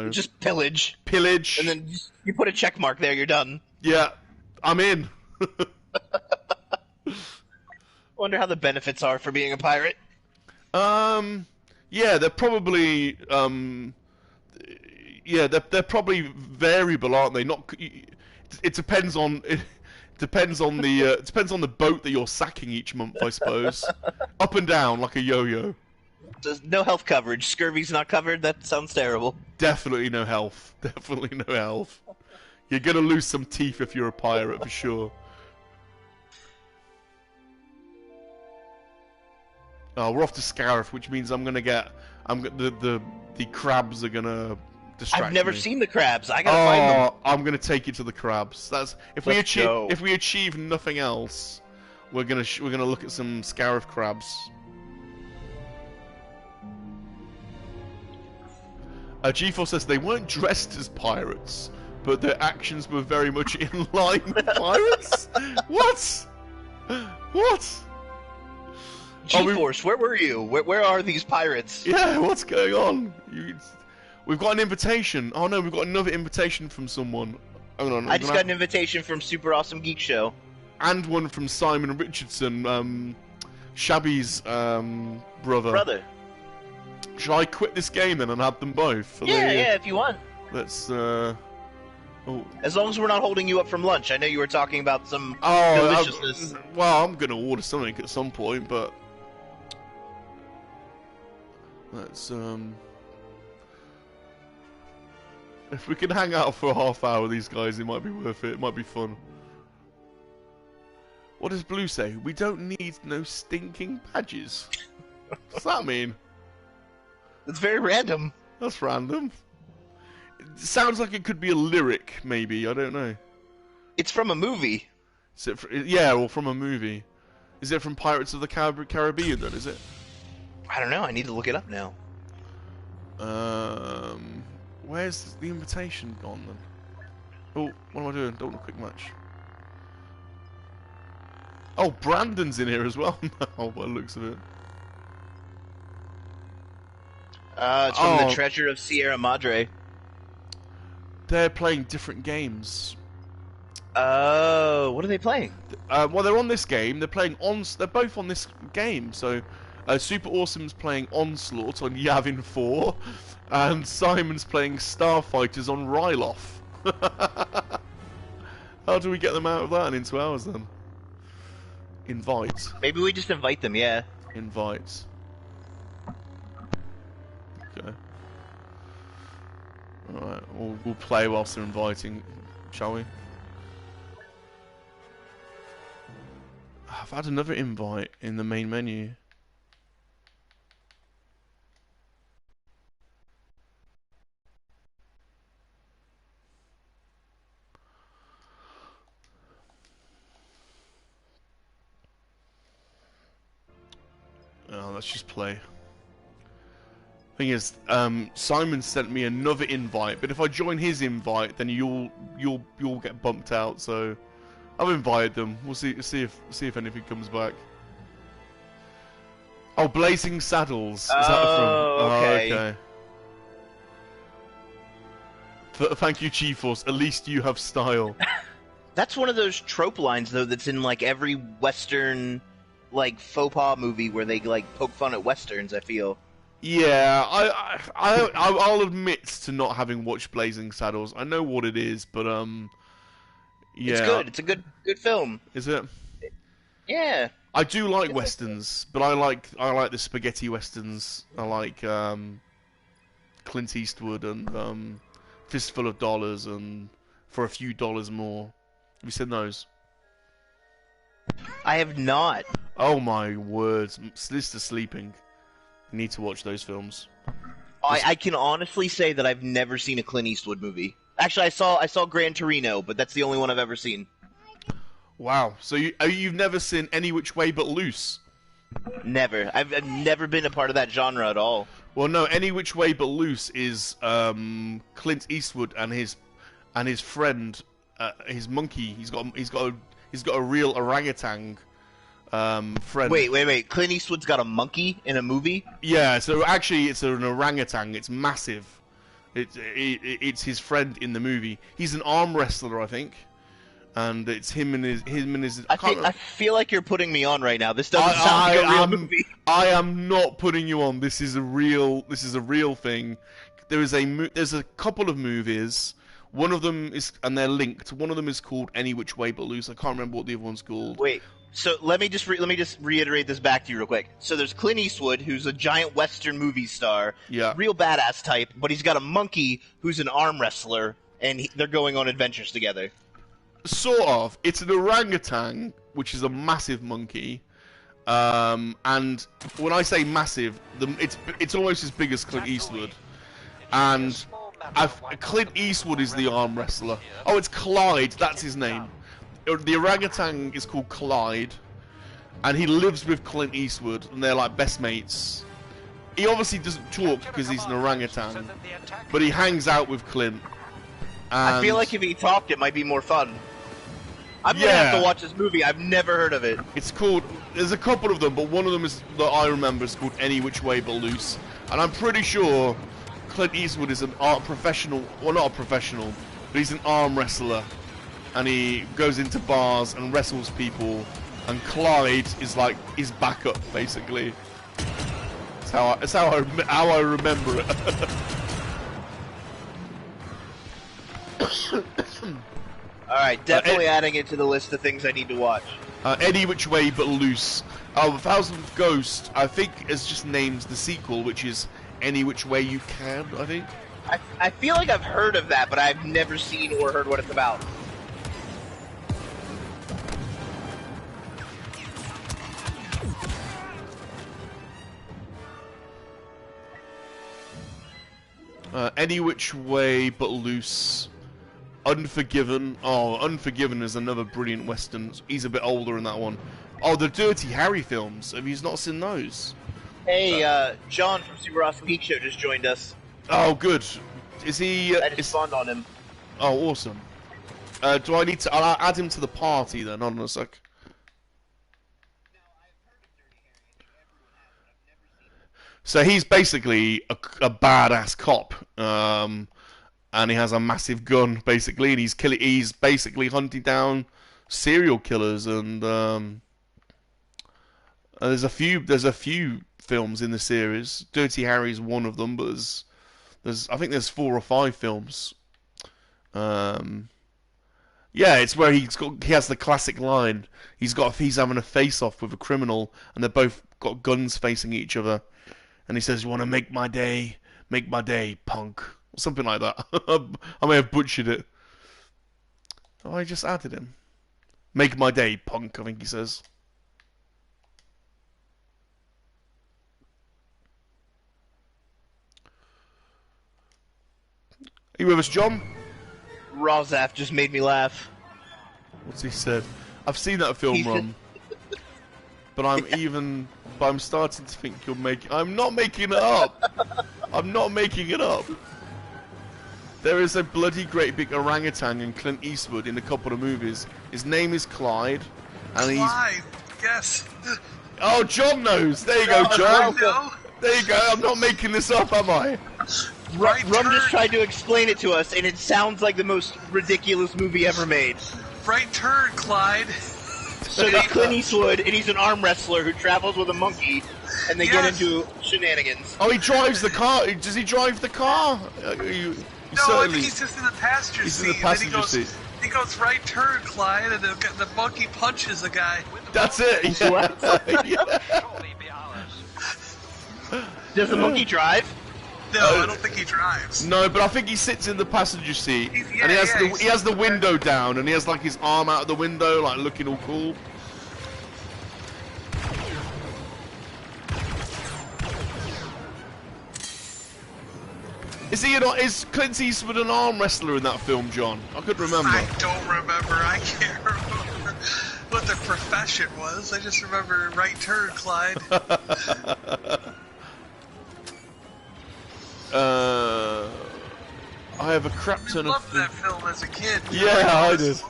just pillage, and then you put a check mark there. You're done. Yeah, I'm in. Wonder how the benefits are for being a pirate. Yeah, they're probably they're probably variable, aren't they? Not. It depends on the boat that you're sacking each month, I suppose. Up and down like a yo-yo. There's no health coverage. Scurvy's not covered. That sounds terrible. Definitely no health. Definitely no health. You're gonna lose some teeth if you're a pirate for sure. Oh, we're off to Scariff, which means the crabs are gonna distract me. I've never seen the crabs. I gotta find them. I'm gonna take you to the crabs. If we achieve nothing else, we're gonna look at some Scariff crabs. G4 says they weren't dressed as pirates, but their actions were very much in line with pirates. What? What? G-Force, where were you? Where are these pirates? Yeah, what's going on? We've got an invitation. Oh no, we've got another invitation from someone. Hold on. I just got an invitation from Super Awesome Geek Show. And one from Simon Richardson, Shabby's brother. Should I quit this game then and have them both? Yeah, if you want. Let's, As long as we're not holding you up from lunch. I know you were talking about some deliciousness. Well, I'm gonna order something at some point, but... Let's, if we can hang out for a half hour with these guys, it might be worth it. It might be fun. What does Blue say? We don't need no stinking badges. What's that mean? It's very random. That's random. It sounds like it could be a lyric, maybe. I don't know. It's from a movie. Yeah, or from a movie. Is it from Pirates of the Caribbean, then, is it? I don't know. I need to look it up now. Where's the invitation gone, then? Oh, what am I doing? Don't want a quick match. Oh, Brandon's in here as well now, by the looks of it. It's from the Treasure of Sierra Madre. They're playing different games. Oh, what are they playing? Well, they're on this game. They're both on this game. So, Super Awesome's playing Onslaught on Yavin 4, and Simon's playing Starfighters on Ryloth. How do we get them out of that and into ours then? Invite. Maybe we just invite them, yeah. Invite. Okay. Alright, we'll play whilst they're inviting, shall we? I've had another invite in the main menu. Oh, let's just play. Thing is, Simon sent me another invite, but if I join his invite, then you'll get bumped out. So I've invited them. We'll see if anything comes back. Oh, Blazing Saddles. Is that from? Okay. Oh, okay. Thank you, G-Force. At least you have style. That's one of those trope lines, though, that's in like every Western, like faux pas movie where they like poke fun at Westerns. I feel. Yeah, I'll admit to not having watched Blazing Saddles. I know what it is, but yeah. It's good. It's a good film. Is it? Yeah. I do like westerns, but I like the spaghetti westerns. I like Clint Eastwood and Fistful of Dollars and For a Few Dollars More. Have you seen those? I have not. Oh my words! This is sleeping. You need to watch those films. I can honestly say that I've never seen a Clint Eastwood movie. Actually, I saw Gran Torino, but that's the only one I've ever seen. Wow. So you've never seen Any Which Way But Loose? Never. I've never been a part of that genre at all. Well, no. Any Which Way But Loose is Clint Eastwood and his friend, his monkey. He's got a real orangutan. Friend. Wait. Clint Eastwood's got a monkey in a movie? Yeah, so actually it's an orangutan. It's massive. It's his friend in the movie. He's an arm wrestler, I think. And it's him and his. I feel like you're putting me on right now. This doesn't sound like a real movie. I am not putting you on. This is a real thing. There's a couple of movies. One of them is, and they're linked. One of them is called Any Which Way But Loose. I can't remember what the other one's called. Wait. So let me just reiterate this back to you real quick. So there's Clint Eastwood, who's a giant Western movie star, yeah, real badass type, but he's got a monkey who's an arm wrestler, and they're going on adventures together. Sort of. It's an orangutan, which is a massive monkey, and when I say massive, it's almost as big as Clint Eastwood, and Clint Eastwood is the arm wrestler. Oh, it's Clyde. That's his name. The orangutan is called Clyde, and he lives with Clint Eastwood, and they're like best mates. He obviously doesn't talk because he's an orangutan, but he hangs out with Clint. I feel like if he talked, it might be more fun. I'm gonna have to watch this movie. I've never heard of it. It's called. There's a couple of them, but one of them is that I remember is called Any Which Way But Loose, and I'm pretty sure Clint Eastwood is an art professional. Well, not a professional, but he's an arm wrestler. And he goes into bars and wrestles people, and Clyde is like his backup, basically. That's how I remember it. All right, definitely adding it to the list of things I need to watch. Any Which Way But Loose. Oh, The Thousandth Ghost, I think, is just named the sequel, which is Any Which Way You Can, I think. I feel like I've heard of that, but I've never seen or heard what it's about. Any Which Way But Loose. Unforgiven. Oh, Unforgiven is another brilliant western. He's a bit older in that one. Oh, the Dirty Harry films. Have you not seen those? Hey, John from Super Awesome Geek Show just joined us. Oh, good. Is he... I just spawned on him. Oh, awesome. Do I need to... I'll add him to the party then. Hold on a sec. So he's basically a badass cop, and he has a massive gun, basically, and he's basically hunting down serial killers, and there's a few films in the series. Dirty Harry's one of them, but I think there's 4 or 5 films. Yeah, it's where he has the classic line. He's having a face-off with a criminal, and they're both got guns facing each other, and he says, "You want to make my day, punk," or something like that. I may have butchered it. Oh, I just added him. "Make my day, punk," I think he says. Are you with us, John? Rozaf just made me laugh. What's he said? I've seen that film, Rum. But I'm starting to think you're making... I'm not making it up! I'm not making it up! There is a bloody great big orangutan in Clint Eastwood in a couple of movies. His name is Clyde, and Clyde, yes. Oh, John knows! There you go, John! I know. There you go, I'm not making this up, am I? Rum just tried to explain it to us, and it sounds like the most ridiculous movie ever made. Right turn, Clyde. So it's Clint Eastwood, and he's an arm wrestler who travels with a monkey, and they get into shenanigans. Oh, he drives the car. Does he drive the car? No, I think he's just in the passenger seat. He's in the passenger seat. He goes right turn, Clyde, and the monkey punches the guy. That's it. Yeah. Yeah. Does the monkey drive? No, I don't think he drives. No, but I think he sits in the passenger seat, and he has the window down, and he has like his arm out of the window, like looking all cool. Is Clint Eastwood an arm wrestler in that film, John? I couldn't remember. I don't remember. I can't remember what the profession was. I just remember right turn, Clyde. I have a crap ton of... I loved that film as a kid. Yeah, I did.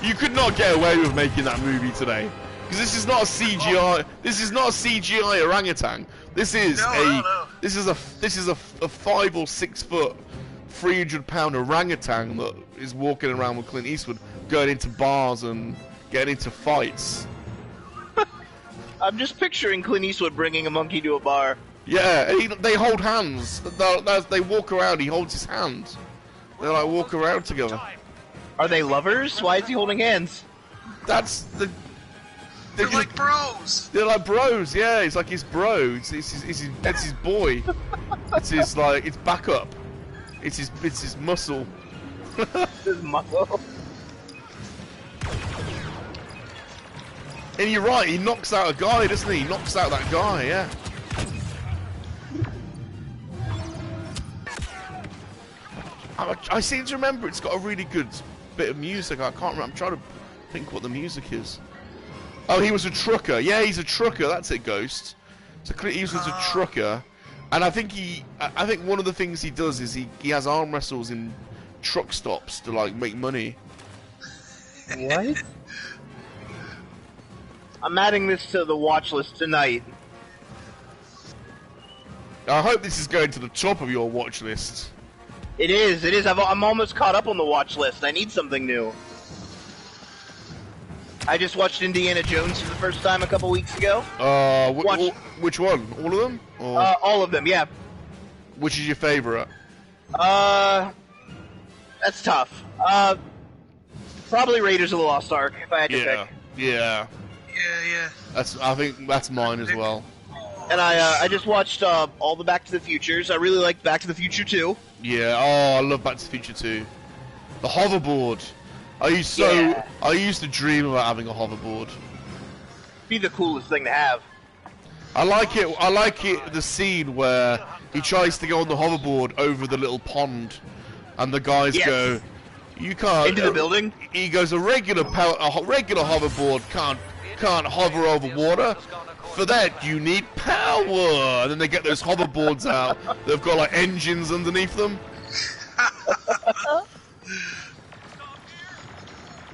You could not get away with making that movie today, because this is not a CGI. This is not a CGI orangutan. This is This is a 5 or 6 foot, 300-pound orangutan that is walking around with Clint Eastwood, going into bars and getting into fights. I'm just picturing Clint Eastwood bringing a monkey to a bar. Yeah, they hold hands. They walk around, he holds his hand. They like walk around together. Are they lovers? Why is he holding hands? That's the... They're like bros! They're like bros, yeah, it's like his bro, it's his boy. It's his, like, it's backup. It's his muscle. His muscle. And you're right, he knocks out a guy, doesn't he? He knocks out that guy, yeah. I seem to remember it's got a really good bit of music. I can't remember. I'm trying to think what the music is. Oh, he was a trucker. Yeah, he's a trucker. That's it, Ghost. So Clint Eastwood's a trucker, and I think one of the things he does is he has arm wrestles in truck stops to like make money. What? I'm adding this to the watch list tonight. I hope this is going to the top of your watch list. It is. It is. I'm almost caught up on the watch list. I need something new. I just watched Indiana Jones for the first time a couple weeks ago. Which one? All of them? Or... all of them, yeah. Which is your favorite? That's tough. Probably Raiders of the Lost Ark, if I had to pick. Yeah. Yeah. I think that's mine as well. And I just watched all the Back to the Futures. I really like Back to the Future 2. Yeah, I love Back to the Future 2. The hoverboard. I used to dream about having a hoverboard. Be the coolest thing to have. I like it. The scene where he tries to go on the hoverboard over the little pond, and the guys go, "You can't." Into the building. He goes, "A regular hoverboard can't hover over water. For that, you need power." And then they get those hoverboards out. They've got like engines underneath them.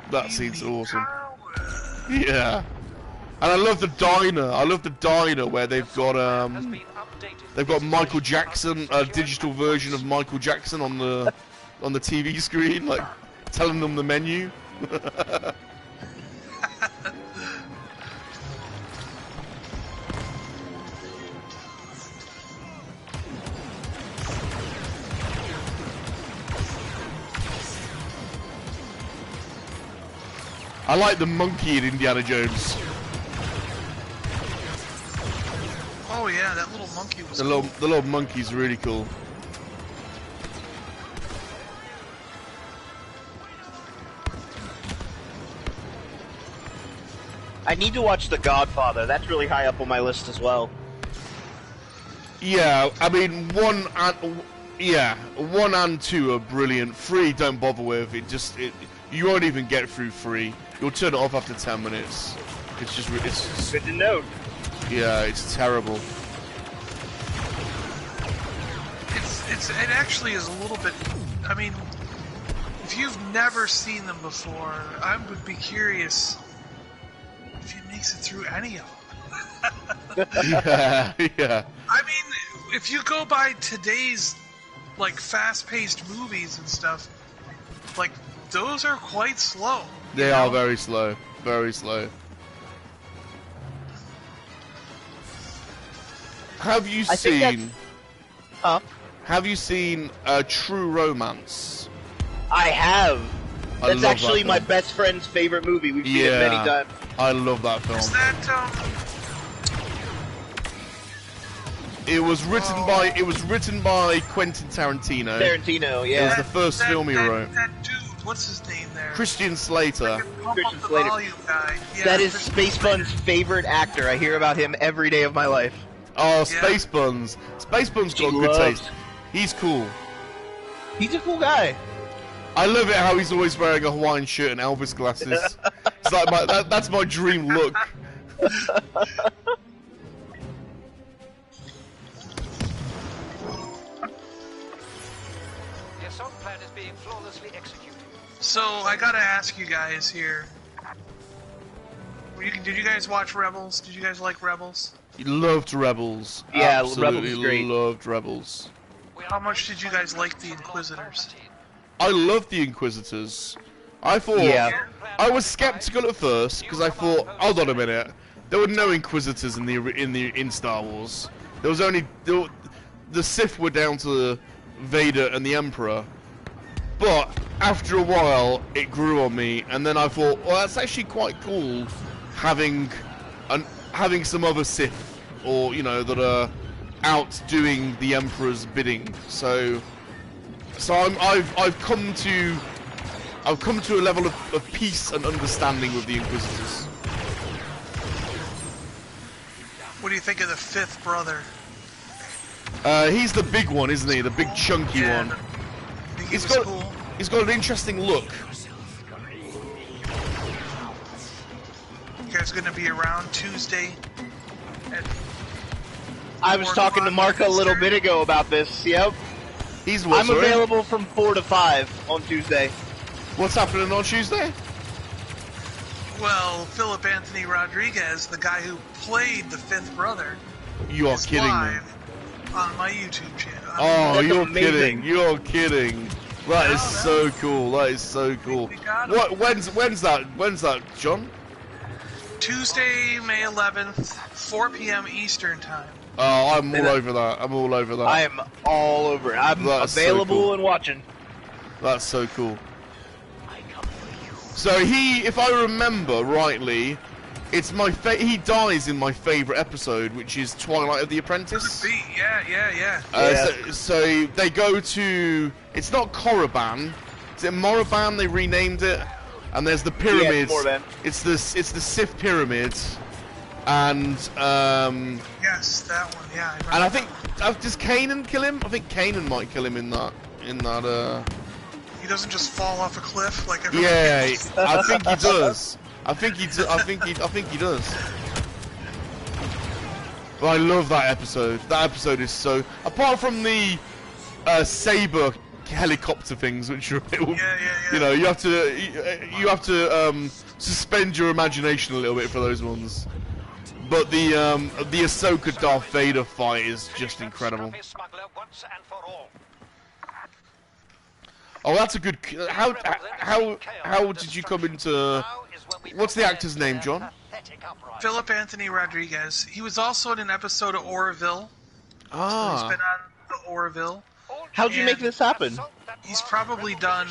That scene's awesome. Yeah. And I love the diner. I love the diner where they've got Michael Jackson, a digital version of Michael Jackson on the TV screen, like telling them the menu. I like the monkey in Indiana Jones. Oh yeah, that little monkey was The cool. little monkey's really cool. I need to watch The Godfather. That's really high up on my list as well. Yeah, I mean, 1 and 2 are brilliant. 3, don't bother with. You won't even get through 3. You'll turn it off after 10 minutes. It's just Good to know. yeah, it's terrible. It actually is a little bit. I mean, if you've never seen them before, I would be curious if he makes it through any of them. Yeah, yeah. I mean, if you go by today's like fast-paced movies and stuff, like those are quite slow. They are very slow. Very slow. Have you seen? Huh? Have you seen True Romance? I have. I That's love actually that my film. best friend's favorite movie. We've seen it many times. I love that film. Is that It was written by Quentin Tarantino. Tarantino, It yeah. was the first film he wrote. That dude, what's his name there? Christian Slater. Like a pump Christian up the Slater. volume guy. Yeah, That is Christian Space Slater. Fun's favorite actor. I hear about him every day of my life. Oh, Space Buns. Space Buns got He good loves- taste. He's cool. He's a cool guy. I love it how he's always wearing a Hawaiian shirt and Elvis glasses. It's like that's my dream look. The assault plan is being flawlessly executed. So I gotta ask you guys here. Did you guys watch Rebels? Did you guys like Rebels? He loved Rebels. Yeah, Absolutely Rebels is great. loved Rebels. How much did you guys like the Inquisitors? I loved the Inquisitors. I thought Yeah. I was skeptical at first because I thought, hold on a minute, there were no Inquisitors in Star Wars. There was only the Sith were down to Vader and the Emperor. But after a while, it grew on me, and then I thought, well, that's actually quite cool having some other Sith, or that are out doing the Emperor's bidding. So I've come to a level of peace and understanding with the Inquisitors. What do you think of the fifth brother? He's the big one, isn't he? The big chunky one. Think He's he was got cool? he's got an interesting look. You guys gonna be around Tuesday? I was talking to Mark a little bit ago about this. Yep. He's what, I'm sorry? available from 4 to 5 on Tuesday. What's happening on Tuesday? Well, Philip Anthony Rodriguez, the guy who played the fifth brother, You are is kidding me. live on my YouTube channel. Oh, That's you're amazing. kidding! You're kidding! That is so cool. That is so cool. We got him. What? When's that, John? Tuesday, May 11th, 4 p.m. Eastern Time. Oh, I'm all over that. I'm all over that. I am all over it. I'm That's so available cool. and watching. That's so cool. So if I remember rightly, it's he dies in my favorite episode, which is Twilight of the Apprentice. Yeah. So they go to, it's not Korriban, is it Morriban? They renamed it, and there's the pyramids. Morriban. It's the Sith pyramids, and Yes, that one. Yeah. and I think does Kanan kill him? I think Kanan might kill him in that. He doesn't just fall off a cliff like everyone Yeah, else. I think he does. I think he does. But I love that episode. That episode is so. Apart from the saber helicopter things, which are a bit, Yeah. you have to suspend your imagination a little bit for those ones. But the Ahsoka Darth Vader fight is just incredible. Oh, that's a good. How did you come into? What's the actor's name, John? Philip Anthony Rodriguez. He was also in an episode of Orville. He's Ah. been on the Orville. How'd you make this happen? He's probably done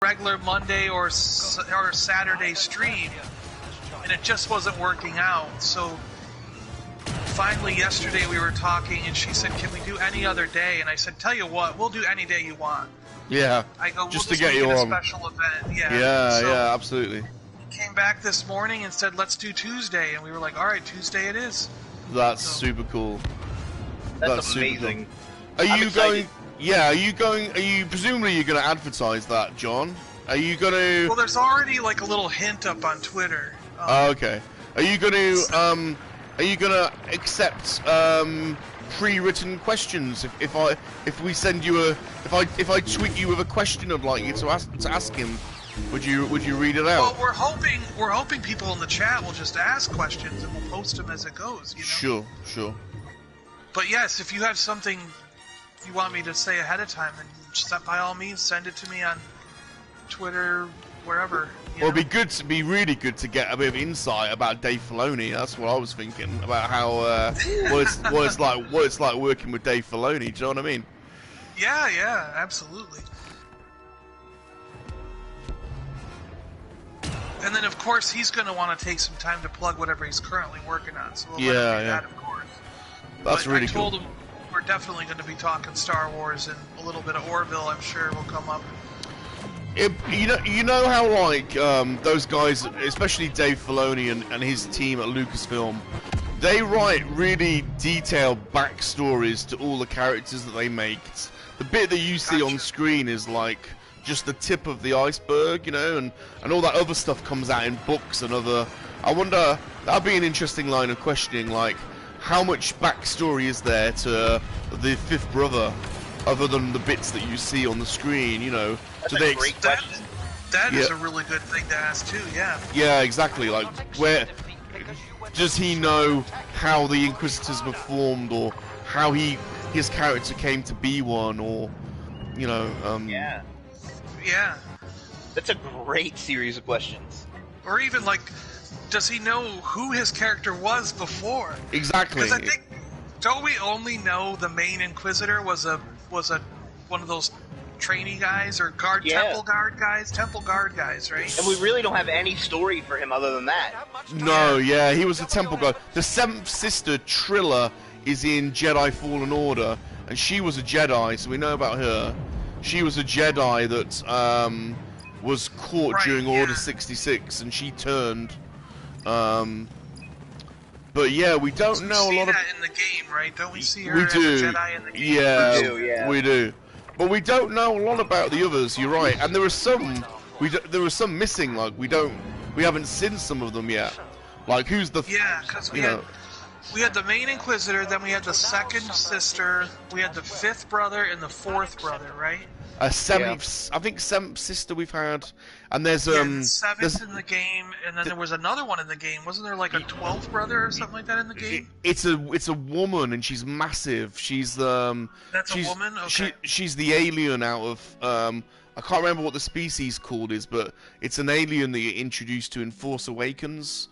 regular Monday or Saturday stream, and it just wasn't working out. So finally yesterday we were talking, and she said, "Can we do any other day?" And I said, "Tell you what, we'll do any day you want." Yeah. I go, just we'll to get you make it on. a special event. Yeah. Yeah, So yeah, absolutely. came back this morning and said, "Let's do Tuesday," and we were like, "All right, Tuesday it is." That's So- super cool. That's super amazing. cool. Are I'm you excited. going? Yeah, are you going? Are you presumably you're going to advertise that, John? Are you going to? Well, there's already like a little hint up on Twitter. Oh, okay. Are you going to? Are you going to accept pre-written questions if we send you a if I tweet you with a question I'd like you to ask him? Would you read it out? Well, we're hoping people in the chat will just ask questions and we'll post them as it goes. You know? Sure. But yes, if you have something you want me to say ahead of time, then just by all means send it to me on Twitter, wherever. Well, it'd be really good to get a bit of insight about Dave Filoni. That's what I was thinking about how what it's like working with Dave Filoni. Do you know what I mean? Yeah, absolutely. And then, of course, he's going to want to take some time to plug whatever he's currently working on. So we'll let him do that, of course. That's really I cool. told him we're definitely going to be talking Star Wars, and a little bit of Orville, I'm sure, will come up. You know how like those guys, especially Dave Filoni and his team at Lucasfilm, they write really detailed backstories to all the characters that they make. The bit that you see on screen is like just the tip of the iceberg, you know, and all that other stuff comes out in books and other. I wonder, that'd be an interesting line of questioning, like how much backstory is there to the fifth brother, other than the bits that you see on the screen, you know? That's a great question. That is a really good thing to ask too. Yeah. Yeah, exactly. Like, where does he know how the Inquisitors were formed, or how his character came to be one, or you know? Yeah. That's a great series of questions. Or even like, does he know who his character was before? Exactly. Because I think, don't we only know the main Inquisitor was a one of those trainee guys or temple guard guys, right? And we really don't have any story for him other than that. No, yeah, he was a temple guard. The seventh sister, Trilla, is in Jedi Fallen Order, and she was a Jedi, so we know about her. She was a Jedi that was caught during Order 66, and she turned. But yeah, we don't know a lot of. We see that in the game, right? Don't we see her We as do. a Jedi in the game? Yeah, we do. But we don't know a lot about the others. You're right, and there are some. There are some missing. Like we haven't seen some of them yet. Like who's the? Yeah, because we had the main Inquisitor, then we had the second sister, we had the fifth brother, and the fourth brother, right? I think seventh sister we've had, and there's the seventh in the game, and then there was another one in the game. Wasn't there like a 12th brother or something like that in the game? It's a woman, and she's massive. She's That's a woman. Okay. She's the alien out of I can't remember what the species called is, but it's an alien that you're introduced to in Force Awakens.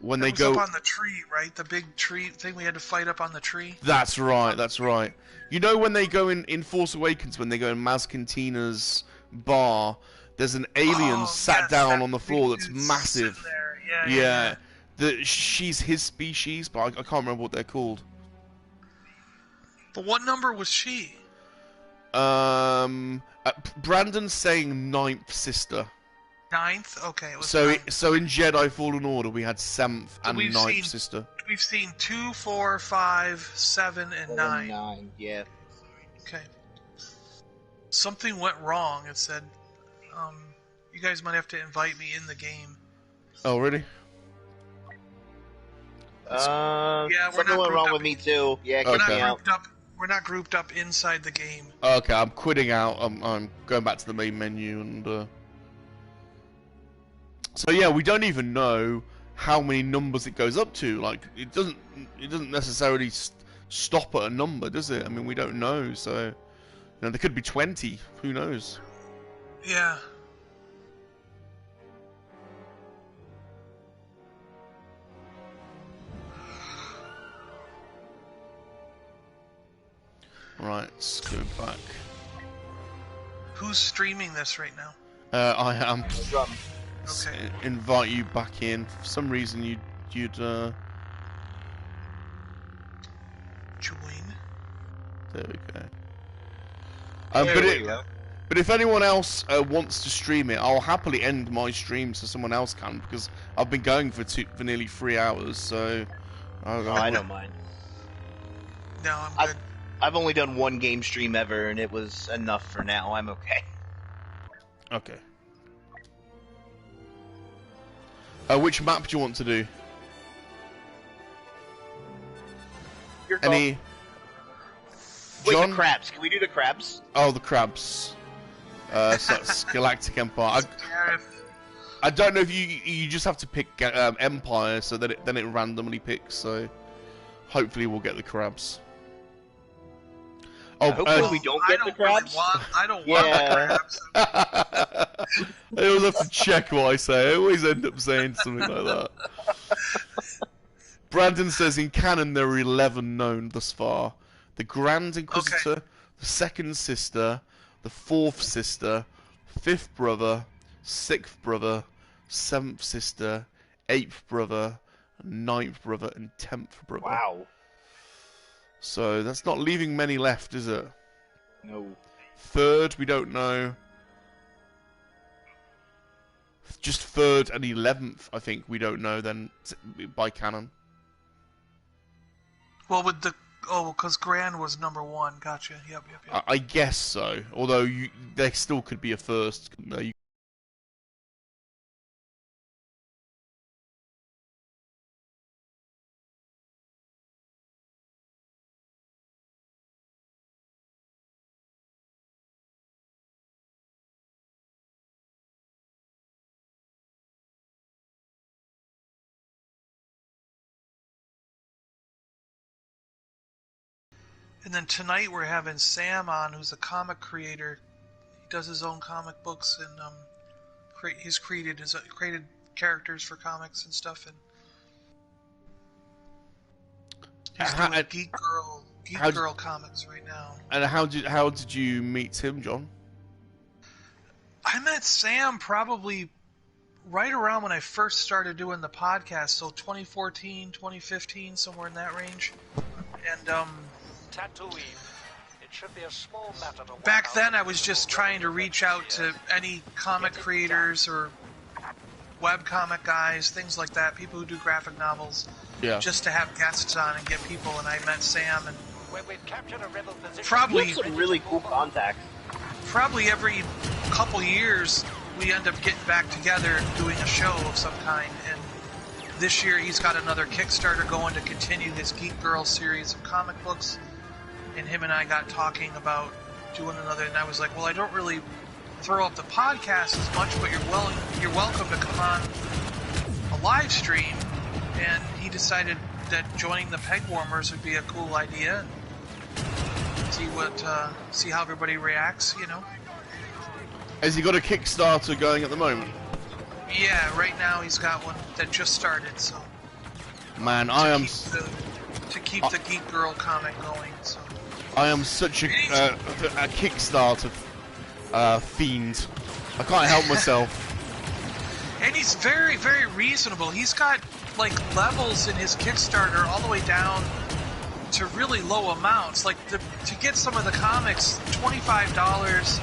When they go up on the tree, right? The big tree thing we had to fight up on the tree. That's right. You know when they go in Force Awakens, when they go in Maz Cantina's bar, there's an alien sat down on the floor that's massive. Yeah. She's his species, but I can't remember what they're called. But what number was she? Brandon's saying ninth sister. Ninth? Okay. It was so ninth. So in Jedi Fallen Order we had seventh and ninth sister. We've seen 2, 4, 5, 7, and 9. 9, yeah. Okay. Something went wrong. It said, you guys might have to invite me in the game. Oh, really? Yeah, something went wrong with me too. Yeah, we're not grouped up inside the game. Okay, I'm quitting out. I'm going back to the main menu, and so yeah, we don't even know how many numbers it goes up to. Like, it doesn't necessarily stop at a number, does it? I mean, we don't know. So, you know, there could be 20. Who knows? Yeah. Right, let's go back. Who's streaming this right now? I am. Rum. Okay. Invite you back in. For some reason, you'd Join. There we go. But if anyone else wants to stream it, I'll happily end my stream so someone else can, because I've been going for nearly 3 hours. So I don't mind. No, I'm good. I've only done one game stream ever, and it was enough for now. I'm okay. Okay. Which map do you want to do? Your call. Any? Wait, John? the crabs. Can we do the crabs? Oh, the crabs. So that's Galactic Empire. I don't know if you just have to pick Empire, so that then it randomly picks. So hopefully we'll get the crabs. Oh, hopefully we don't get the crabs. I don't want the crabs. I always have to check what I say. I always end up saying something like that. Brandon says in canon there are 11 known thus far. The Grand Inquisitor, the Second Sister, the Fourth Sister, Fifth Brother, Sixth Brother, Seventh Sister, Eighth Brother, Ninth Brother, and 10th Brother. Wow. So that's not leaving many left, is it? No. Third, we don't know. Just third and 11th, I think, we don't know then, by canon. Well, with the... Oh, because Grand was number 1. Gotcha. Yep. I guess so. Although there still could be a first. No, And then tonight we're having Sam on, who's a comic creator. He does his own comic books, and he's created characters for comics and stuff. And he's doing Geek Girl comics right now. And how did you meet him, John? I met Sam probably right around when I first started doing the podcast, so 2014, 2015, somewhere in that range. And Tatooine. It should be a small matter to back then I was just trying to reach out to any comic creators or webcomic guys, things like that, people who do graphic novels, just to have guests on and get people, and I met Sam, and when we've captured a rebel position, probably You have some really cool contacts. Probably every couple years we end up getting back together doing a show of some kind, and this year he's got another Kickstarter going to continue his Geek Girl series of comic books. And him and I got talking about doing another, and I was like, well, I don't really throw up the podcast as much, but you're welcome to come on a live stream. And he decided that joining the Peg Warmers would be a cool idea. See how everybody reacts, you know. Has he got a Kickstarter going at the moment? Yeah, right now he's got one that just started. So, man, to keep the Geek Girl comic going. So. I am such a Kickstarter fiend. I can't help myself. And he's very, very reasonable. He's got like levels in his Kickstarter all the way down to really low amounts. Like to get some of the comics, $25,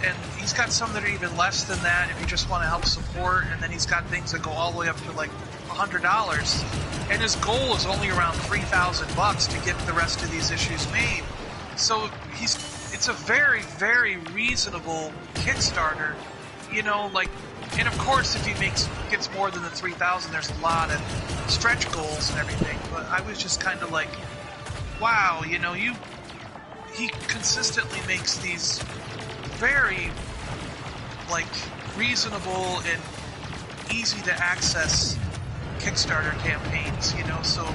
and he's got some that are even less than that if you just want to help support. And then he's got things that go all the way up to like $100. And his goal is only around $3,000 to get the rest of these issues made. So it's a very, very reasonable Kickstarter, you know, like, and of course if he gets more than the $3,000, there's a lot of stretch goals and everything, but I was just kind of like, wow, you know, he consistently makes these very, like, reasonable and easy to access Kickstarter campaigns, you know, so...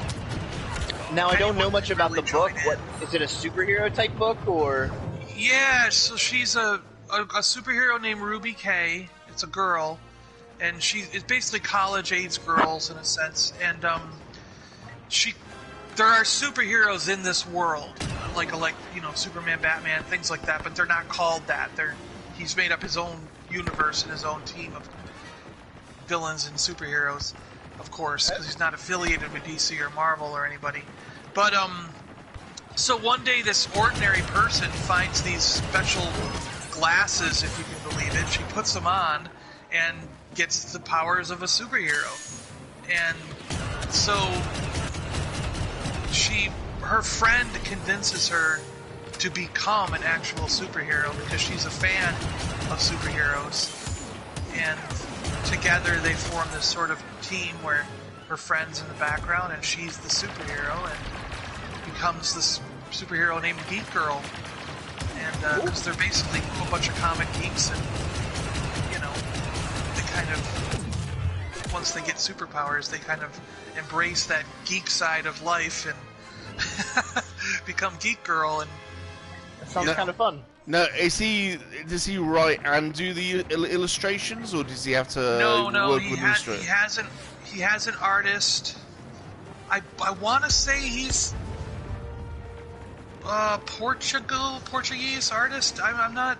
Now, I don't know much about the book. What is it, a superhero type book, or...? Yeah, so she's a superhero named Ruby K. It's a girl, and it's basically college-age girls, in a sense, and, there are superheroes in this world, like, you know, Superman, Batman, things like that, but they're not called that. He's made up his own universe and his own team of villains and superheroes, of course, because he's not affiliated with DC or Marvel or anybody. But so one day this ordinary person finds these special glasses, if you can believe it. She puts them on and gets the powers of a superhero. And so her friend convinces her to become an actual superhero because she's a fan of superheroes. And together they form this sort of team where her friend's in the background and she's the superhero, and becomes this superhero named Geek Girl. And because they're basically a bunch of comic geeks, and you know, they kind of, once they get superpowers, they kind of embrace that geek side of life and become Geek Girl. And that sounds kind of fun. Now, does he write and do the illustrations, or does he have to No, work he with he has an artist. I want to say he's Portuguese artist. I'm not.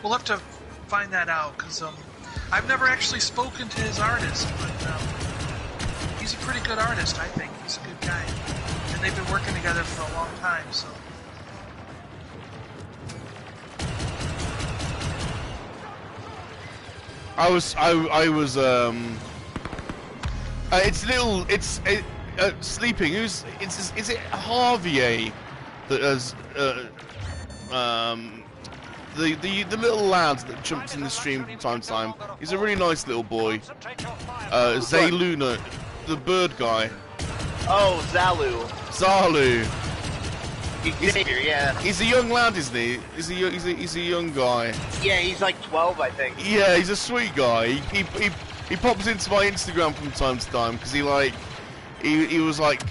We'll have to find that out, because I've never actually spoken to his artist, but he's a pretty good artist. I think he's a good guy, and they've been working together for a long time. So. It's sleeping. Is it Harvey that has the little lad that jumps in the stream from time to time? He's a really nice little boy. Zay Luna, the bird guy. Oh, Zalu. Xavier, yeah. He's a young lad, isn't he? He's a young guy. Yeah, he's like 12, I think. Yeah, he's a sweet guy. He pops into my Instagram from time to time because he was like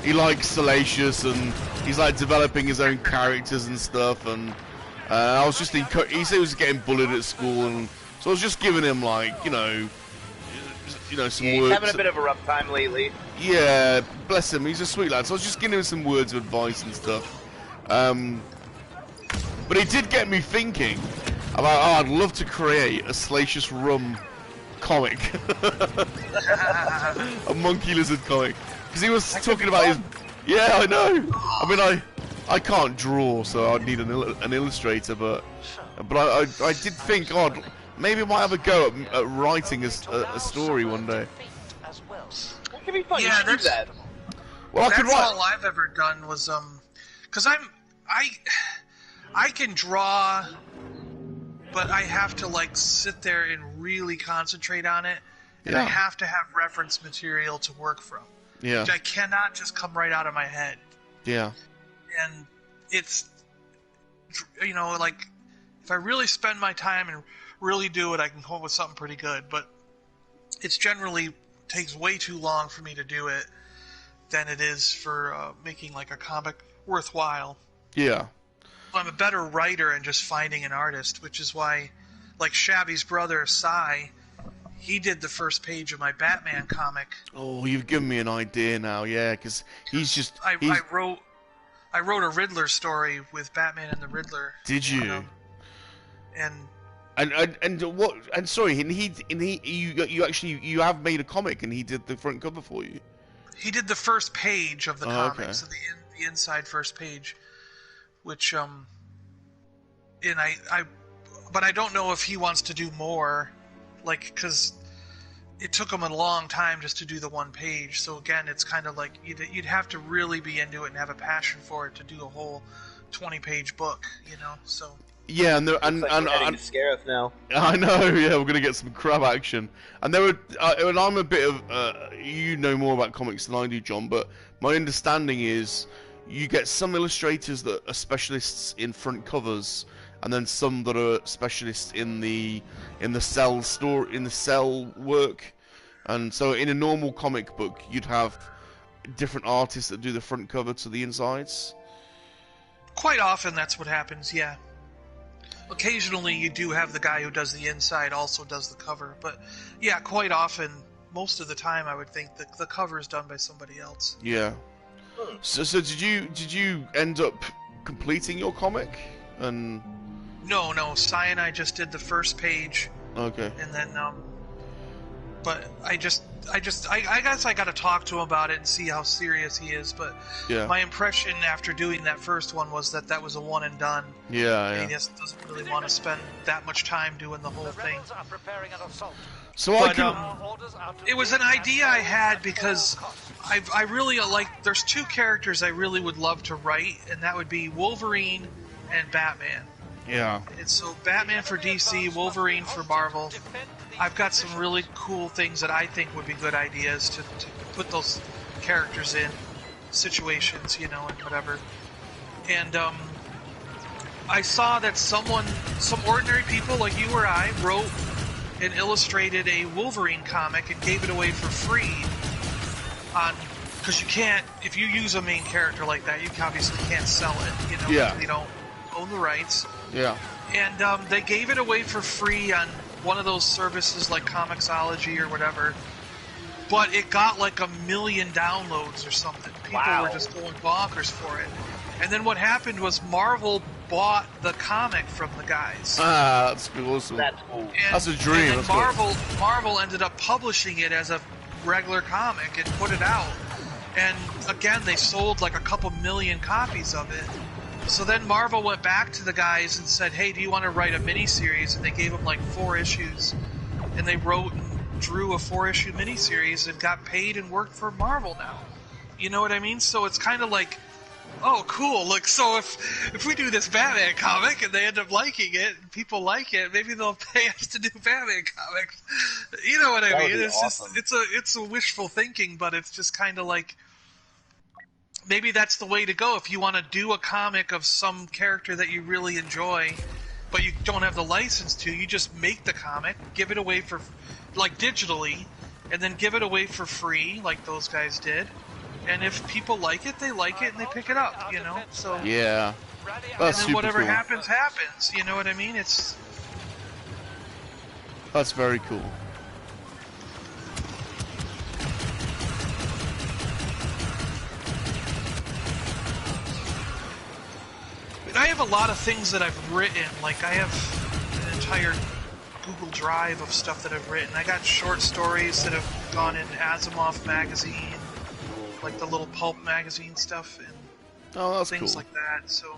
he likes Salacious, and he's like developing his own characters and stuff. And I was just he said he was getting bullied at school, and so I was just giving him like some words. He's having a bit of a rough time lately. Yeah, bless him. He's a sweet lad. So I was just giving him some words of advice and stuff. But it did get me thinking about, I'd love to create a SalaciousRum comic. A Monkey-Lizard comic. Because he was talking about his... Yeah, I know. I mean, I can't draw, so I'd need an illustrator, but I did think, maybe I might have a go at writing a story one day. That could be fun. Yeah, you should do that. Well, that's all I've ever done was because I can draw, but I have to like sit there and really concentrate on it, and I have to have reference material to work from. Yeah. I cannot just come right out of my head. Yeah. And it's, like, if I really spend my time and really do it, I can come up with something pretty good. But it's generally takes way too long for me to do it than it is for making like a comic worthwhile. Yeah. I'm a better writer and just finding an artist, which is why, like Shabby's brother Cy, he did the first page of my Batman comic. Oh, you've given me an idea now, yeah, because I wrote a Riddler story with Batman and the Riddler. Did you? And what? And sorry, you have made a comic, and he did the front cover for you. He did the first page of the comic, okay. So the inside first page, which but I don't know if he wants to do more, like, because it took him a long time just to do the one page. So again, it's kind of like you'd have to really be into it and have a passion for it to do a whole 20-page book, So. Yeah, and Scarif now. I know. Yeah, we're gonna get some crab action. And there were, and I'm a bit of, you know more about comics than I do, John. But my understanding is, you get some illustrators that are specialists in front covers, and then some that are specialists in the cell work. And so, in a normal comic book, you'd have different artists that do the front cover to the insides. Quite often, that's what happens. Yeah. Occasionally, you do have the guy who does the inside also does the cover, but yeah, quite often, most of the time, I would think the cover is done by somebody else. Yeah. So did you end up completing your comic? And No. Cyanide just did the first page, Okay. and then but I guess I got to talk to him about it and see how serious he is. But Yeah. my impression after doing that first one was that was a one and done. Yeah. He just doesn't really want to spend that much time doing the whole thing. Are preparing an assault. So But, I can. It was an idea I had because I really like. There's two characters I really would love to write, and that would be Wolverine and Batman. Yeah. And so Batman for DC, Wolverine for Marvel. I've got some really cool things that I think would be good ideas to put those characters in situations, and whatever. And I saw that some ordinary people like you or I wrote and illustrated a Wolverine comic and gave it away for free because you can't, if you use a main character like that, you obviously can't sell it, Yeah. They don't own the rights. Yeah. And they gave it away for free on one of those services like Comixology or whatever. But it got like 1 million downloads or something. People were just going bonkers for it. And then what happened was Marvel bought the comic from the guys. Ah, that's awesome. That's cool. And, That's a dream. And then Marvel ended up publishing it as a regular comic and put it out. And again, they sold like a couple million copies of it. So then Marvel went back to the guys and said, hey, do you want to write a miniseries? And they gave them like 4 issues. And they wrote and drew a 4-issue miniseries and got paid and worked for Marvel now. You know what I mean? So it's kind of like, oh, cool. Look, so if we do this Batman comic and they end up liking it, and people like it, maybe they'll pay us to do Batman comics. You know what I mean? It's awesome. just it's a wishful thinking, but it's just kind of like maybe that's the way to go. If you want to do a comic of some character that you really enjoy, but you don't have the license to, you just make the comic, give it away for like digitally, and then give it away for free, like those guys did. And if people like it, they like it and they pick it up, So Yeah. and That's then super whatever cool. happens, happens. You know what I mean? It's That's very cool. I have a lot of things that I've written. Like I have an entire Google Drive of stuff that I've written. I got short stories that have gone in Asimov magazine, like the little pulp magazine stuff, and Oh, that's things cool. like that. So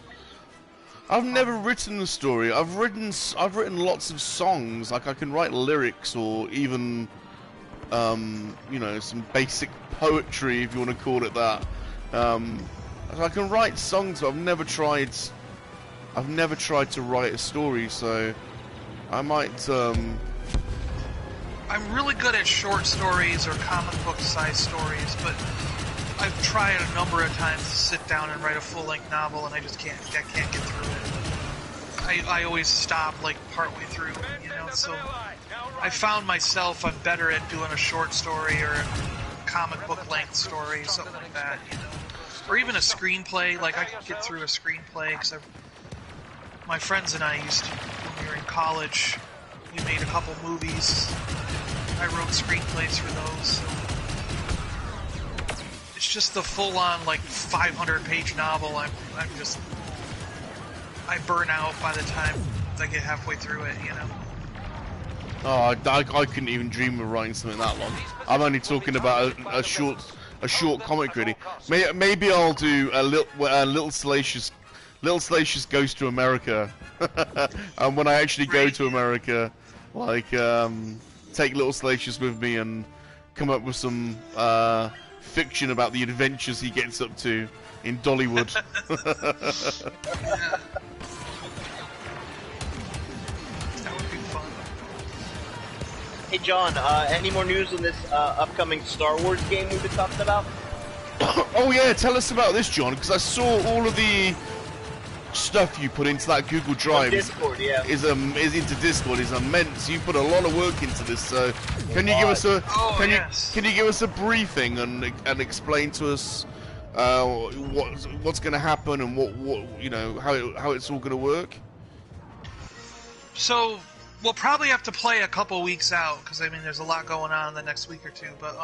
I've never written a story. I've written lots of songs. Like I can write lyrics or even, some basic poetry if you want to call it that. So I can write songs, but I've never tried to write a story. So I might. I'm really good at short stories or comic book size stories, but I've tried a number of times to sit down and write a full-length novel, and I can't get through it. I always stop like partway through, so I found myself I'm better at doing a short story or a comic book length story, something like that, or even a screenplay. Like I could get through a screenplay because my friends and I used to, when we were in college, we made a couple movies. I wrote screenplays for those. So it's just the full-on like 500-page novel. I burn out by the time I get halfway through it. Oh, I couldn't even dream of writing something that long. I'm only talking about a short comic, really. Maybe I'll do a little Salacious goes to America, and when I actually go to America, like take little Salacious with me and come up with some fiction about the adventures he gets up to in Dollywood. That would be fun. Hey John, any more news on this upcoming Star Wars game we've been talking about? Oh yeah, tell us about this, John, because I saw all of the stuff you put into that Google Drive. Discord, yeah. Is into Discord is immense. You put a lot of work into this. So can you give us a can you give us a briefing and explain to us what's going to happen and what how it's all going to work? So we'll probably have to play a couple weeks out because there's a lot going on in the next week or two. But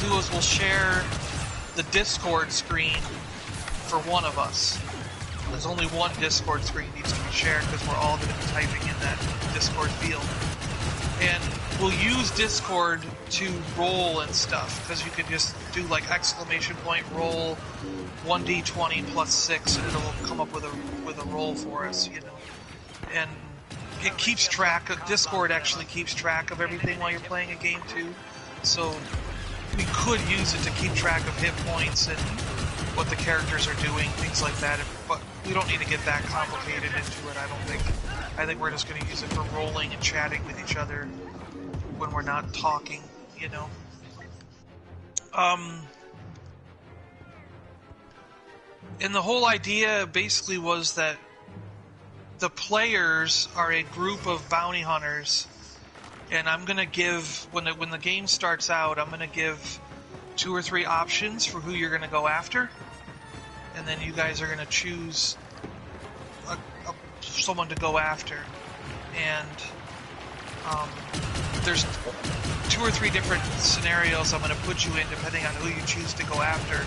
do is we'll share the Discord screen for one of us. There's only one Discord screen needs to be shared because we're all going to be typing in that Discord field. And we'll use Discord to roll and stuff, because you can just do like ! roll 1d20 plus 6 and it'll come up with a roll for us, you know. And it keeps track of, Discord actually keeps track of everything while you're playing a game too. So we could use it to keep track of hit points and what the characters are doing, things like that, but we don't need to get that complicated into it, I don't think. I think we're just going to use it for rolling and chatting with each other when we're not talking, you know. And the whole idea basically was that the players are a group of bounty hunters, and I'm going to give, when the game starts out, I'm going to give 2 or 3 options for who you're going to go after, and then you guys are going to choose someone to go after. And there's 2 or 3 different scenarios I'm going to put you in depending on who you choose to go after.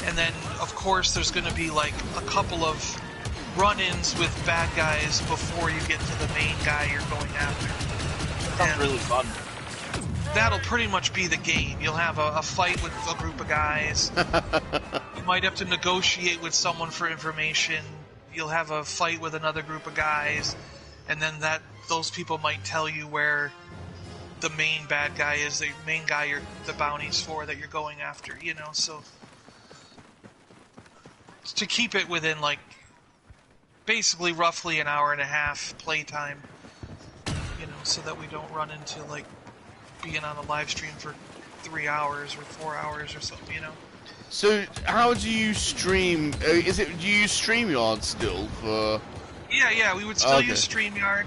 And then, of course, there's going to be like a couple of run-ins with bad guys before you get to the main guy you're going after. Sounds really fun. That'll pretty much be the game. You'll have a fight with a group of guys. You might have to negotiate with someone for information. You'll have a fight with another group of guys, and then those people might tell you where the main bad guy is, the main guy the bounty's for that you're going after, you know. So to keep it within like basically roughly an hour and a half playtime, you know, so that we don't run into like being on a live stream for 3 hours or 4 hours or something, you know. So, how do you stream? Do you use StreamYard still for? Yeah, we would still use StreamYard,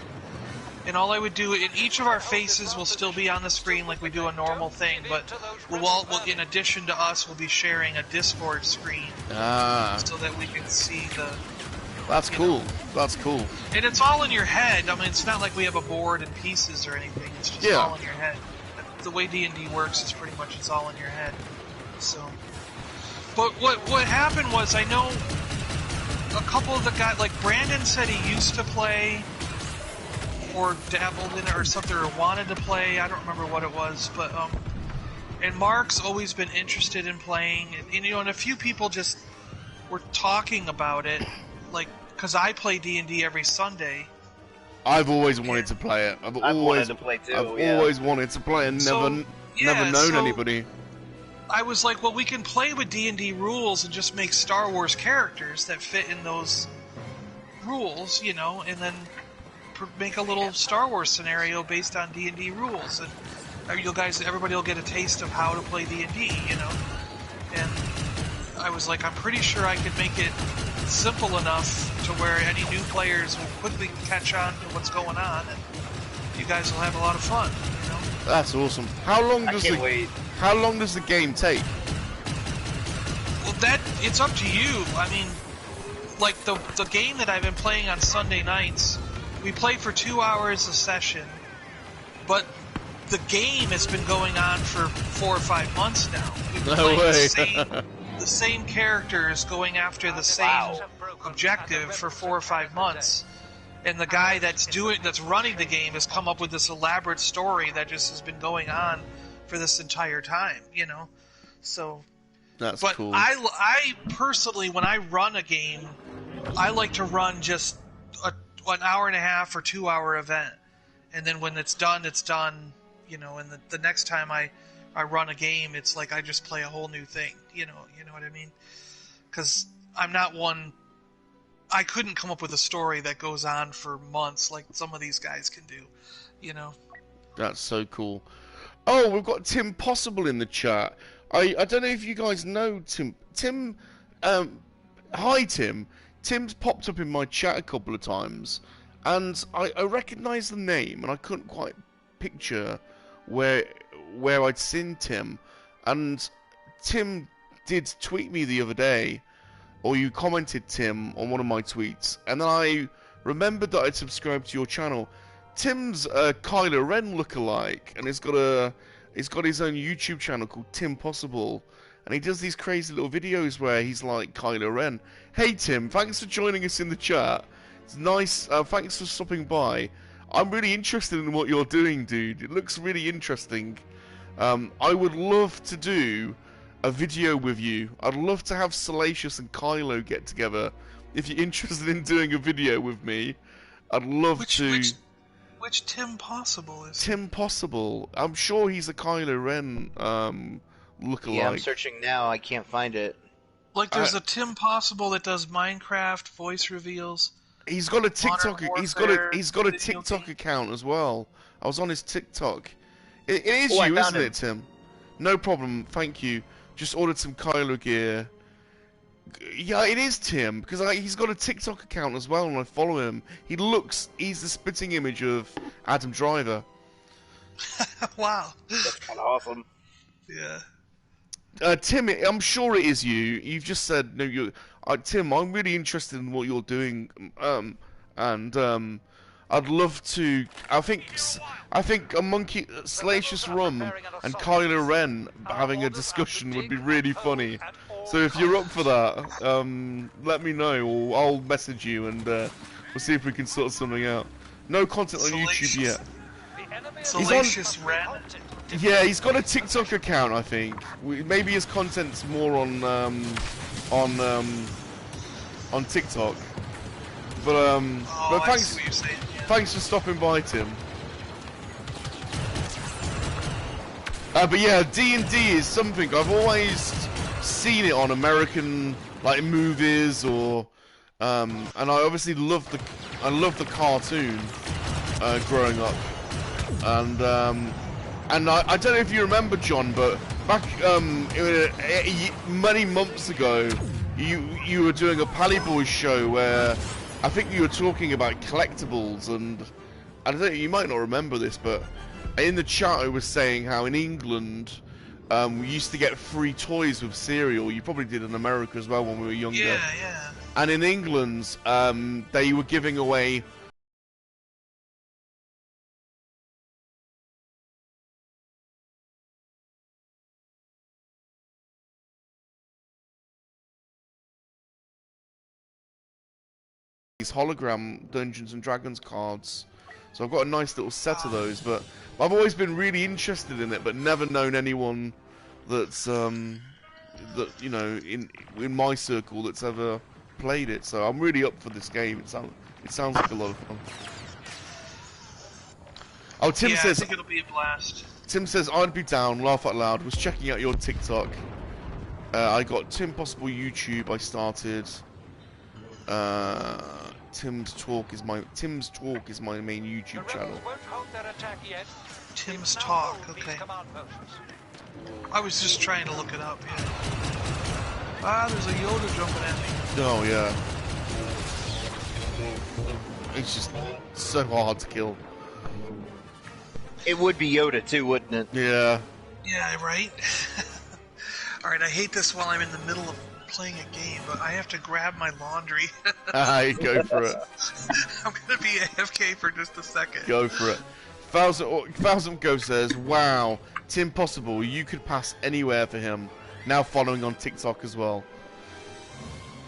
and all I would do, in each of our faces will still be on the screen like we do a normal thing, but we'll in addition to us, we'll be sharing a Discord screen, so that we can see the. That's cool. Know. That's cool. And it's all in your head. I mean, it's not like we have a board and pieces or anything. It's just all in your head. The way D&D works is pretty much it's all in your head. So. But what happened was, I know a couple of the guys, like Brandon said he used to play, or dabbled in it or something, or wanted to play, I don't remember what it was, but, and Mark's always been interested in playing, and you know, and a few people just were talking about it, like, because I play D&D every Sunday. I've always wanted to play it. I've always wanted to play too. I've always wanted to play and never known anybody. I was like, well, we can play with D&D rules and just make Star Wars characters that fit in those rules, you know, and then make a little Star Wars scenario based on D&D rules, and everybody will get a taste of how to play D&D, you know. And I was like, I'm pretty sure I could make it simple enough to where any new players will quickly catch on to what's going on, and you guys will have a lot of fun, you know. That's awesome. How long does the game take? Well, it's up to you. I mean, like the game that I've been playing on Sunday nights, we play for 2 hours a session, but the game has been going on for 4 or 5 months now. We've been playing the same characters going after the same objective for 4 or 5 months. And the guy that's running the game has come up with this elaborate story that just has been going on for this entire time, you know. So that's cool. I personally, when I run a game, I like to run just an hour and a half or 2 hour event, and then when it's done, you know. And the next time I run a game, it's like I just play a whole new thing, you know what I mean? Because I'm not one. I couldn't come up with a story that goes on for months like some of these guys can do, you know. That's so cool. Oh, we've got Tim Possible in the chat. I don't know if you guys know Tim. Hi, Tim. Tim's popped up in my chat a couple of times, and I recognise the name, and I couldn't quite picture where I'd seen Tim. And Tim did tweet me the other day, or you commented, Tim, on one of my tweets, and then I remembered that I'd subscribed to your channel. Tim's a Kylo Ren lookalike, and he's got a he's got his own YouTube channel called Tim Possible, and he does these crazy little videos where he's like Kylo Ren. Hey Tim, thanks for joining us in the chat. It's nice. Thanks for stopping by. I'm really interested in what you're doing, dude. It looks really interesting. I would love to do a video with you. I'd love to have Salacious and Kylo get together. If you're interested in doing a video with me, I'd love to. Which Tim Possible is? Tim Possible. I'm sure he's a Kylo Ren lookalike. Yeah, I'm searching now. I can't find it. Like, there's a Tim Possible that does Minecraft voice reveals. He's got a TikTok. He's got a TikTok game. account as well. I was on his TikTok. It is Oh, you, I found isn't him. it, Tim? No problem. Thank you. Just ordered some Kylo gear. Yeah, it is Tim because he's got a TikTok account as well, and I follow him. He's the spitting image of Adam Driver. Wow. That's kind of awesome. Yeah. Tim, I'm sure it is you. You've just said no. Tim, I'm really interested in what you're doing, and I'd love to. I think a Salacious Rum and Kylo Ren having a discussion would be really funny. So if you're up for that, let me know, or I'll message you, and we'll see if we can sort something out. No content on YouTube yet. Salacious Ren. Yeah, he's got a TikTok account, I think. Maybe his content's more on TikTok. But but thanks for stopping by, Tim. But yeah, D&D is something I've always seen it on American like movies or and I obviously love the cartoon growing up, and I don't know if you remember, John, but back many months ago you were doing a Pally Boys show where I think you were talking about collectibles, and I don't know, you might not remember this, but in the chat I was saying how in England we used to get free toys with cereal. You probably did in America as well when we were younger. Yeah. And in England, they were giving away these hologram Dungeons and Dragons cards. So I've got a nice little set of those, but I've always been really interested in it, but never known anyone that's that you know in my circle that's ever played it. So I'm really up for this game. It sounds like a lot of fun. Oh, Tim says I think it'll be a blast. Tim says I'd be down. Laugh out loud. Was checking out your TikTok. I got Tim Possible YouTube. I started. Tim's Talk is my main YouTube channel. Tim's Talk, okay. I was just trying to look it up, yeah. Ah, there's a Yoda jumping at me. Oh yeah. It's just so hard to kill. It would be Yoda too, wouldn't it? Yeah. Yeah, right? Alright, I hate this while I'm in the middle of playing a game, but I have to grab my laundry. Go for it. I'm gonna be AFK for just a second. Go for it. Thousand Go says, "Wow, Tim Possible, you could pass anywhere for him." Now following on TikTok as well.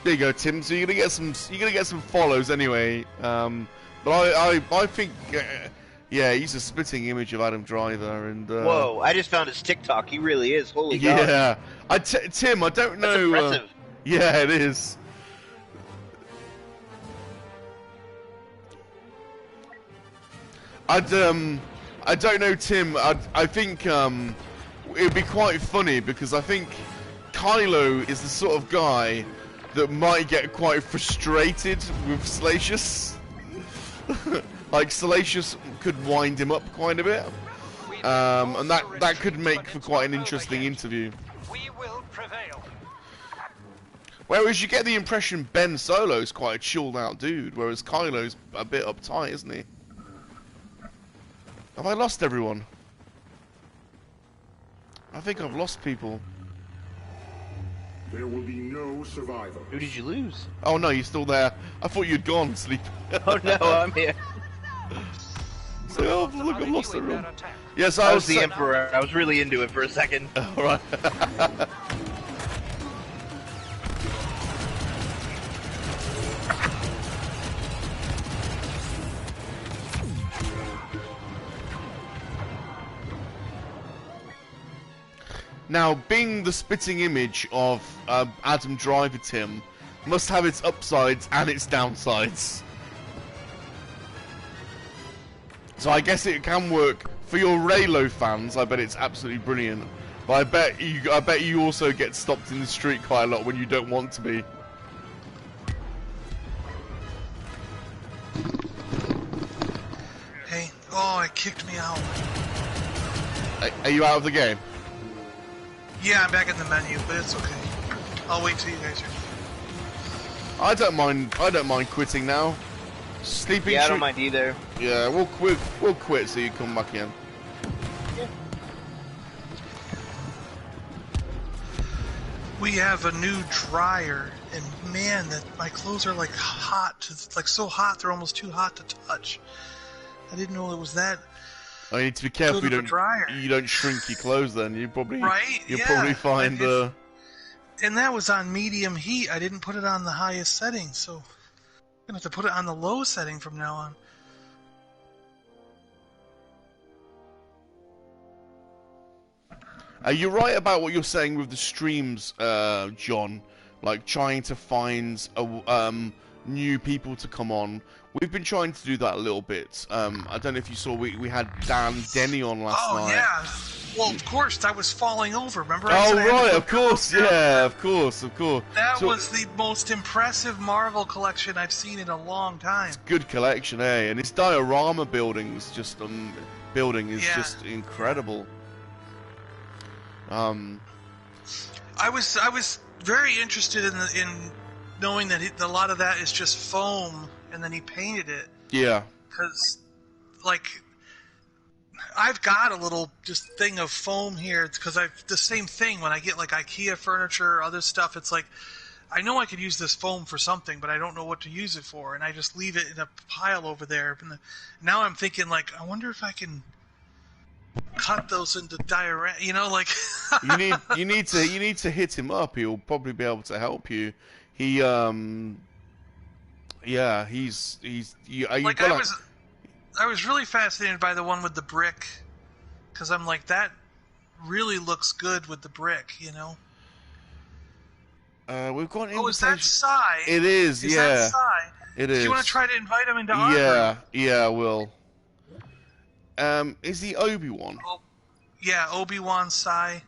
There you go, Tim. So you're gonna get some follows anyway. But I think, yeah, he's a spitting image of Adam Driver, and whoa! I just found his TikTok. He really is. Holy God. Yeah, Tim, I don't know. That's impressive. Yeah, it is. I don't know, Tim. I think it'd be quite funny because I think Kylo is the sort of guy that might get quite frustrated with Salacious. Like Salacious could wind him up quite a bit, and that could make for quite an interesting interview. We will prevail. Whereas you get the impression Ben Solo's quite a chilled out dude, whereas Kylo's a bit uptight, isn't he? Have I lost everyone? I think I've lost people. There will be no survivor. Who did you lose? Oh no, you're still there. I thought you'd gone, Sleep. Oh no, I'm here. So, oh, look, I've lost the room. Yes, I was the Emperor. I was really into it for a second. Alright. Now, being the spitting image of Adam Driver Tim must have its upsides and its downsides. So I guess it can work for your Raylo fans. I bet it's absolutely brilliant. But I bet you also get stopped in the street quite a lot when you don't want to be. Hey, oh, it kicked me out. Are you out of the game? Yeah, I'm back in the menu, but it's okay. I'll wait till you guys are. I don't mind quitting now. Sleeping. Yeah, I don't mind either. Yeah, we'll quit. We'll quit so you come back in. Yeah. We have a new dryer, and man, that my clothes are like hot, like so hot they're almost too hot to touch. I didn't know it was that. I need to be careful you don't shrink your clothes. Then you probably you'll probably find and that was on medium heat. I didn't put it on the highest setting, so I'm gonna have to put it on the low setting from now on. You're right about what you're saying with the streams, John. Like trying to find new people to come on. We've been trying to do that a little bit. I don't know if you saw we had Dan Denny on last night. Oh yeah. Well, of course, I was falling over. Remember? Oh right, of course, yeah, of course. That was the most impressive Marvel collection I've seen in a long time. It's a good collection, eh? And its diorama buildings, just building is just incredible. I was very interested in knowing that a lot of that is just foam, and then he painted it. Yeah. Because, like, I've got a little just thing of foam here, because the same thing when I get like IKEA furniture or other stuff. It's like I know I could use this foam for something, but I don't know what to use it for, and I just leave it in a pile over there. And now I'm thinking, like, I wonder if I can cut those into diorama, like you need to hit him up. He'll probably be able to help you. He he's like I was really fascinated by the one with the brick, because I'm like, that really looks good with the brick, We've got an is that Sai? It is, yeah. That Sai? It is. Do you want to try to invite him into our group? group? Yeah, I will. Is he Obi-Wan? Oh, yeah, Obi-Wan, Sai.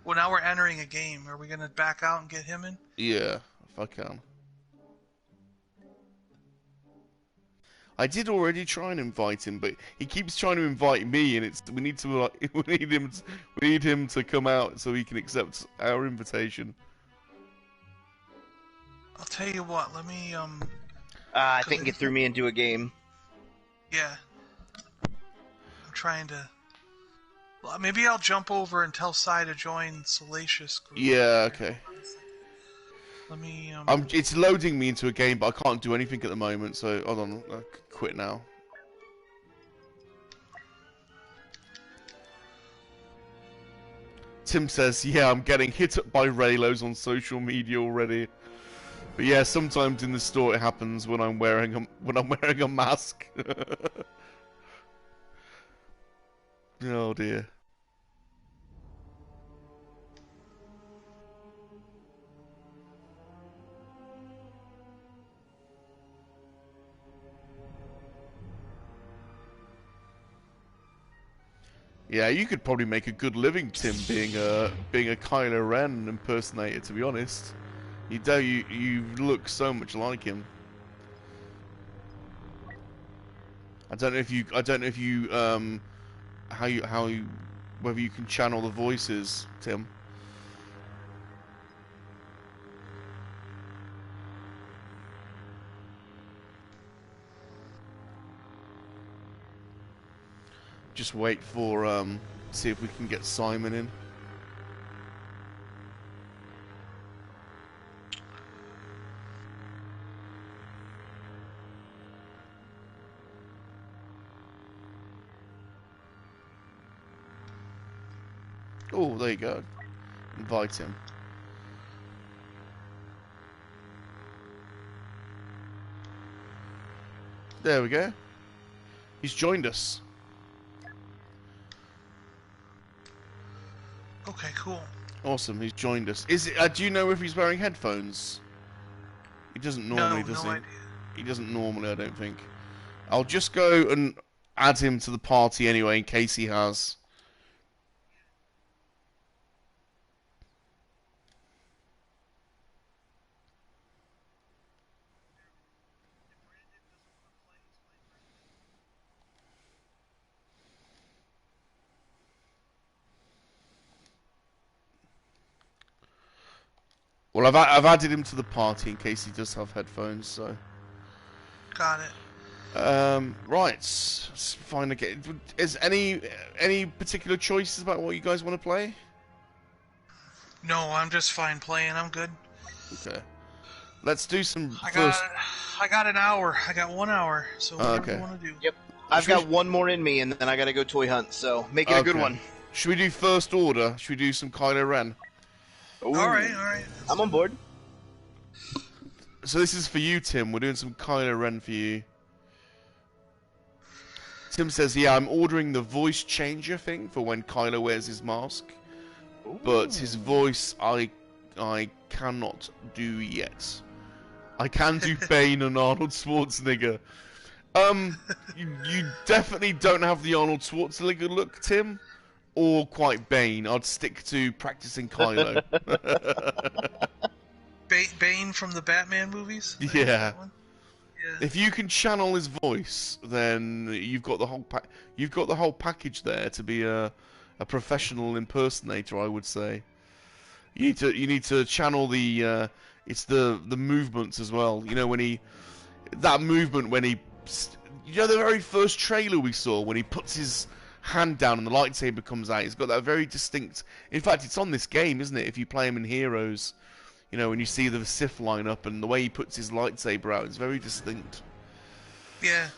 Well, now we're entering a game. Are we going to back out and get him in? Yeah, if I can. I did already try and invite him, but he keeps trying to invite me, and we need him to come out so he can accept our invitation. I'll tell you what. Let me I think it threw me into a game. Yeah. I'm trying to. Well, maybe I'll jump over and tell Sai to join Salacious group. Yeah. Okay. Let me. It's loading me into a game, but I can't do anything at the moment. So hold on, I'll quit now. Tim says, "Yeah, I'm getting hit up by Raylos on social media already." But yeah, sometimes in the store it happens when I'm wearing a mask. Oh dear. Yeah, you could probably make a good living, Tim, being a Kylo Ren impersonator. To be honest, you look so much like him. I don't know if you whether you can channel the voices, Tim. Just wait for see if we can get Simon in. Oh, there you go. Invite him. There we go. He's joined us. Okay, cool. Awesome, he's joined us. Is it? Do you know if he's wearing headphones? He doesn't normally, does he? No idea. He doesn't normally, I don't think. I'll just go and add him to the party anyway, in case he has. Well, I've added him to the party in case he does have headphones. So. Got it. Right. Let's find a game. Is any particular choices about what you guys want to play? No, I'm just fine playing. I'm good. Okay. Let's do some I first. got an hour. I got 1 hour. So whatever okay. you want to do. Yep. I've got one more in me, and then I gotta go toy hunt. So make it a good one. Should we do first order? Should we do some Kylo Ren? Ooh. All right. I'm on board. So this is for you, Tim. We're doing some Kylo Ren for you. Tim says, yeah, I'm ordering the voice changer thing for when Kylo wears his mask. Ooh. But his voice, I cannot do yet. I can do Bane and Arnold Schwarzenegger. You definitely don't have the Arnold Schwarzenegger look, Tim. Or quite Bane. I'd stick to practicing Kylo. Bane from the Batman movies? Yeah. Yeah. If you can channel his voice, then you've got the whole package there to be a professional impersonator, I would say. You need to channel the movements as well. You know the very first trailer we saw when he puts his hand down and the lightsaber comes out. He's got that very distinct. In fact, it's on this game, isn't it? If you play him in Heroes. You know, when you see the Sith line up and the way he puts his lightsaber out, it's very distinct. Yeah.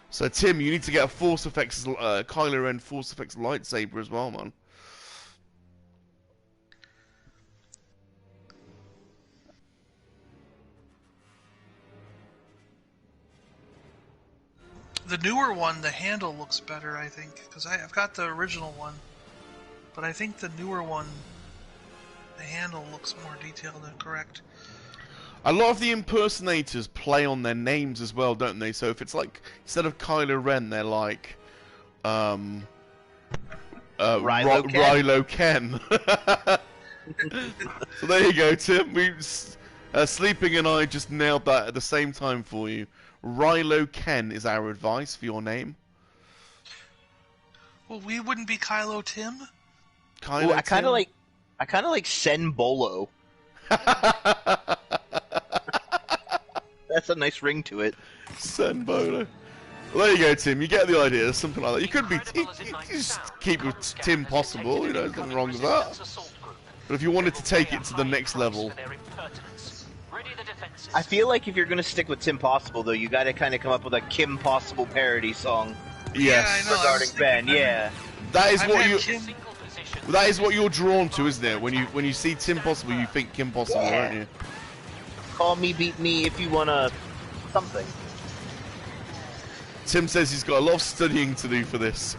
So, Tim, you need to get a Force Effects, Kylo Ren Force Effects lightsaber as well, man. The newer one, the handle looks better, I think, because I've got the original one, but I think the newer one, the handle looks more detailed and correct. A lot of the impersonators play on their names as well, don't they? So if it's like, instead of Kylo Ren, they're like, Rilo Ken. So there you go, Tim. Sleeping and I just nailed that at the same time for you. Rilo Ken is our advice for your name. Well, we wouldn't be Kylo Tim? Kylo Ooh, I kind Tim? of like Sen Bolo. That's a nice ring to it. Sen Bolo. Well, there you go, Tim. You get the idea. Something like that. You could be. You just keep with Tim Possible. You know, there's nothing wrong with that. But if you wanted to take it to the next level, I feel like if you're going to stick with Tim Possible, though, you got to kind of come up with a Kim Possible parody song. yes, I know. Regarding Ben, yeah. that is I've what had you. Kim- That is what you're drawn to, isn't it? When you see Tim Possible, you think Kim Possible, Yeah. don't you? Call me, beat me if you want to something. Tim says he's got a lot of studying to do for this.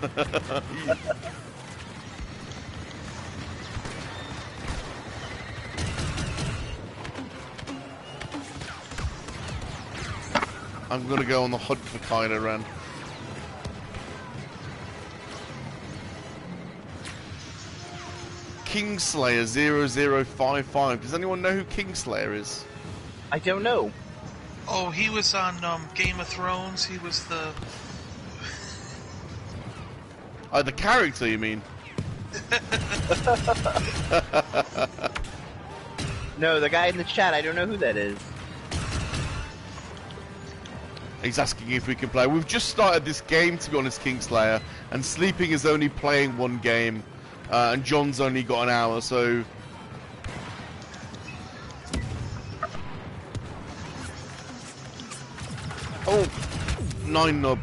I'm gonna go on the hunt for Kylo Ren. Kingslayer 0055. Does anyone know who Kingslayer is? I don't know. Oh, he was on Game of Thrones. He was the... Oh, the character, you mean? No, the guy in the chat, I don't know who that is. He's asking if we can play. We've just started this game, to be honest, Kingslayer, and Sleeping is only playing one game, and John's only got an hour, so... Oh! 9 nub.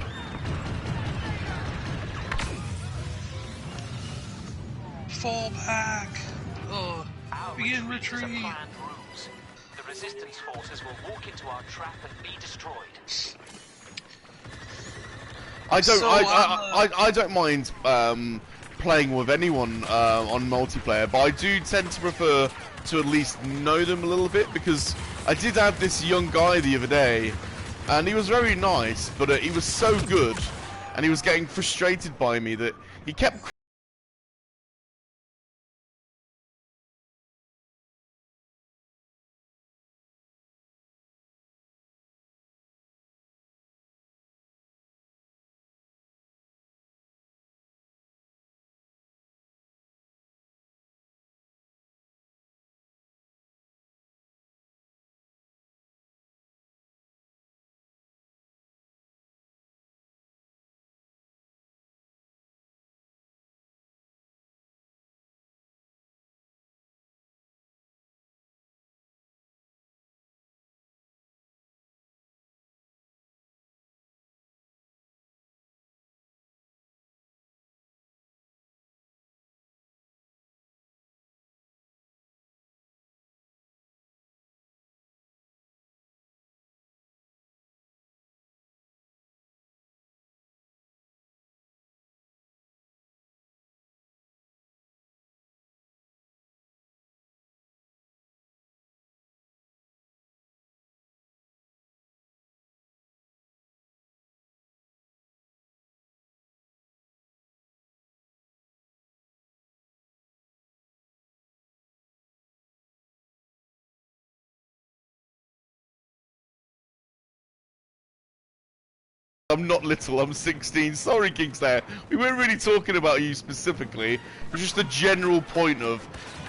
fall back. Oh, Our begin retreat is a retreat. planned ruse. The resistance forces will walk into our trap and be destroyed. I don't mind playing with anyone on multiplayer, but I do tend to prefer to at least know them a little bit, because I did have this young guy the other day, and he was very nice, but he was so good, and he was getting frustrated by me that he kept. I'm not little, I'm 16. Sorry, Kingslayer. We weren't really talking about you specifically. It was just the general point of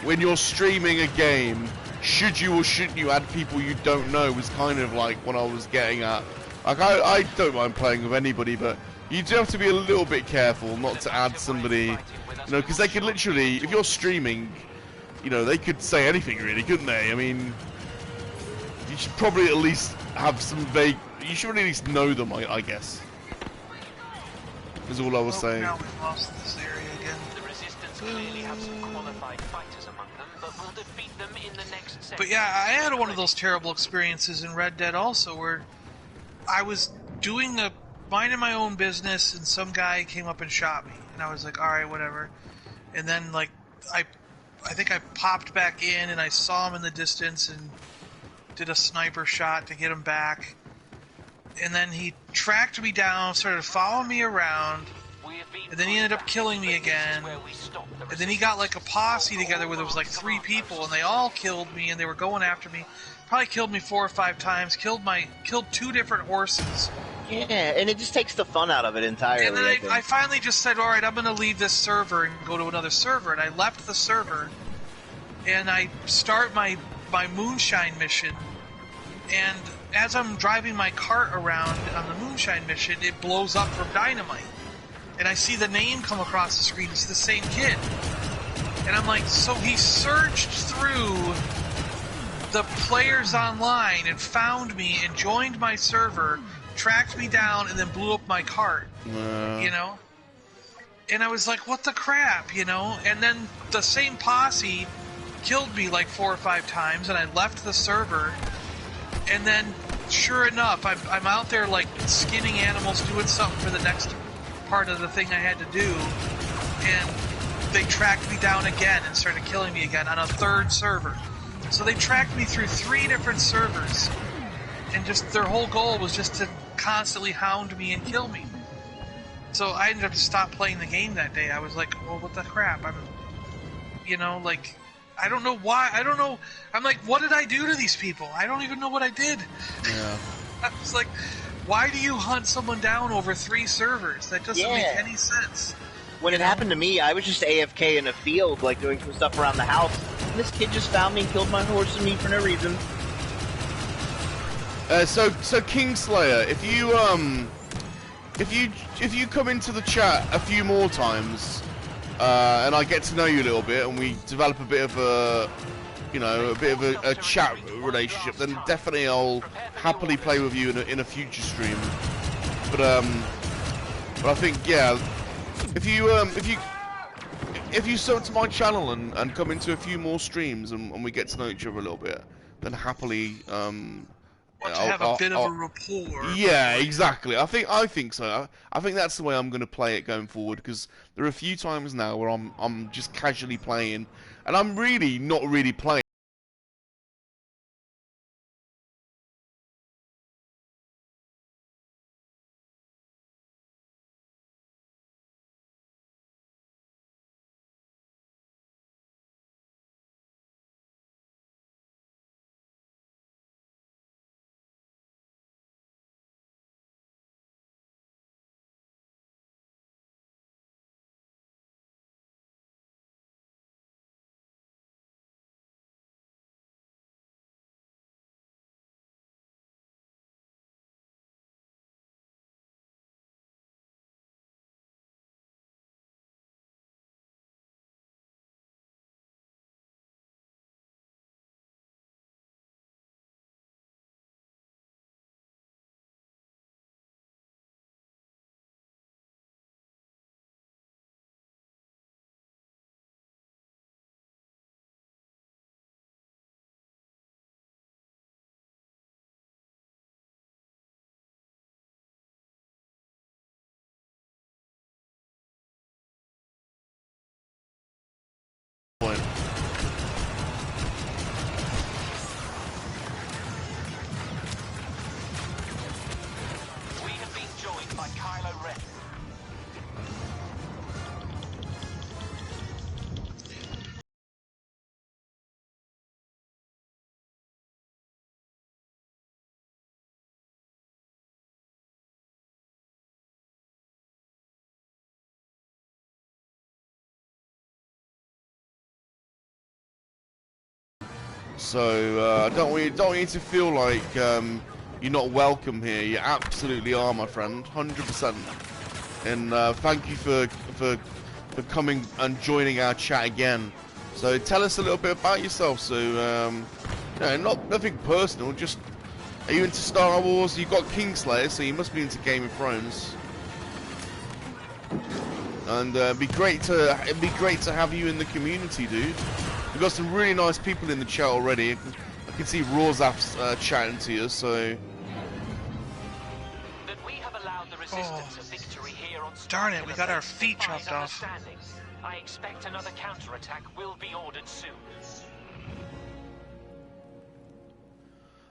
when you're streaming a game, should you or shouldn't you add people you don't know was kind of like what I was getting at. Like, I don't mind playing with anybody, but you do have to be a little bit careful not to add somebody, you know, because they could literally, if you're streaming, you know, they could say anything really, couldn't they? I mean, you should probably at least have some vague. You should at least know them, I guess. Is all I was saying. Now we've lost this area again. The resistance clearly have some qualified fighters among them, but we'll defeat them in the next section. But yeah, I had one of those terrible experiences in Red Dead also, where I was minding my own business, and some guy came up and shot me, and I was like, all right, whatever. And then like I think I popped back in, and I saw him in the distance, and did a sniper shot to get him back. And then he tracked me down, started following me around, and then he ended up killing me again. And then he got like a posse together where there was like 3 people, and they all killed me, and they were going after me. Probably killed me 4 or 5 times. Killed 2 different horses. Yeah, and it just takes the fun out of it entirely. And then I finally just said, all right, I'm going to leave this server and go to another server. And I left the server, and I start my moonshine mission. And as I'm driving my cart around on the moonshine mission, it blows up from dynamite. And I see the name come across the screen. It's the same kid. And I'm like, so he searched through the players online and found me and joined my server, tracked me down, and then blew up my cart. You know? And I was like, what the crap, you know? And then the same posse killed me like 4 or 5 times, and I left the server. And then, sure enough, I'm out there like skinning animals, doing something for the next part of the thing I had to do, and they tracked me down again and started killing me again on a 3rd server. So they tracked me through 3 different servers, and just their whole goal was just to constantly hound me and kill me. So I ended up stopping playing the game that day. I was like, well, what the crap? Like, I don't know why. I don't know. I'm like, what did I do to these people? I don't even know what I did. Yeah. I was like, why do you hunt someone down over 3 servers? That doesn't make any sense. When it happened to me, I was just AFK in a field, like doing some stuff around the house. And this kid just found me and killed my horse and me for no reason. So Kingslayer, if you come into the chat a few more times, and I get to know you a little bit, and we develop a bit of a chat relationship, then definitely I'll happily play with you in a future stream. But I think, yeah, if if you sub to my channel and come into a few more streams and we get to know each other a little bit, then happily Want to have a bit of a rapport. Yeah, exactly. I think so. I think that's the way I'm going to play it going forward, because there are a few times now where I'm just casually playing, and I'm really not really playing. So don't want you to feel like you're not welcome here. You absolutely are, my friend, 100%. And thank you for coming and joining our chat again. So tell us a little bit about yourself. So nothing personal. Just, are you into Star Wars? You've got Kingslayer, so you must be into Game of Thrones. And it'd be great to have you in the community, dude. We've got some really nice people in the chat already. I can see Rawzaf's chatting to you, so. Darn it, we got our feet chopped off. I expect another counterattack will be ordered soon.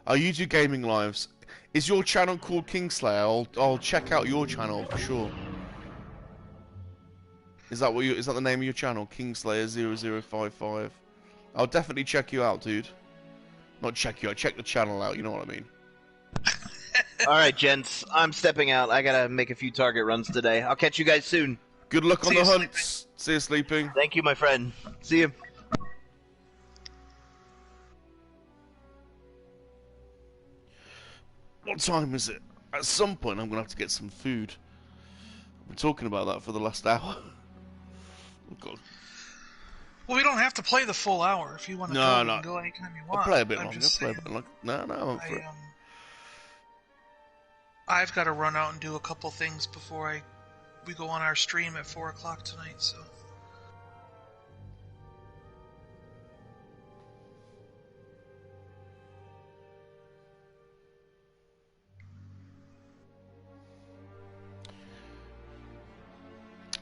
You do gaming lives. Is your channel called Kingslayer? I'll check out your channel for sure. Is that the name of your channel? Kingslayer 0055. I'll definitely check you out, dude. Not check you out, check the channel out, you know what I mean. Alright, gents, I'm stepping out. I gotta make a few target runs today. I'll catch you guys soon. Good luck on the hunts. See you sleeping. Thank you, my friend. See you. What time is it? At some point I'm gonna have to get some food. I've been talking about that for the last hour. Oh god. Well, we don't have to play the full hour. If you want to go, you can go anytime you want. I'll play a bit longer. No, I've got to run out and do a couple things before we go on our stream at 4 o'clock tonight, so.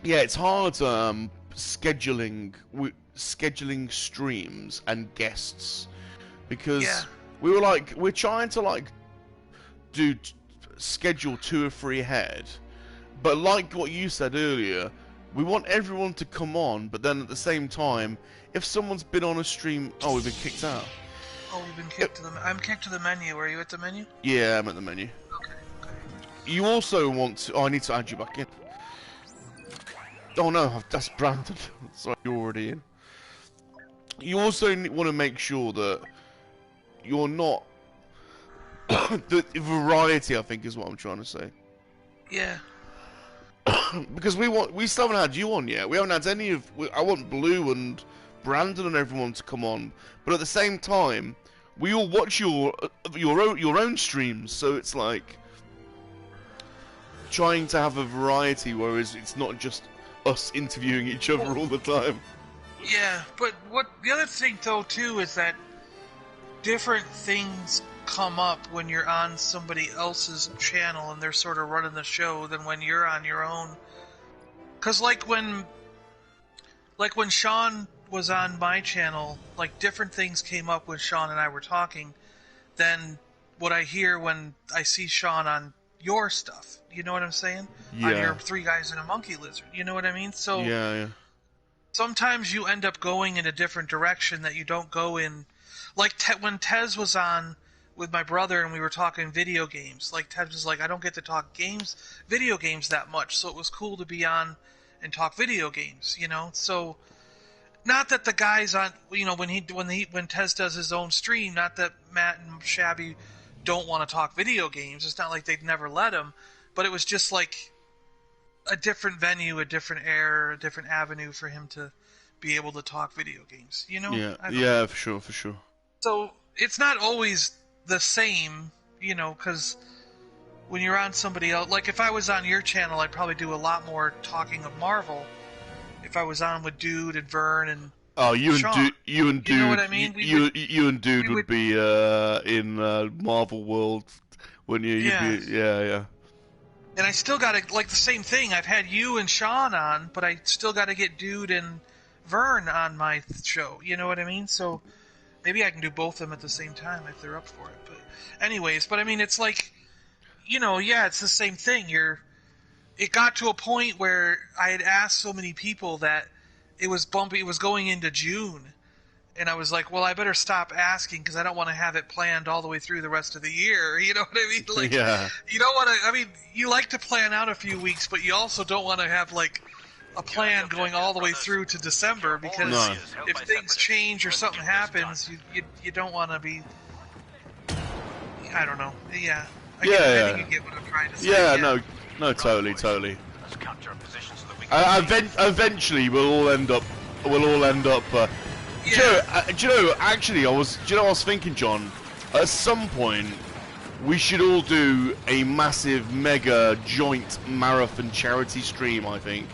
Yeah, it's hard scheduling streams and guests, because we're trying to schedule 2 or 3 ahead, but like what you said earlier, we want everyone to come on, but then at the same time, if someone's been on a stream, we've been kicked out. Oh, we've been kicked to the. I'm kicked to the menu. Are you at the menu? Yeah, I'm at the menu. Okay. You also want to. Oh, I need to add you back in. Oh no, that's Brandon. Sorry, you're already in. You also want to make sure that you're not. The variety, I think, is what I'm trying to say. Yeah. Because we still haven't had you on yet. We haven't had any of. I want Blue and Brandon and everyone to come on, but at the same time, we all watch your own streams, so it's like trying to have a variety, whereas it's not just us interviewing each other all the time. Yeah, but the other thing though too is that different things come up when you're on somebody else's channel and they're sort of running the show than when you're on your own. Cause like when Sean was on my channel, like different things came up when Sean and I were talking than what I hear when I see Sean on your stuff. You know what I'm saying? Yeah. On your 3 Guys and a Monkey-Lizard. You know what I mean? So Yeah. sometimes you end up going in a different direction that you don't go in. Like when Tez was on with my brother and we were talking video games, like Tez was like, I don't get to talk video games that much, so it was cool to be on and talk video games, you know? So not that the guys on, you know, when Tez does his own stream, not that Matt and Shabby don't want to talk video games. It's not like they'd never let him, but it was just like a different venue, a different air, a different avenue for him to be able to talk video games, you know? Yeah, for sure. So it's not always the same, you know, because when you're on somebody else, like if I was on your channel, I'd probably do a lot more talking of Marvel. If I was on with Dude and Vern and Sean, you and Dude, you know what I mean? You and Dude would be in Marvel World, wouldn't you? Yeah. And I still got to, like the same thing. I've had you and Sean on, but I still got to get Dude and Vern on my show. You know what I mean? So maybe I can do both of them at the same time if they're up for it. But anyways, I mean, it's like, you know, yeah, it's the same thing. It got to a point where I had asked so many people that it was bumpy. It was going into June. And I was like, well, I better stop asking because I don't want to have it planned all the way through the rest of the year. You know what I mean? Like, yeah. You don't want to, I mean, you like to plan out a few weeks, but you also don't want to have, like, a plan going all the way through to December because if things change or something happens, you don't want to be, I don't know. Yeah. I think you get what I'm trying to say. Yeah, no, totally. Eventually, we'll all end up. Do you know? Actually, I was thinking, John. At some point, we should all do a massive, mega joint marathon charity stream. I think.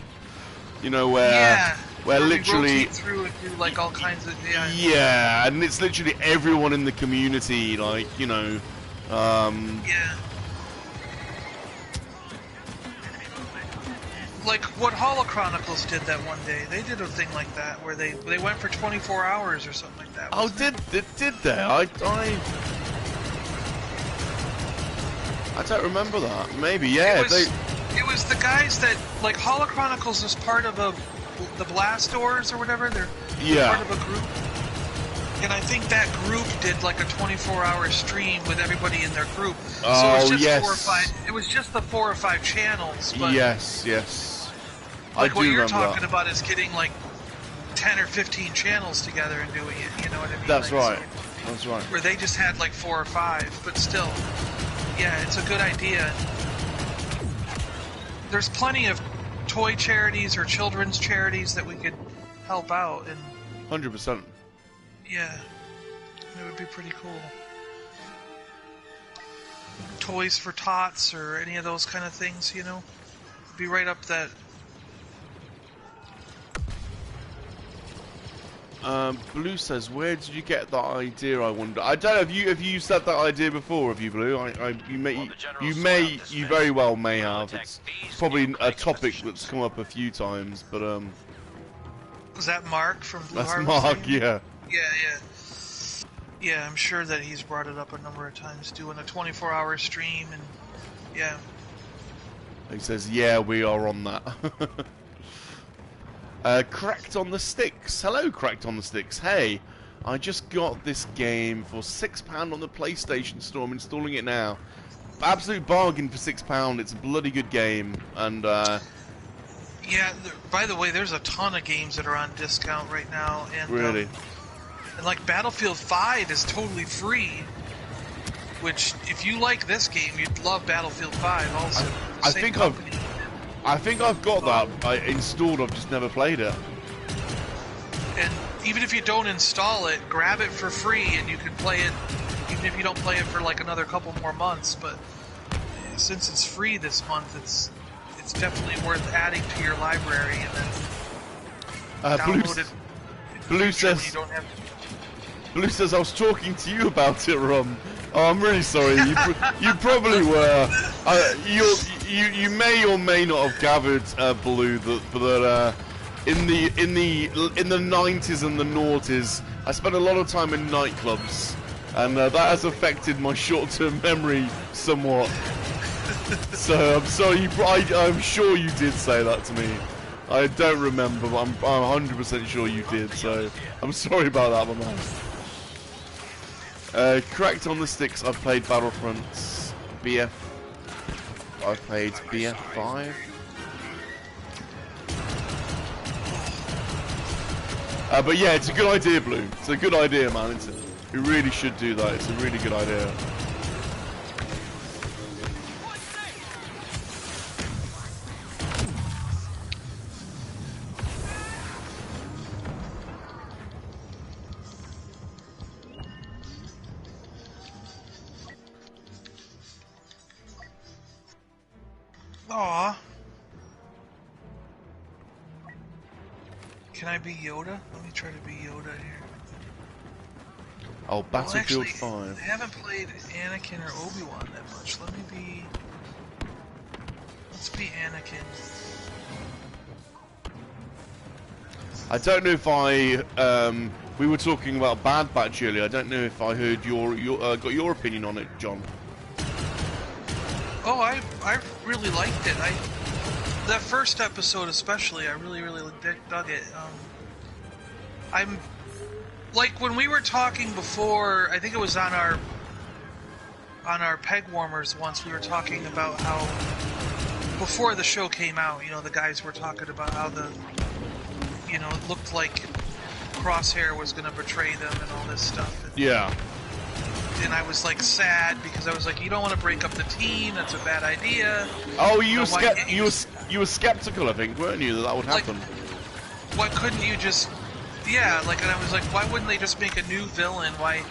You know where literally rotate through and do like all kinds of yeah, and it's literally everyone in the community, like, you know. Like what Chronicles did that one day. They did a thing like that where they went for 24 hours or something like that. Oh, did they? I don't remember that. Maybe, yeah. It was the guys that, like, Chronicles is part of the Blast Doors or whatever. They're part of a group. And I think that group did like a 24-hour stream with everybody in their group. So it was just it was just the 4 or 5 channels. But yes. Like I what do you're remember talking that. about is getting like 10 or 15 channels together and doing it. You know what I mean? That's like, right. That's right. Where they just had like 4 or 5, but still, yeah, it's a good idea. There's plenty of toy charities or children's charities that we could help out, and 100%. yeah, it would be pretty cool. Toys for Tots or any of those kind of things, you know, be right up that. Blue says, "Where did you get that idea? I wonder." I don't know. Have you said that idea before? Have you, Blue? You very well may have. It's probably a topic that's come up a few times, but Was that Mark from Blue that's Harvest? Mark, yeah. Yeah, I'm sure that he's brought it up a number of times, doing a 24-hour stream, and yeah. He says, "Yeah, we are on that." Cracked on the Sticks. Hello, Cracked on the Sticks. Hey, I just got this game for £6 on the PlayStation Store. I'm installing it now. Absolute bargain for £6. It's a bloody good game. And yeah, by the way, there's a ton of games that are on discount right now. And, really? And like Battlefield 5 is totally free. Which, if you like this game, you'd love Battlefield 5 also. I think I've got that installed. I've just never played it. And even if you don't install it, grab it for free, and you can play it. Even if you don't play it for like another couple more months, but since it's free this month, it's it's definitely worth adding to your library and then download it. Blue says. Blue says I was talking to you about it, Rum. Oh, I'm really sorry. You probably were. You may or may not have gathered, Blue, that in the 90s and the noughties, I spent a lot of time in nightclubs, and that has affected my short-term memory somewhat. So I'm sorry. I'm sure you did say that to me. I don't remember, but I'm 100% sure you did. So I'm sorry about that, my man. Correct on the sticks. I've played Battlefront BF. I've played BF5. But yeah, it's a good idea, Blue. It's a good idea, man. You really should do that. It's a really good idea. Aw. Can I be Yoda? Let me try to be Yoda here. Oh, Battlefield Well, actually, 5. I haven't played Anakin or Obi-Wan that much. Let me be... Let's be Anakin. I don't know if we were talking about Bad Batch earlier. I don't know if I heard got your opinion on it, John. Oh, I really liked it. That first episode especially, I really dug it. I'm like when we were talking before. I think it was on our peg warmers once. We were talking about how before the show came out, you know, the guys were talking about how it looked like Crosshair was going to betray them and all this stuff. Yeah. And I was like sad because I was like, you don't want to break up the team. That's a bad idea. Oh, you were skeptical, I think, weren't you, that would happen? Like, why couldn't you just? Yeah, like, and I was like, why wouldn't they just make a new villain? Why?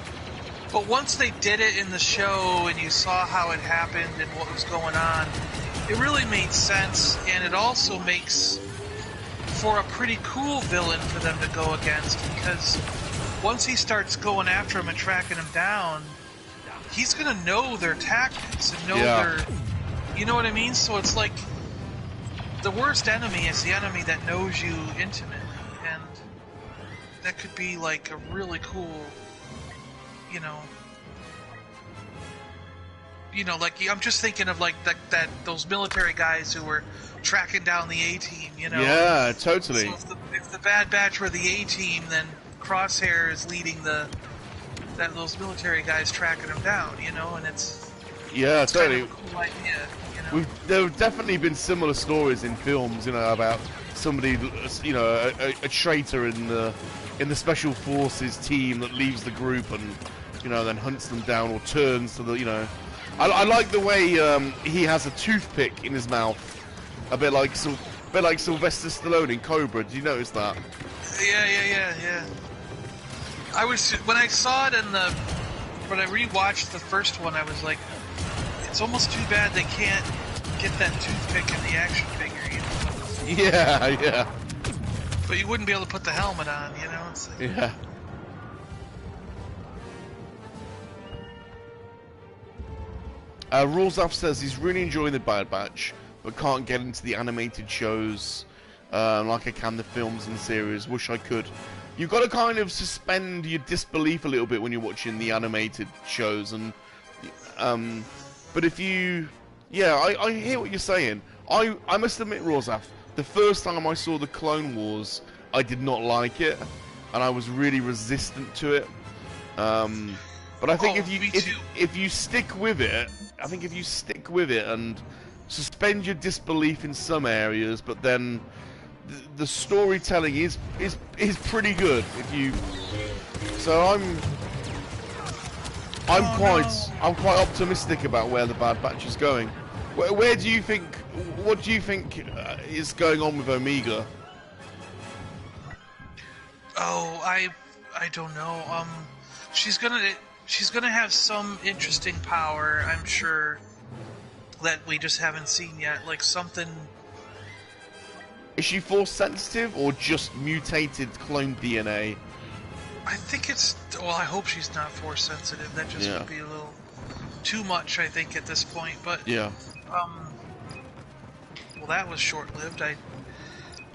But once they did it in the show and you saw how it happened and what was going on, it really made sense, and it also makes for a pretty cool villain for them to go against, because once he starts going after him and tracking him down, he's gonna know their tactics and know their, you know what I mean? So it's like the worst enemy is the enemy that knows you intimately, and that could be like a really cool, like I'm just thinking of like that those military guys who were tracking down the A-team, Yeah, totally. So if the Bad Batch were the A-team, then Crosshair is leading those military guys tracking him down, and it's totally. kind of a cool idea, There have definitely been similar stories in films, about somebody, a traitor in the special forces team that leaves the group and then hunts them down or turns to the I like the way he has a toothpick in his mouth, a bit like Sylvester Stallone in Cobra. Did you notice that? Yeah. When I saw it when I rewatched the first one, I was like, it's almost too bad they can't get that toothpick in the action figure, Yeah. But you wouldn't be able to put the helmet on, It's like, yeah. Rulesaf says he's really enjoying the Bad Batch, but can't get into the animated shows like I can the films and series. Wish I could. You've got to kind of suspend your disbelief a little bit when you're watching the animated shows, and but if you, I hear what you're saying. I must admit, Rulesaf, the first time I saw the Clone Wars, I did not like it, and I was really resistant to it. But I think if you stick with it, and suspend your disbelief in some areas, but then the storytelling is pretty good. So I'm quite optimistic about where the Bad Batch is going. Where do you think? What do you think is going on with Omega? Oh, I don't know. She's gonna have some interesting power, I'm sure, that we just haven't seen yet. Like something Is she force sensitive or just mutated clone DNA? I think it's... Well, I hope she's not force sensitive. That just would be a little too much, I think, at this point. But, yeah. Well, that was short-lived. I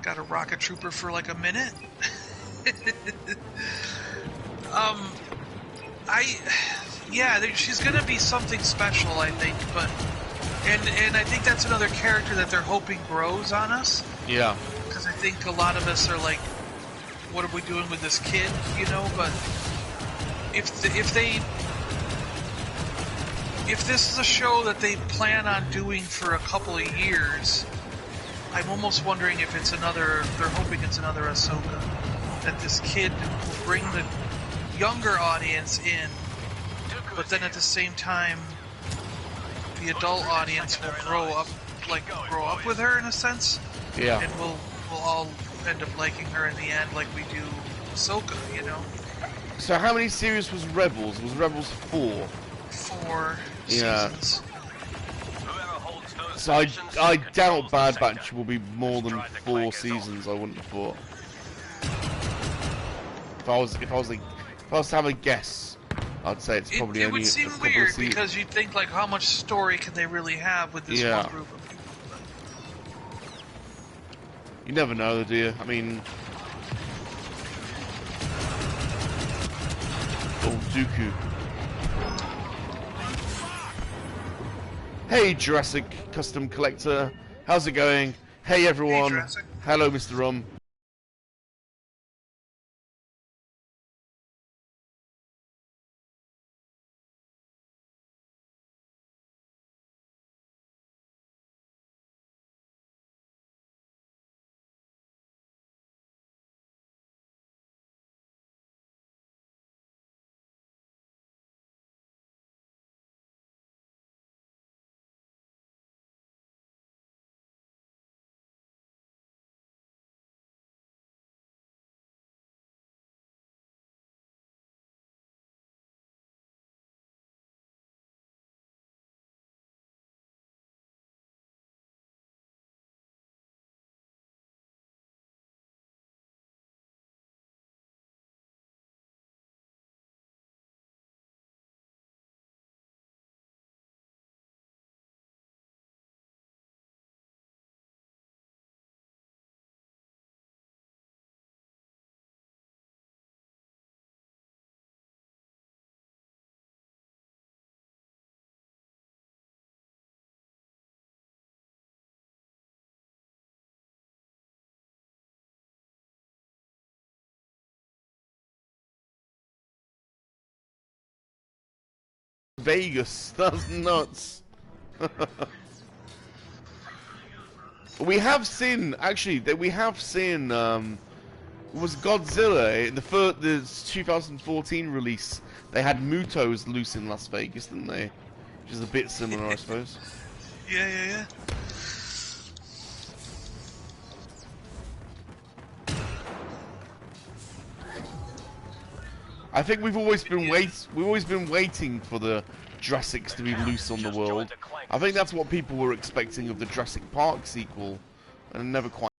got a rocket trooper for like a minute. She's gonna be something special, I think, but... And I think that's another character that they're hoping grows on us. Yeah. Because I think a lot of us are like, what are we doing with this kid, you know? But if this is a show that they plan on doing for a couple of years, I'm almost wondering if it's another, they're hoping it's another Ahsoka. That this kid will bring the younger audience in, but then at the same time, the adult audience will grow up with her in a sense. Yeah. And we'll all end up liking her in the end like we do Ahsoka, you know? So how many series was Rebels? Was Rebels 4? 4 seasons. So I doubt Bad Batch will be more than 4 seasons, I wouldn't have thought. If I was to have a guess, I'd say it's probably it would seem weird because you'd think like how much story can they really have with this one group of people. But... You never know, do you? I mean, Dooku. Hey Jurassic Custom Collector, how's it going? Hey everyone. Hey, hello Mr. Rum. Vegas, that's nuts. We have seen, actually, was Godzilla, the 2014 release, they had Mutos loose in Las Vegas, didn't they? Which is a bit similar, I suppose. Yeah. I think we've always been waiting for the Jurassics to be loose on the world. I think that's what people were expecting of the Jurassic Park sequel, and never quite.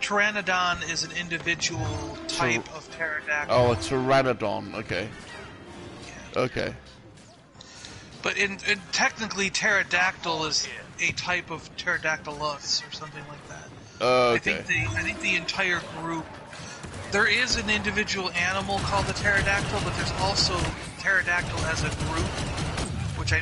Pteranodon is an individual type of pterodactyl. Oh, a pteranodon. Okay. Yeah. Okay. But technically, pterodactyl is a type of pterodactylus or something like that. Okay. I think the entire group. There is an individual animal called the pterodactyl, but there's also pterodactyl as a group, which.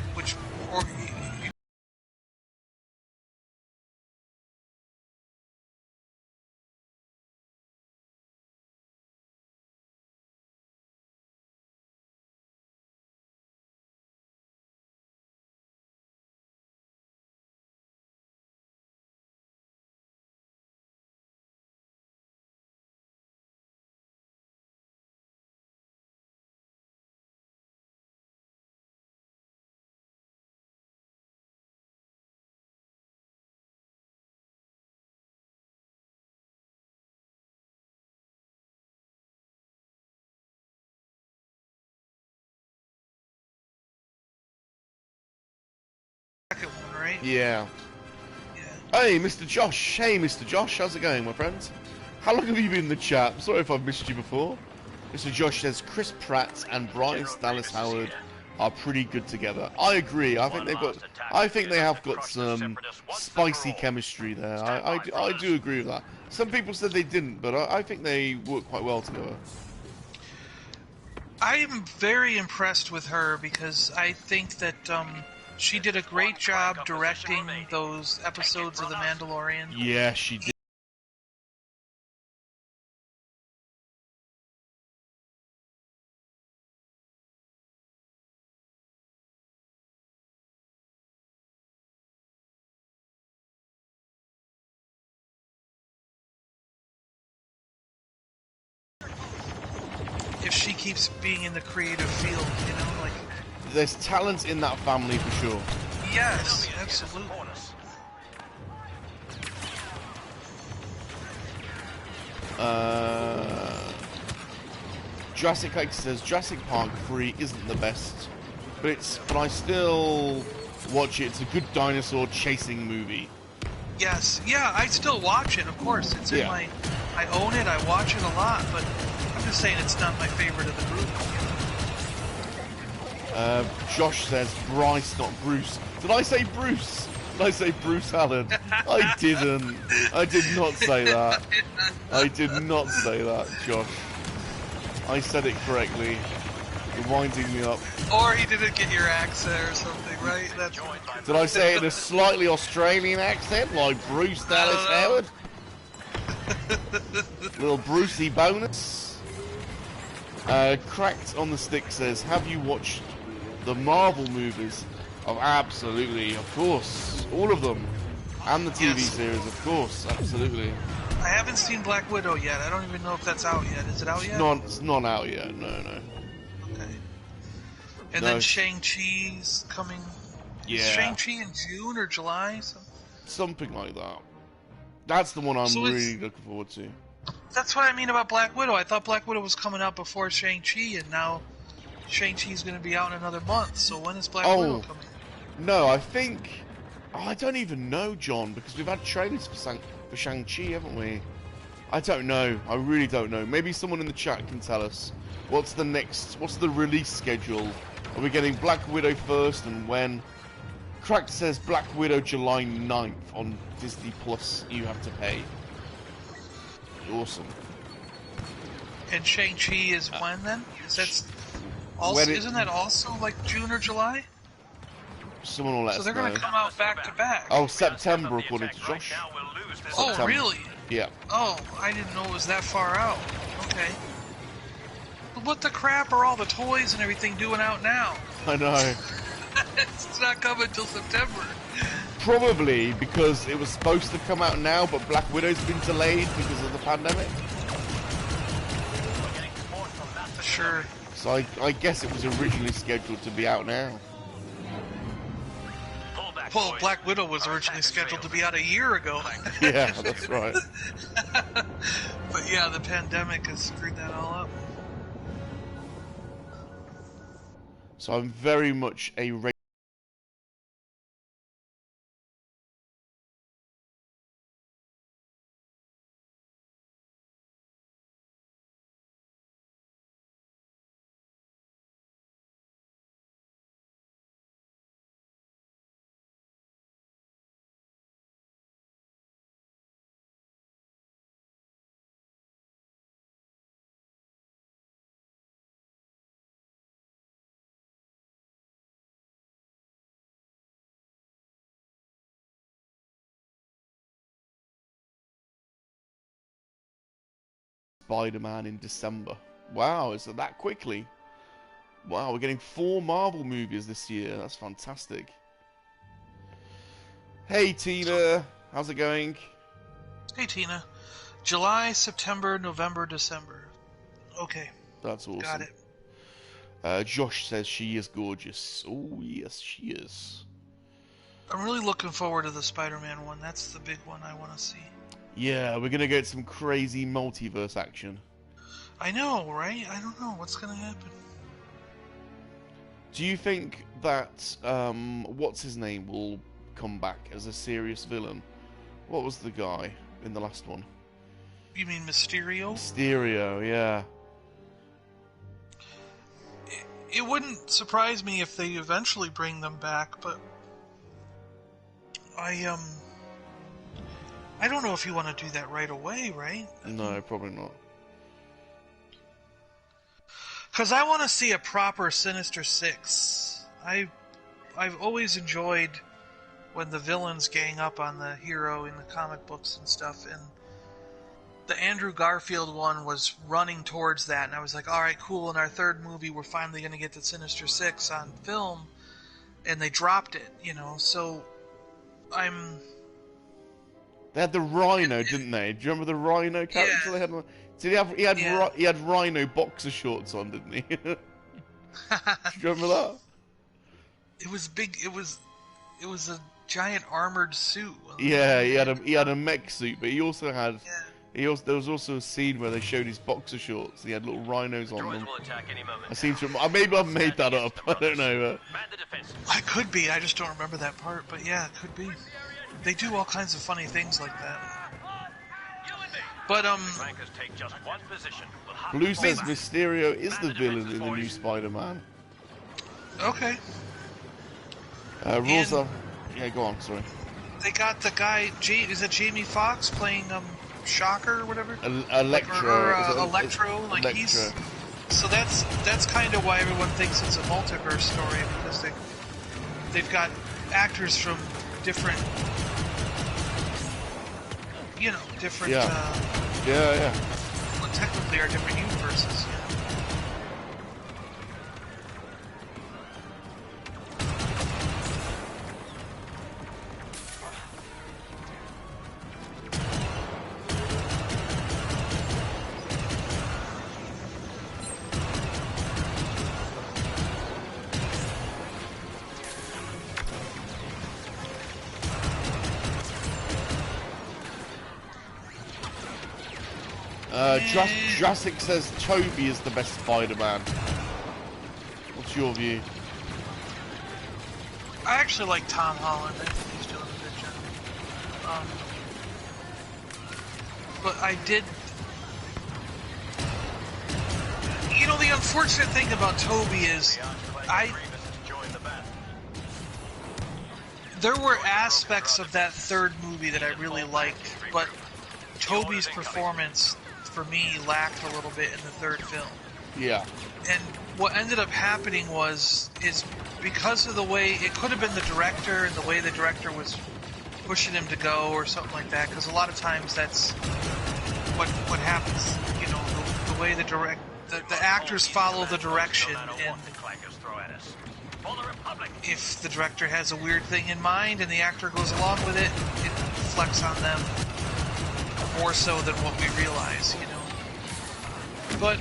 Second one, right? Yeah. Hey, Mr. Josh. Hey, Mr. Josh. How's it going, my friends? How long have you been in the chat? Sorry if I've missed you before. Mr. Josh says Chris Pratt and Bryce Dallas Howard are pretty good together. I agree. I think they have got some spicy chemistry there. I do agree with that. Some people said they didn't, but I think they work quite well together. I am very impressed with her because I think that she did a great job directing those episodes of The Mandalorian. Yeah, she did. If she keeps being in the creative field, you know, like... There's talent in that family for sure. Yes, absolutely. Jurassic X says Jurassic Park 3 isn't the best, but I still watch it. It's a good dinosaur chasing movie. Yes, yeah, I still watch it, of course. It's in my... I own it, I watch it a lot, but I'm just saying it's not my favorite of the group. Josh says Bryce, not Bruce. Did I say Bruce? Did I say Bruce Allen? I didn't. I did not say that. I did not say that, Josh. I said it correctly. You're winding me up. Or he didn't get your accent or something, right? That's... Did I say it in a slightly Australian accent, like Bruce Dallas Howard? Little Brucey bonus. Cracked on the Stick says, have you watched the Marvel movies? Oh, absolutely, of course. All of them. And the TV series, of course, absolutely. I haven't seen Black Widow yet. I don't even know if that's out yet. Is it out yet? It's not out yet, no. Okay. And then Shang-Chi's coming... Yeah. Is Shang-Chi in June or July? Something like that. That's the one I'm really looking forward to. That's what I mean about Black Widow. I thought Black Widow was coming out before Shang-Chi, and now Shang-Chi's going to be out in another month. So when is Black Widow coming? No, I think... I don't even know, John, because we've had trailers for Shang-Chi, haven't we? I don't know. I really don't know. Maybe someone in the chat can tell us. What's the release schedule? Are we getting Black Widow first, and when? Cracked says Black Widow July 9th on Disney Plus. You have to pay. Awesome. And Shang-Chi is when then? Isn't that also like June or July? Someone will let us know. So they're going to come out back to back. Oh, September according to Josh. Oh, really? Yeah. Oh, I didn't know it was that far out. Okay. But what the crap are all the toys and everything doing out now? I know. It's not coming till September. Probably because it was supposed to come out now, but Black Widow's been delayed because of the pandemic. Sure. So I guess it was originally scheduled to be out now. Well, Black Widow was originally scheduled to be out a year ago. Yeah, that's right. But yeah, the pandemic has screwed that all up. So I'm very much a Spider-Man in December. Wow, is it that quickly? Wow, we're getting 4 Marvel movies this year. That's fantastic. Hey, Tina. How's it going? Hey, Tina. July, September, November, December. Okay. That's awesome. Got it. Josh says she is gorgeous. Oh, yes, she is. I'm really looking forward to the Spider-Man one. That's the big one I want to see. Yeah, we're going to get some crazy multiverse action. I know, right? I don't know what's going to happen. Do you think that, what's his name will come back as a serious villain? What was the guy in the last one? You mean Mysterio? Mysterio, yeah. It wouldn't surprise me if they eventually bring them back, but I don't know if you want to do that right away, right? No, probably not. Because I want to see a proper Sinister Six. I've always enjoyed when the villains gang up on the hero in the comic books and stuff, and the Andrew Garfield one was running towards that, and I was like, alright, cool, in our third movie we're finally going to get the Sinister Six on film, and they dropped it, you know, so I'm... They had the Rhino, didn't they? Do you remember the Rhino character Yeah. they had? He had Rhino boxer shorts on, didn't he? Do you remember that? It was big, it was a giant armored suit. Yeah, he had a mech suit, but he also had... Yeah. There was also a scene where they showed his boxer shorts. He had little rhinos on them. will attack any moment. I seem to. Maybe I've made that up. I don't know. Man the defenses. I could be, I just don't remember that part, but yeah, it could be. They do all kinds of funny things like that. But, Flankers take just one position. We'll have Blue to says fall back. Mysterio is the villain in the new Spider-Man. okay. Rules are... Yeah, go on. Sorry. They got the guy, is it Jamie Foxx playing, Shocker or whatever? Electro. Electro, like Electro. he's... So that's kind of why everyone thinks it's a multiverse story, because they've got actors from different, different, Yeah. well, technically are different universes, Jurassic says Toby is the best Spider-Man. What's your view? I actually like Tom Holland. I think he's doing a good job. But I did... You know, the unfortunate thing about Toby is... There were aspects of that third movie that I really liked, but Toby's performance, for me, lacked a little bit in the third film. Yeah. And what ended up happening is because of the way, it could have been the director and the way the director was pushing him to go or something like that, because a lot of times that's what happens, the way the actors follow the direction, and if the director has a weird thing in mind and the actor goes along with it, it reflects on them more so than what we realize, But,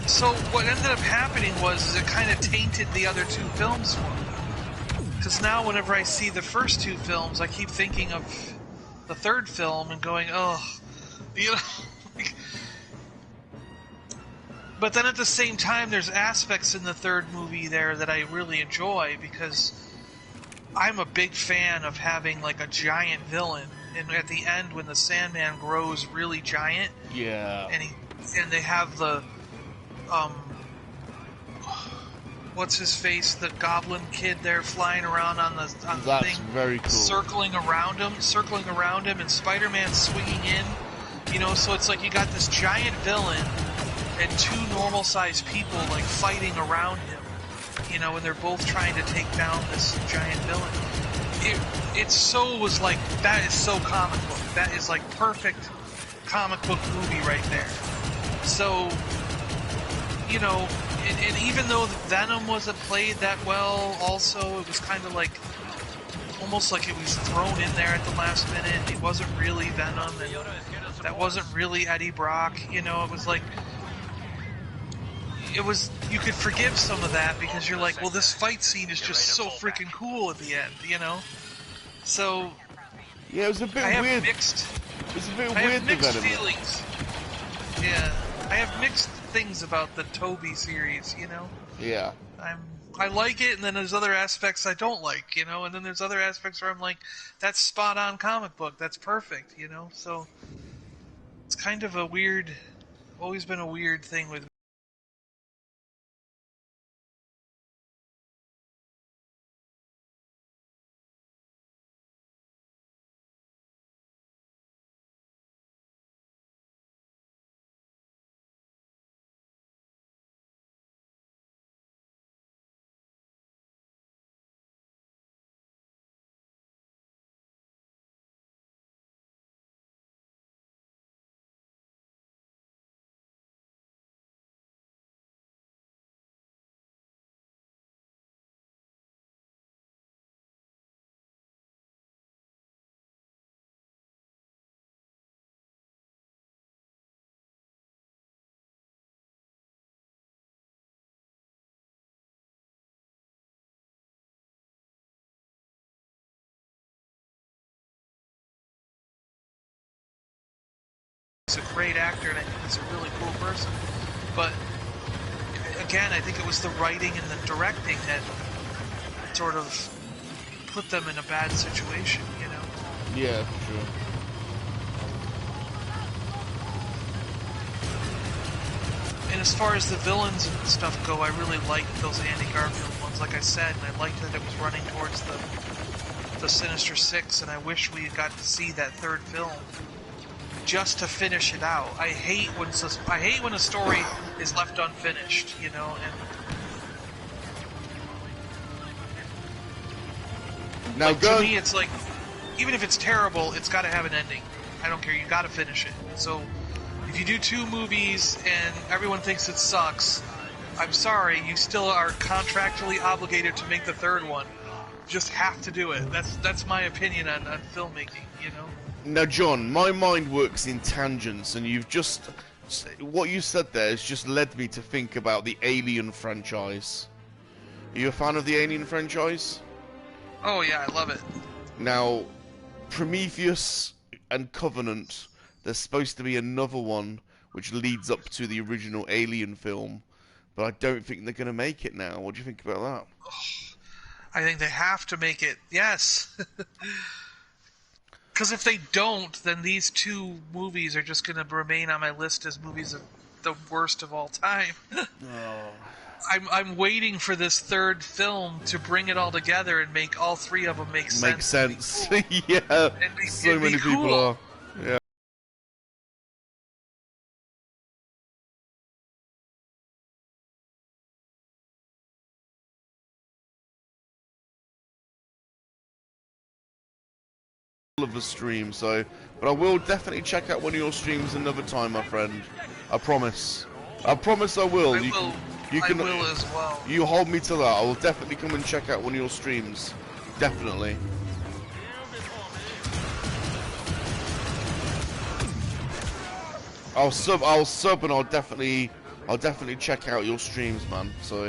so what ended up happening was it kind of tainted the other two films for me. Because now whenever I see the first two films, I keep thinking of the third film and going, But then at the same time, there's aspects in the third movie there that I really enjoy, because I'm a big fan of having like a giant villain, and at the end when the Sandman grows really giant, and they have the what's his face, the Goblin kid there flying around on the thing, very cool, circling around him, and Spider-Man swinging in, so it's like you got this giant villain and two normal-sized people like fighting around him, and they're both trying to take down this giant villain. That is so comic book. That is like perfect comic book movie right there. So, you know, and even though Venom wasn't played that well, also, it was kind of like, almost like it was thrown in there at the last minute. It wasn't really Venom, and that wasn't really Eddie Brock. You know, it was like, you could forgive some of that because you're like, well, this fight scene is just so freaking cool at the end, you know? So, yeah, it was a bit weird. It was a bit weird. I have mixed feelings. Yeah, I have mixed things about the Toby series, you know? Yeah. I like it, and then there's other aspects I don't like, you know? And then there's other aspects where I'm like, that's spot on comic book, that's perfect, you know? So, it's kind of a weird, always been a weird thing with me. He's a great actor, and I think he's a really cool person. But, again, I think it was the writing and the directing that sort of put them in a bad situation, you know? Yeah, for sure. And as far as the villains and stuff go, I really liked those Andy Garfield ones, like I said, and I liked that it was running towards the Sinister Six, and I wish we got to see that third film just to finish it out. I hate when a story is left unfinished, you know, and now like, to me it's like, even if it's terrible, it's got to have an ending. I don't care, you got to finish it. So if you do 2 movies and everyone thinks it sucks, I'm sorry, you still are contractually obligated to make the third one. You just have to do it. That's my opinion on filmmaking, you know. Now, John, my mind works in tangents, and what you said there has just led me to think about the Alien franchise. Are you a fan of the Alien franchise? Oh yeah, I love it. Now, Prometheus and Covenant, there's supposed to be another one which leads up to the original Alien film, but I don't think they're going to make it now. What do you think about that? I think they have to make it, yes. Because if they don't, then these 2 movies are just going to remain on my list as movies of the worst of all time. Oh. I'm waiting for this third film to bring it all together and make all 3 of them make sense. Makes sense. Cool. Yeah. So many people are. Yeah. Of the stream, so, but I will definitely check out one of your streams another time, my friend. I promise. I promise I will. I will as well. You hold me to that. I will definitely come and check out one of your streams. Definitely. I'll sub, and I'll definitely check out your streams, man. So.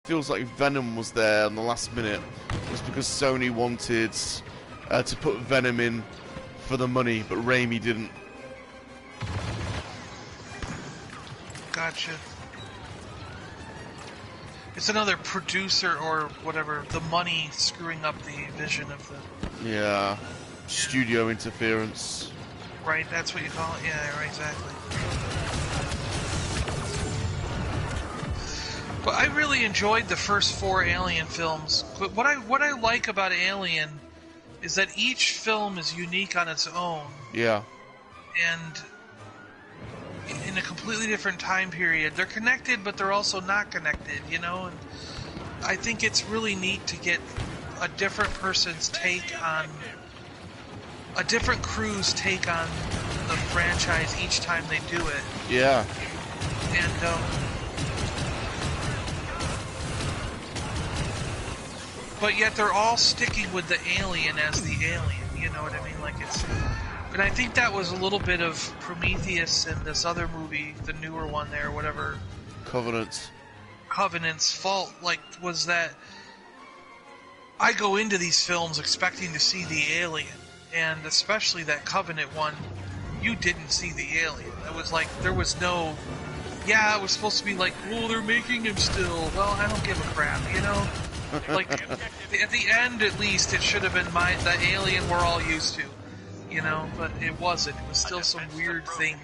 Feels like Venom was there on the last minute just because Sony wanted to put Venom in for the money, but Raimi didn't. Gotcha. It's another producer or whatever, the money screwing up the vision of the... Yeah, studio interference. Right, that's what you call it? Yeah, right, exactly. But I really enjoyed the first 4 Alien films. But what I like about Alien is that each film is unique on its own. Yeah. And in a completely different time period. They're connected, but they're also not connected, you know? And I think it's really neat to get a different person's take on... a different crew's take on the franchise each time they do it. Yeah. And, but yet they're all sticking with the alien as the alien, you know what I mean? Like, it's... And I think that was a little bit of Prometheus and this other movie, the newer one there, whatever... Covenant's fault, like, was that... I go into these films expecting to see the alien, and especially that Covenant one, you didn't see the alien. It was like, there was no... Yeah, it was supposed to be like, oh, they're making him still. Well, I don't give a crap, you know? Like, at the end, at least, it should have been the alien we're all used to, you know? But it wasn't. It was still some weird thing,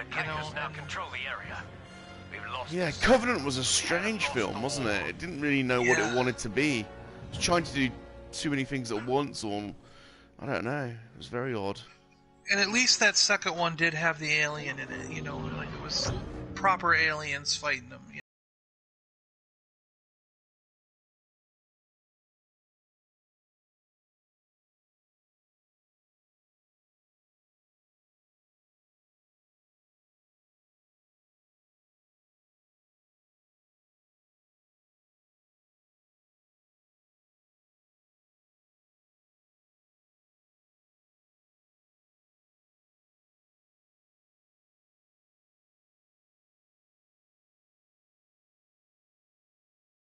you know? Yeah, Covenant was a strange film, wasn't it? It didn't really know what it wanted to be. It was trying to do too many things at once, or... I don't know. It was very odd. And at least that second one did have the alien in it, you know? Like, it was proper aliens fighting them, you know?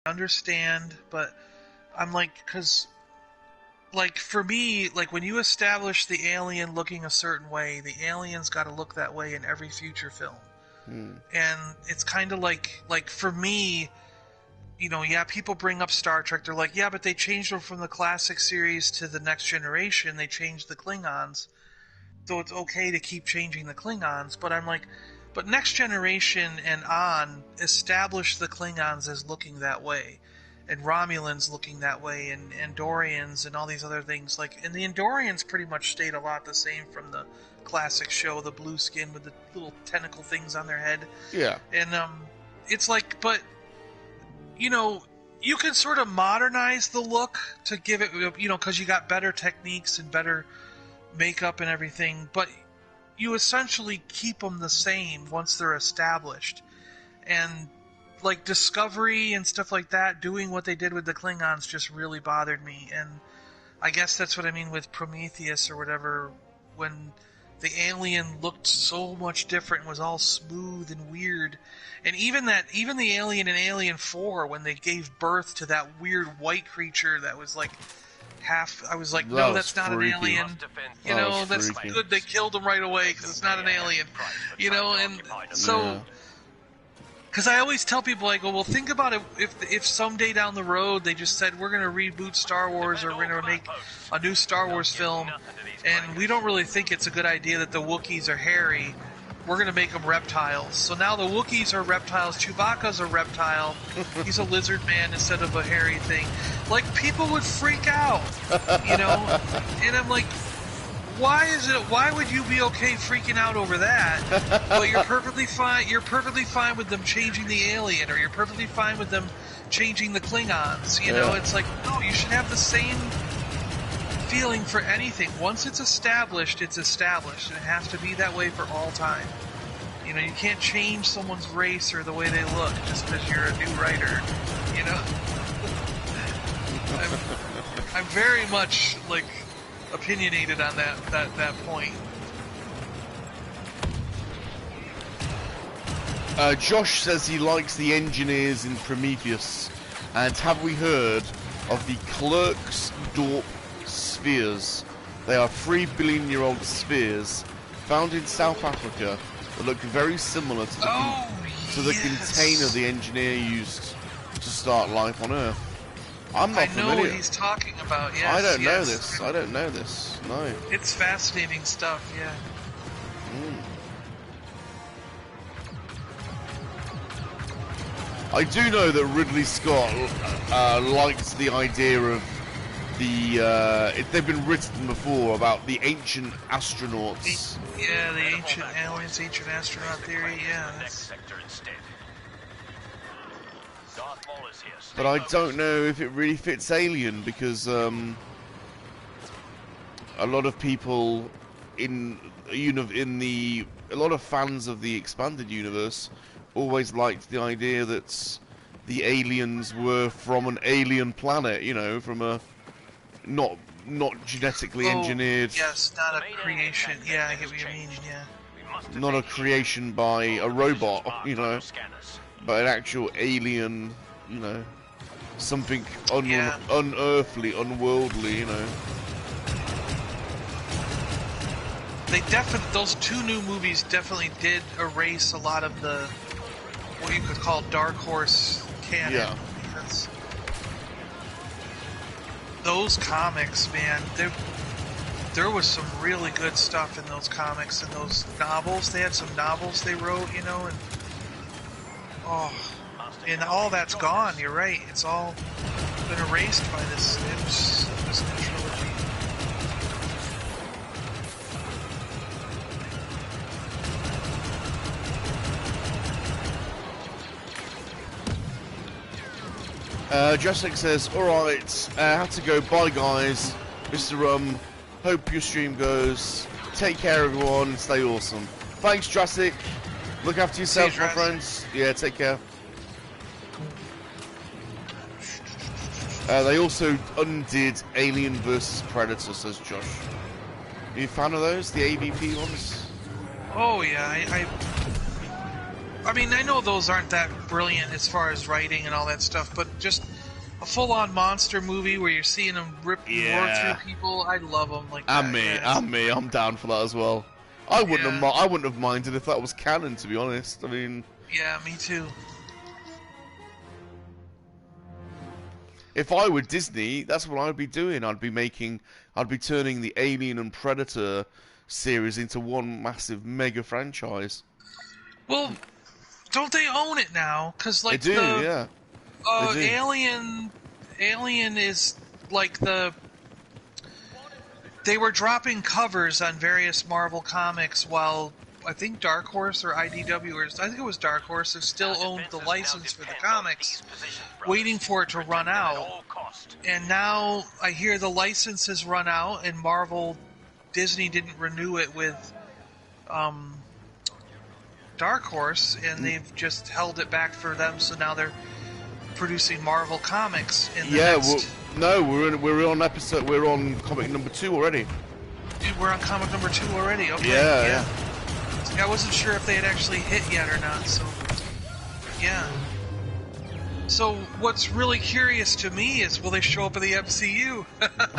Understand, but I'm like, because, like, for me, like, when you establish the alien looking a certain way, the alien's got to look that way in every future film. And it's kind of like, for me, you know, yeah, people bring up Star Trek, they're like, yeah, but they changed them from the classic series to the Next Generation, they changed the Klingons, so it's okay to keep changing the Klingons, but I'm like, but Next Generation and on established the Klingons as looking that way, and Romulans looking that way, and Andorians and all these other things. Like, and the Andorians pretty much stayed a lot the same from the classic show, the blue skin with the little tentacle things on their head. Yeah. And it's like, but you know, you can sort of modernize the look to give it, you know, because you got better techniques and better makeup and everything, but you essentially keep them the same once they're established. And, like, Discovery and stuff like that, doing what they did with the Klingons just really bothered me. And I guess that's what I mean with Prometheus or whatever, when the alien looked so much different and was all smooth and weird. And even the alien in Alien 4, when they gave birth to that weird white creature that was like... I was like, no, that's not an alien. You know, that's good. They killed him right away because it's not an alien. You know, and so, because I always tell people, I go, well, think about it. If someday down the road they just said we're going to reboot Star Wars or we're going to make a new Star Wars film, and we don't really think it's a good idea that the Wookiees are hairy. We're going to make them reptiles. So now the Wookiees are reptiles. Chewbacca's a reptile. He's a lizard man instead of a hairy thing. Like, people would freak out, you know? And I'm like, why would you be okay freaking out over that? But you're perfectly fine with them changing the alien, or you're perfectly fine with them changing the Klingons. You know, it's like, no, you should have the same feeling for anything. Once it's established, it's established, and it has to be that way for all time. You know, you can't change someone's race or the way they look just because you're a new writer, you know? I'm very much, like, opinionated on that point. Josh says he likes the engineers in Prometheus, and have we heard of the Klerksdorp spheres? They are 3 billion-year-old spheres found in South Africa that look very similar to the container the engineer used to start life on Earth. I'm not familiar. I know what he's talking about, yes. I don't know this. I don't know this. No. It's fascinating stuff, yeah. I do know that Ridley Scott likes the idea of they've been written before about the ancient astronauts. Yeah, the ancient aliens, ancient astronaut theory. Yeah. But I don't know if it really fits Alien because a lot of people a lot of fans of the expanded universe always liked the idea that the aliens were from an alien planet, you know, from a not genetically engineered. Yes, not a creation. Yeah, I get what you mean. Yeah. Not a creation by a robot, you know, but an actual alien, you know, something unearthly, unworldly, you know. Those two new movies definitely did erase a lot of the what you could call dark horse canon. Yeah. Because those comics, man, there was some really good stuff in those comics and those novels. They had some novels they wrote, you know, and all that's gone. You're right. It's all been erased by this new trilogy. Jessica says, alright, I have to go, bye guys, Mr. Rum, hope your stream goes, take care everyone, stay awesome. Thanks Jurassic, look after yourself my friends, yeah, take care. They also undid Alien vs Predator, says Josh. Are you a fan of those, the AVP ones? Oh yeah, I mean, I know those aren't that brilliant as far as writing and all that stuff, but just a full-on monster movie where you're seeing them roar through people, I love them like that. I'm down for that as well. I wouldn't have minded if that was canon, to be honest. I mean, yeah, me too. If I were Disney, that's what I'd be doing. I'd be turning the Alien and Predator series into one massive mega franchise. Well, don't they own it now? Because like they do, yeah. They do. Alien is like they were dropping covers on various Marvel comics while I think Dark Horse or IDW, or I think it was Dark Horse, who still owned the license for the comics, waiting for it to run out. And now I hear the license has run out, and Disney didn't renew it with Dark Horse, and they've just held it back for them. So now they're producing Marvel comics. We're on comic number 2 already. Dude, we're on comic number 2 already. Okay, yeah. I wasn't sure if they had actually hit yet or not. So, yeah. So what's really curious to me is, will they show up in the MCU?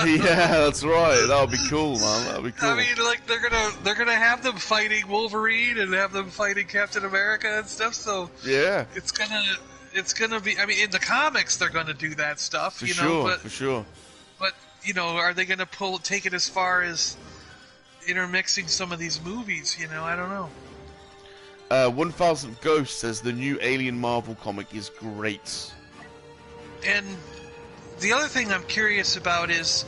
Yeah, that's right. That would be cool, man. That would be cool. I mean, like they're gonna have them fighting Wolverine and have them fighting Captain America and stuff. So yeah, it's gonna be. I mean, in the comics, they're gonna do that stuff. For sure. But you know, are they gonna take it as far as intermixing some of these movies? You know, I don't know. 1000 Ghost says the new Alien Marvel comic is great. And the other thing I'm curious about is,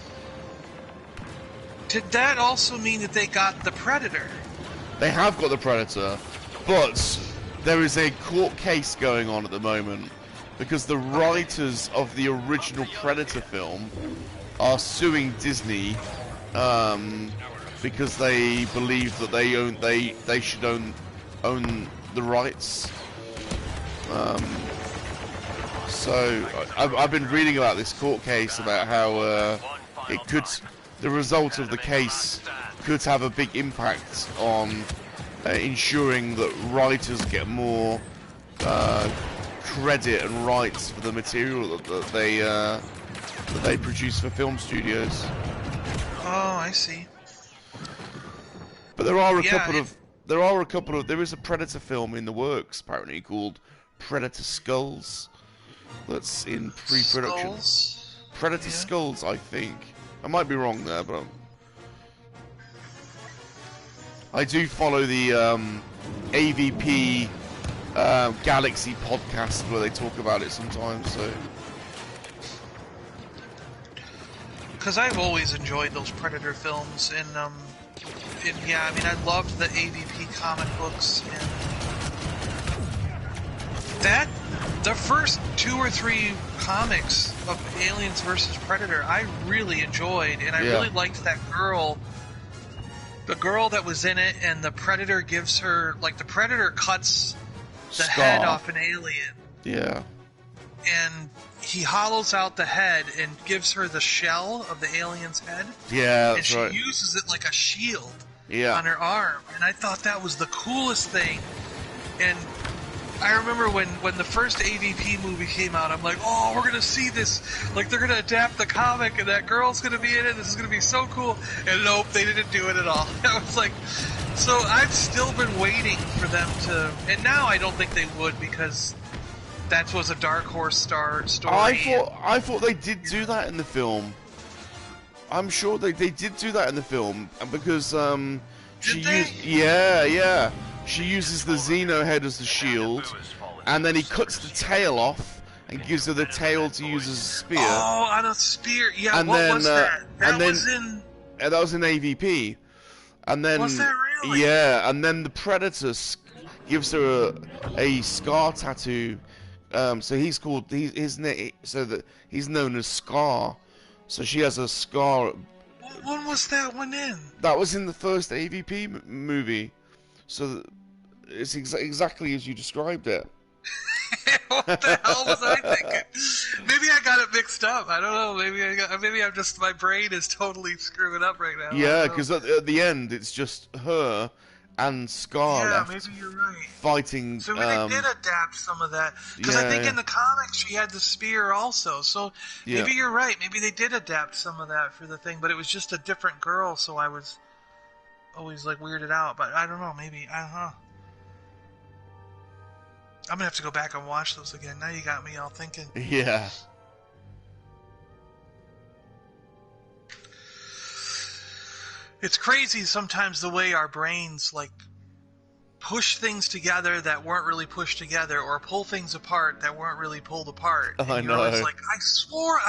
did that also mean that they got the Predator? They have got the Predator, but there is a court case going on at the moment because the writers of the original Predator film are suing Disney because they believe that they should own the rights. So I've been reading about this court case about how the result of the case could have a big impact on ensuring that writers get more credit and rights for the material that they produce for film studios. Oh, I see. But there is a Predator film in the works apparently called Predator Skulls that's in pre-production. Predator Skulls, I think. I might be wrong there, but I do follow the AVP Galaxy podcast where they talk about it sometimes. So because I've always enjoyed those Predator films, and yeah, I mean, I loved the AVP comic books, and the first 2 or 3 comics of Aliens versus Predator, I really enjoyed, and I really liked that girl. The girl that was in it, and the Predator gives her, like, the Predator cuts the head off an alien. Yeah. And he hollows out the head and gives her the shell of the alien's head. Yeah, and she uses it like a shield on her arm. And I thought that was the coolest thing. And I remember when the first AVP movie came out, I'm like, oh, we're going to see this. Like, they're going to adapt the comic, and that girl's going to be in it. This is going to be so cool. And nope, they didn't do it at all. I was like, so I've still been waiting for them to, and now I don't think they would, because that was a Dark Horse story. I thought they did do that in the film. I'm sure they did do that in the film, because she uses the Xeno head as the shield, and then he cuts the tail off and gives her the tail to use as a spear. Oh, on a spear. Yeah, and what was that? That was in AVP. And then, was that really? Yeah, and then the Predator gives her a scar tattoo. So he's known as Scar. So she has a scar. When was that one in? That was in the first AVP movie. So it's exactly as you described it. What the hell was I thinking? Maybe I got it mixed up. I don't know. Maybe I'm just, my brain is totally screwing up right now. Yeah, because at the end it's just her and Scar left. Maybe you're right. Fighting. So they did adapt some of that, because I think in the comics she had the spear also. So maybe you're right. Maybe they did adapt some of that for the thing, but it was just a different girl. So I was always like weirded out. But I don't know. Maybe I don't know. I'm gonna have to go back and watch those again. Now you got me all thinking. Yeah. It's crazy sometimes the way our brains, like, push things together that weren't really pushed together, or pull things apart that weren't really pulled apart. And I know. It's like, I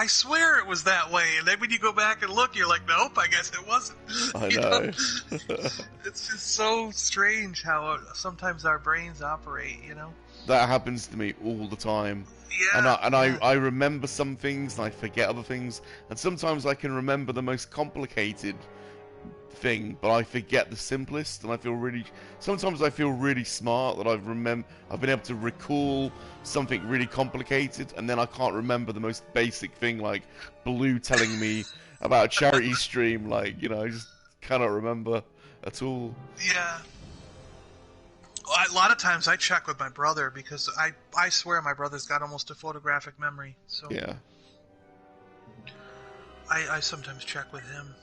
swear it was that way. And then when you go back and look, you're like, nope, I guess it wasn't. I know. It's just so strange how sometimes our brains operate, you know? That happens to me all the time. Yeah. I remember some things and I forget other things, and sometimes I can remember the most complicated thing, but I forget the simplest, and sometimes I feel really smart that I've been able to recall something really complicated, and then I can't remember the most basic thing, like Blue telling me about a charity stream. Like, I just cannot remember at all. Yeah. A lot of times I check with my brother, because I swear my brother's got almost a photographic memory. So yeah, I sometimes check with him.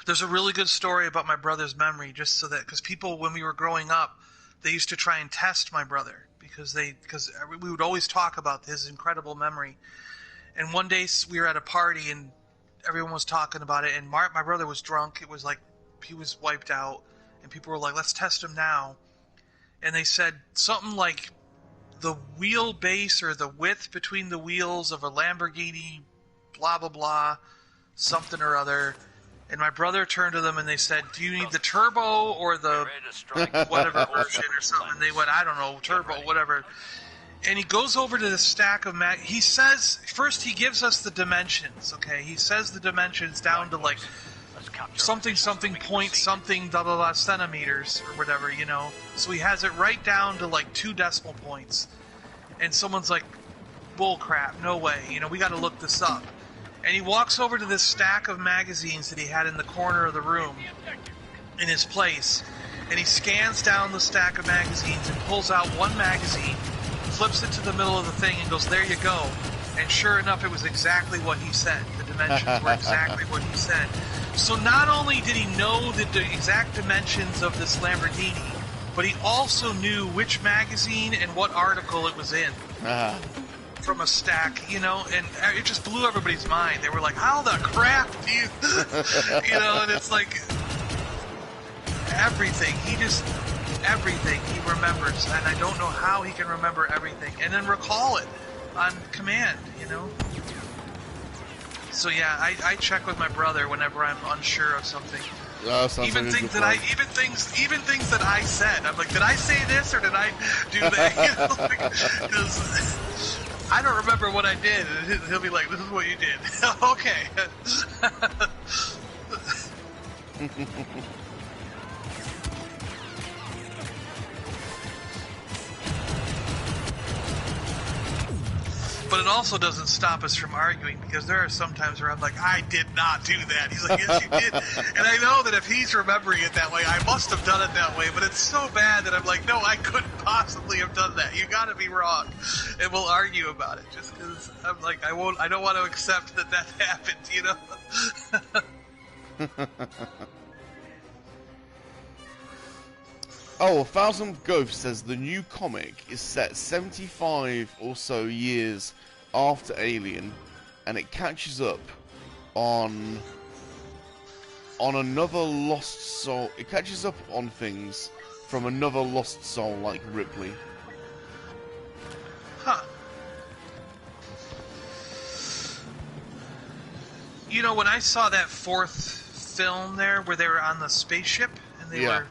There's a really good story about my brother's memory, just so that, because people, when we were growing up, they used to try and test my brother, because we would always talk about his incredible memory. And one day we were at a party and everyone was talking about it, and my brother was drunk. It was like he was wiped out, and people were like, let's test him now. And they said something like the wheelbase or the width between the wheels of a Lamborghini, blah, blah, blah, something or other. And my brother turned to them and they said, do you need the turbo or the whatever version or something? And they went, I don't know, turbo, whatever. And he goes over to the stack of he says, first he gives us the dimensions, okay? He says the dimensions down to like something point something blah blah blah centimeters or whatever, so he has it right down to like 2 decimal points, and someone's like, bull crap, no way, we got to look this up. And he walks over to this stack of magazines that he had in the corner of the room in his place, and he scans down the stack of magazines and pulls out one magazine, flips it to the middle of the thing, and goes, there you go. And sure enough, it was exactly what he said. The dimensions were exactly what he said. So not only did he know the exact dimensions of this Lamborghini, but he also knew which magazine and what article it was in. From a stack, and it just blew everybody's mind. They were like, how the crap do you... and it's like... everything. Everything he remembers, and I don't know how he can remember everything, and then recall it on command, So yeah, I check with my brother whenever I'm unsure of something. Even things that I said, I'm like, did I say this or did I do that? You know, like, 'cause I don't remember what I did, and he'll be like, "This is what you did." Okay. But it also doesn't stop us from arguing, because there are some times where I'm like, I did not do that. He's like, yes, you did. And I know that if he's remembering it that way, I must have done it that way. But it's so bad that I'm like, no, I couldn't possibly have done that. You gotta be wrong. And we'll argue about it, just because I'm like, I don't want to accept that happened, you know? Oh, 1,000 Ghosts says the new comic is set 75 or so years after Alien, and it catches up on another lost soul. It catches up on things from another lost soul like Ripley. Huh. You know, when I saw that fourth film there, where they were on the spaceship, and they were...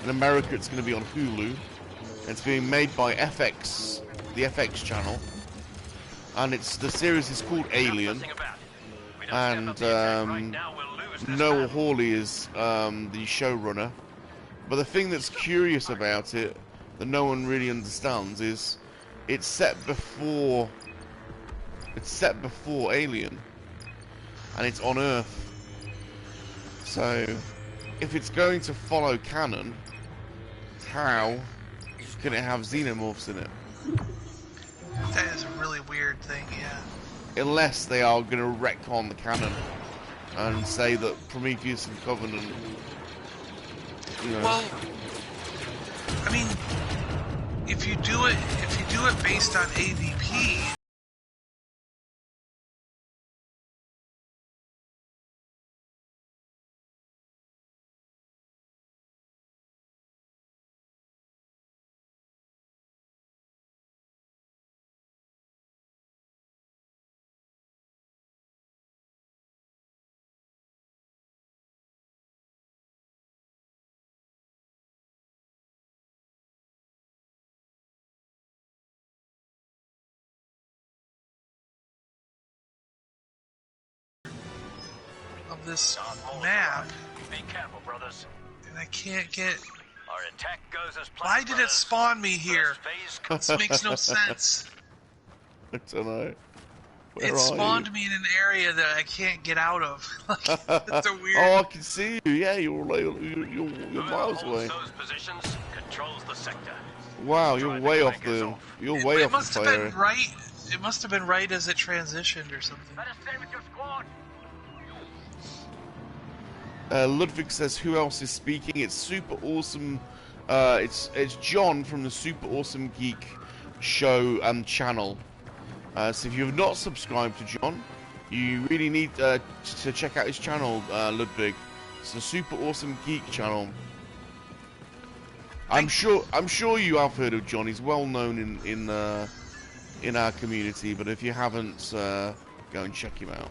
In America, it's going to be on Hulu. It's being made by FX, the FX channel, and the series is called Alien. And Noah Hawley is the showrunner. But the thing that's curious about it, that no one really understands, is it's set before Alien, and it's on Earth. So, if it's going to follow canon, how can it have xenomorphs in it? That is a really weird thing, yeah. Unless they are going to retcon the canon and say that Prometheus and Covenant, you know. Well, I mean, if you do it based on AVP, of this map, Be careful, brothers. and I can't get... Our attack goes as planned. Why did it spawn me here? First phase This makes no sense. I don't know. Where It are spawned you? me in an area that I can't get out of. Like, it's a weird. Oh, I can see you. Yeah, you're miles away. those positions controls the sector. Wow, you're Drive way the off clankers the. off. You're way It off the must have fire. been right. It must have been right as it transitioned or something. Better stay with your squad. Ludwig says, "Who else is speaking?" It's super awesome. It's John from the Super Awesome Geek Show and channel. So if you have not subscribed to John, you really need to check out his channel, Ludwig. It's the Super Awesome Geek channel. I'm sure you have heard of John. He's well known in our community. But if you haven't, go and check him out.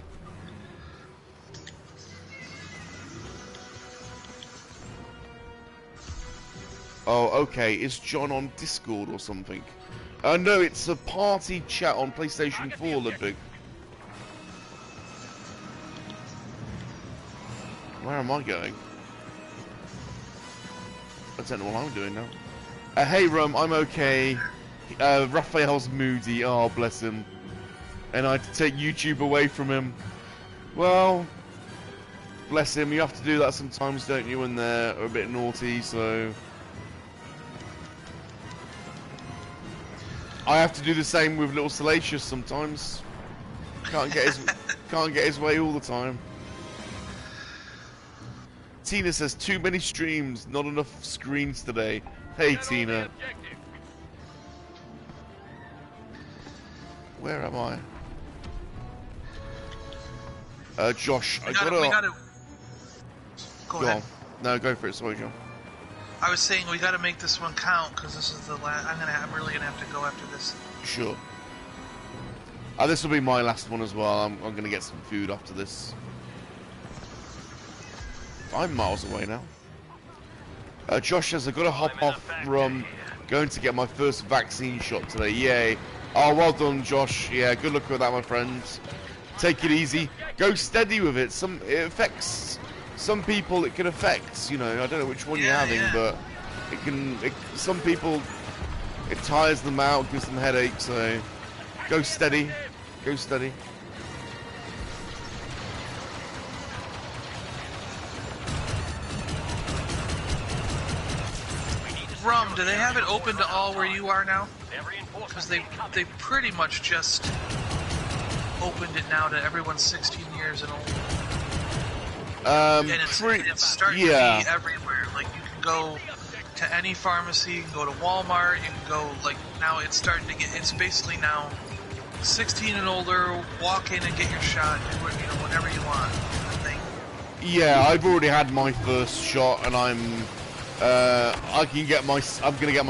Oh, okay. Is John on Discord or something? No, it's a party chat on PlayStation 4, Ludwig. Where am I going? I don't know what I'm doing now. Hey, Rum, I'm okay. Raphael's moody. Oh, bless him. And I had to take YouTube away from him. Well, bless him. You have to do that sometimes, don't you, when they're a bit naughty, so... I have to do the same with little Salacious sometimes. Can't get his way all the time. Tina says, too many streams, not enough screens today. Hey, Tina. Where am I? Josh, We gotta. Go ahead. on. No, go for it. Sorry, John. I was saying we gotta make this one count because this is the last. I'm really gonna have to go after this. Sure. This will be my last one as well. I'm gonna get some food after this. I'm miles away now. Josh says, I've got to hop off Rum. Going to get my first vaccine shot today. Yay. Oh, well done, Josh. Yeah, good luck with that, my friends. Take it easy. Go steady with it. It affects some people. It can affect, you know, I don't know which one you're having, but some people, it tires them out, gives them headaches, so go steady. Go steady. Rum, do they have it open to all where you are now? Because they pretty much just opened it now to everyone 16 years and older. And it's starting to be everywhere. Like, you can go to any pharmacy, you can go to Walmart, you can go, like, now it's starting to get, it's basically now 16 and older, walk in and get your shot, do what, you know, whatever you want. Yeah, I've already had my first shot, and I'm gonna get my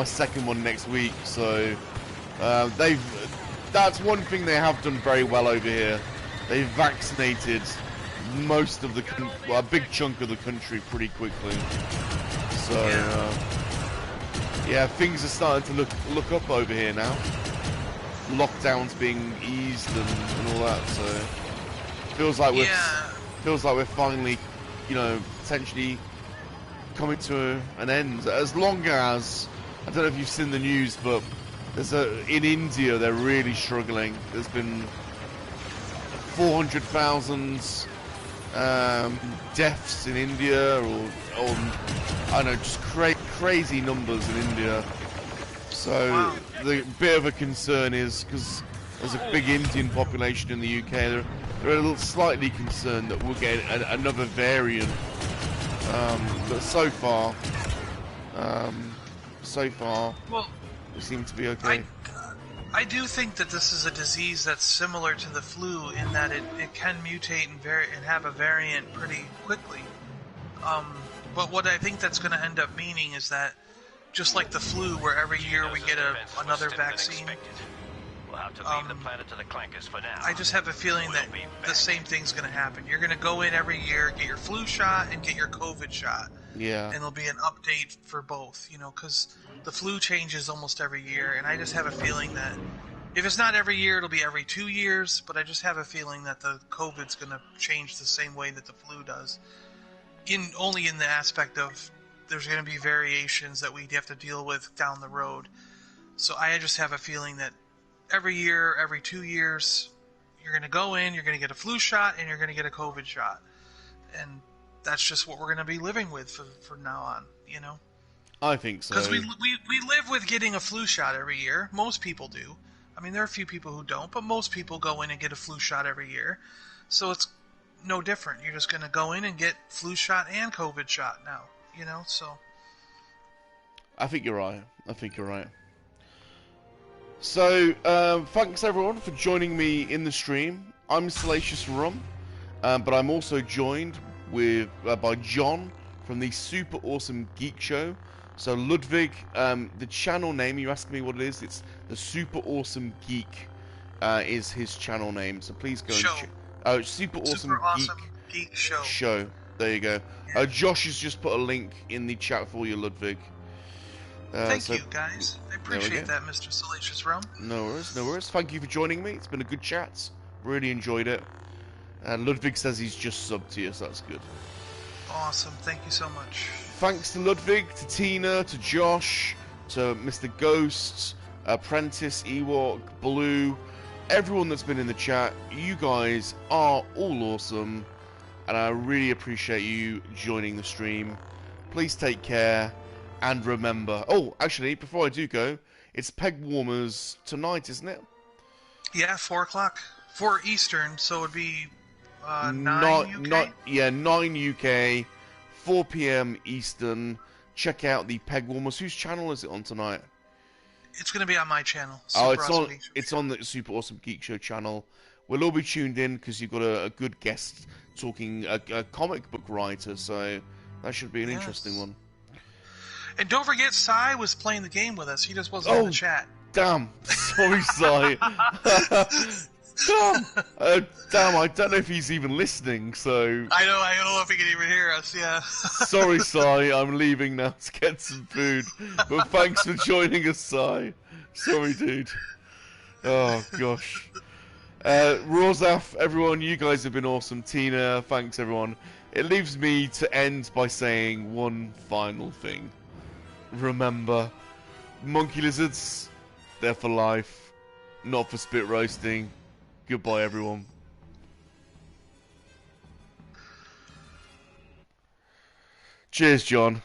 second one next week. So that's one thing they have done very well over here. They've vaccinated most of a big chunk of the country pretty quickly. So yeah, things are starting to look up over here now. Lockdowns being eased and all that. So feels like we're finally, you know, potentially coming to an end. As long as, I don't know if you've seen the news, but in India they're really struggling. There's been 400,000 deaths in India, or I don't know, just crazy numbers in India. So the bit of a concern is, because there's a big Indian population in the UK, they're a little slightly concerned that we'll get another variant. But so far, we seem to be okay. I do think that this is a disease that's similar to the flu in that it can mutate and have a variant pretty quickly. But what I think that's going to end up meaning is that, just like the flu, where every year we get another vaccine, We'll have to leave the planet to the clankers for now. I just have a feeling that the same thing's going to happen. You're going to go in every year, get your flu shot, and get your COVID shot. Yeah. And there'll be an update for both, you know, because the flu changes almost every year, and I just have a feeling that if it's not every year, it'll be every 2 years, but I just have a feeling that the COVID's going to change the same way that the flu does. Only in the aspect of there's going to be variations that we have to deal with down the road. So I just have a feeling that every year, every 2 years, You're going to go in, you're going to get a flu shot, and you're going to get a COVID shot. And that's just what we're going to be living with from now on, you know? I think so. Because we live with getting a flu shot every year. Most people do. I mean, there are a few people who don't, but most people go in and get a flu shot every year. So it's no different. You're just going to go in and get flu shot and COVID shot now, you know? So I think you're right. So, thanks everyone for joining me in the stream. I'm SalaciousRum, but I'm also joined by John from the Super Awesome Geek Show. So Ludwig, the channel name, you asked me what it is, it's the Super Awesome Geek is his channel name, so please go and Super Awesome Geek Show. Show. There you go. Yeah. Josh has just put a link in the chat for you, Ludwig. Thank you, guys. I appreciate that, Mr. Salacious Rum. No worries. Thank you for joining me. It's been a good chat. Really enjoyed it. And Ludwig says he's just subbed to you, so that's good. Awesome. Thank you so much. Thanks to Ludwig, to Tina, to Josh, to Mr. Ghost, Apprentice, Ewok, Blue, everyone that's been in the chat. You guys are all awesome, and I really appreciate you joining the stream. Please take care, and remember... Oh, actually, before I do go, it's Peg Warmers tonight, isn't it? Yeah, 4 o'clock. 4 Eastern, so it'd be 9 UK? 9 UK, 4 PM Eastern. Check out the Peg Warmers. Whose channel is it on tonight? It's going to be on my channel. It's on the Super Awesome Geek Show channel. We'll all be tuned in because you've got a good guest talking, a comic book writer, so that should be an interesting one. And don't forget, Sai was playing the game with us. He just wasn't in the chat. Damn. Sorry, Sai. Damn, I don't know if he's even listening, so... I don't know if he can even hear us, yeah. Sorry, Sai, I'm leaving now to get some food. But thanks for joining us, Sai. Sorry, dude. Oh, gosh. Rozaf, everyone, you guys have been awesome. Tina, thanks, everyone. It leaves me to end by saying one final thing. Remember, monkey lizards, they're for life, not for spit roasting. Goodbye, everyone. Cheers, John.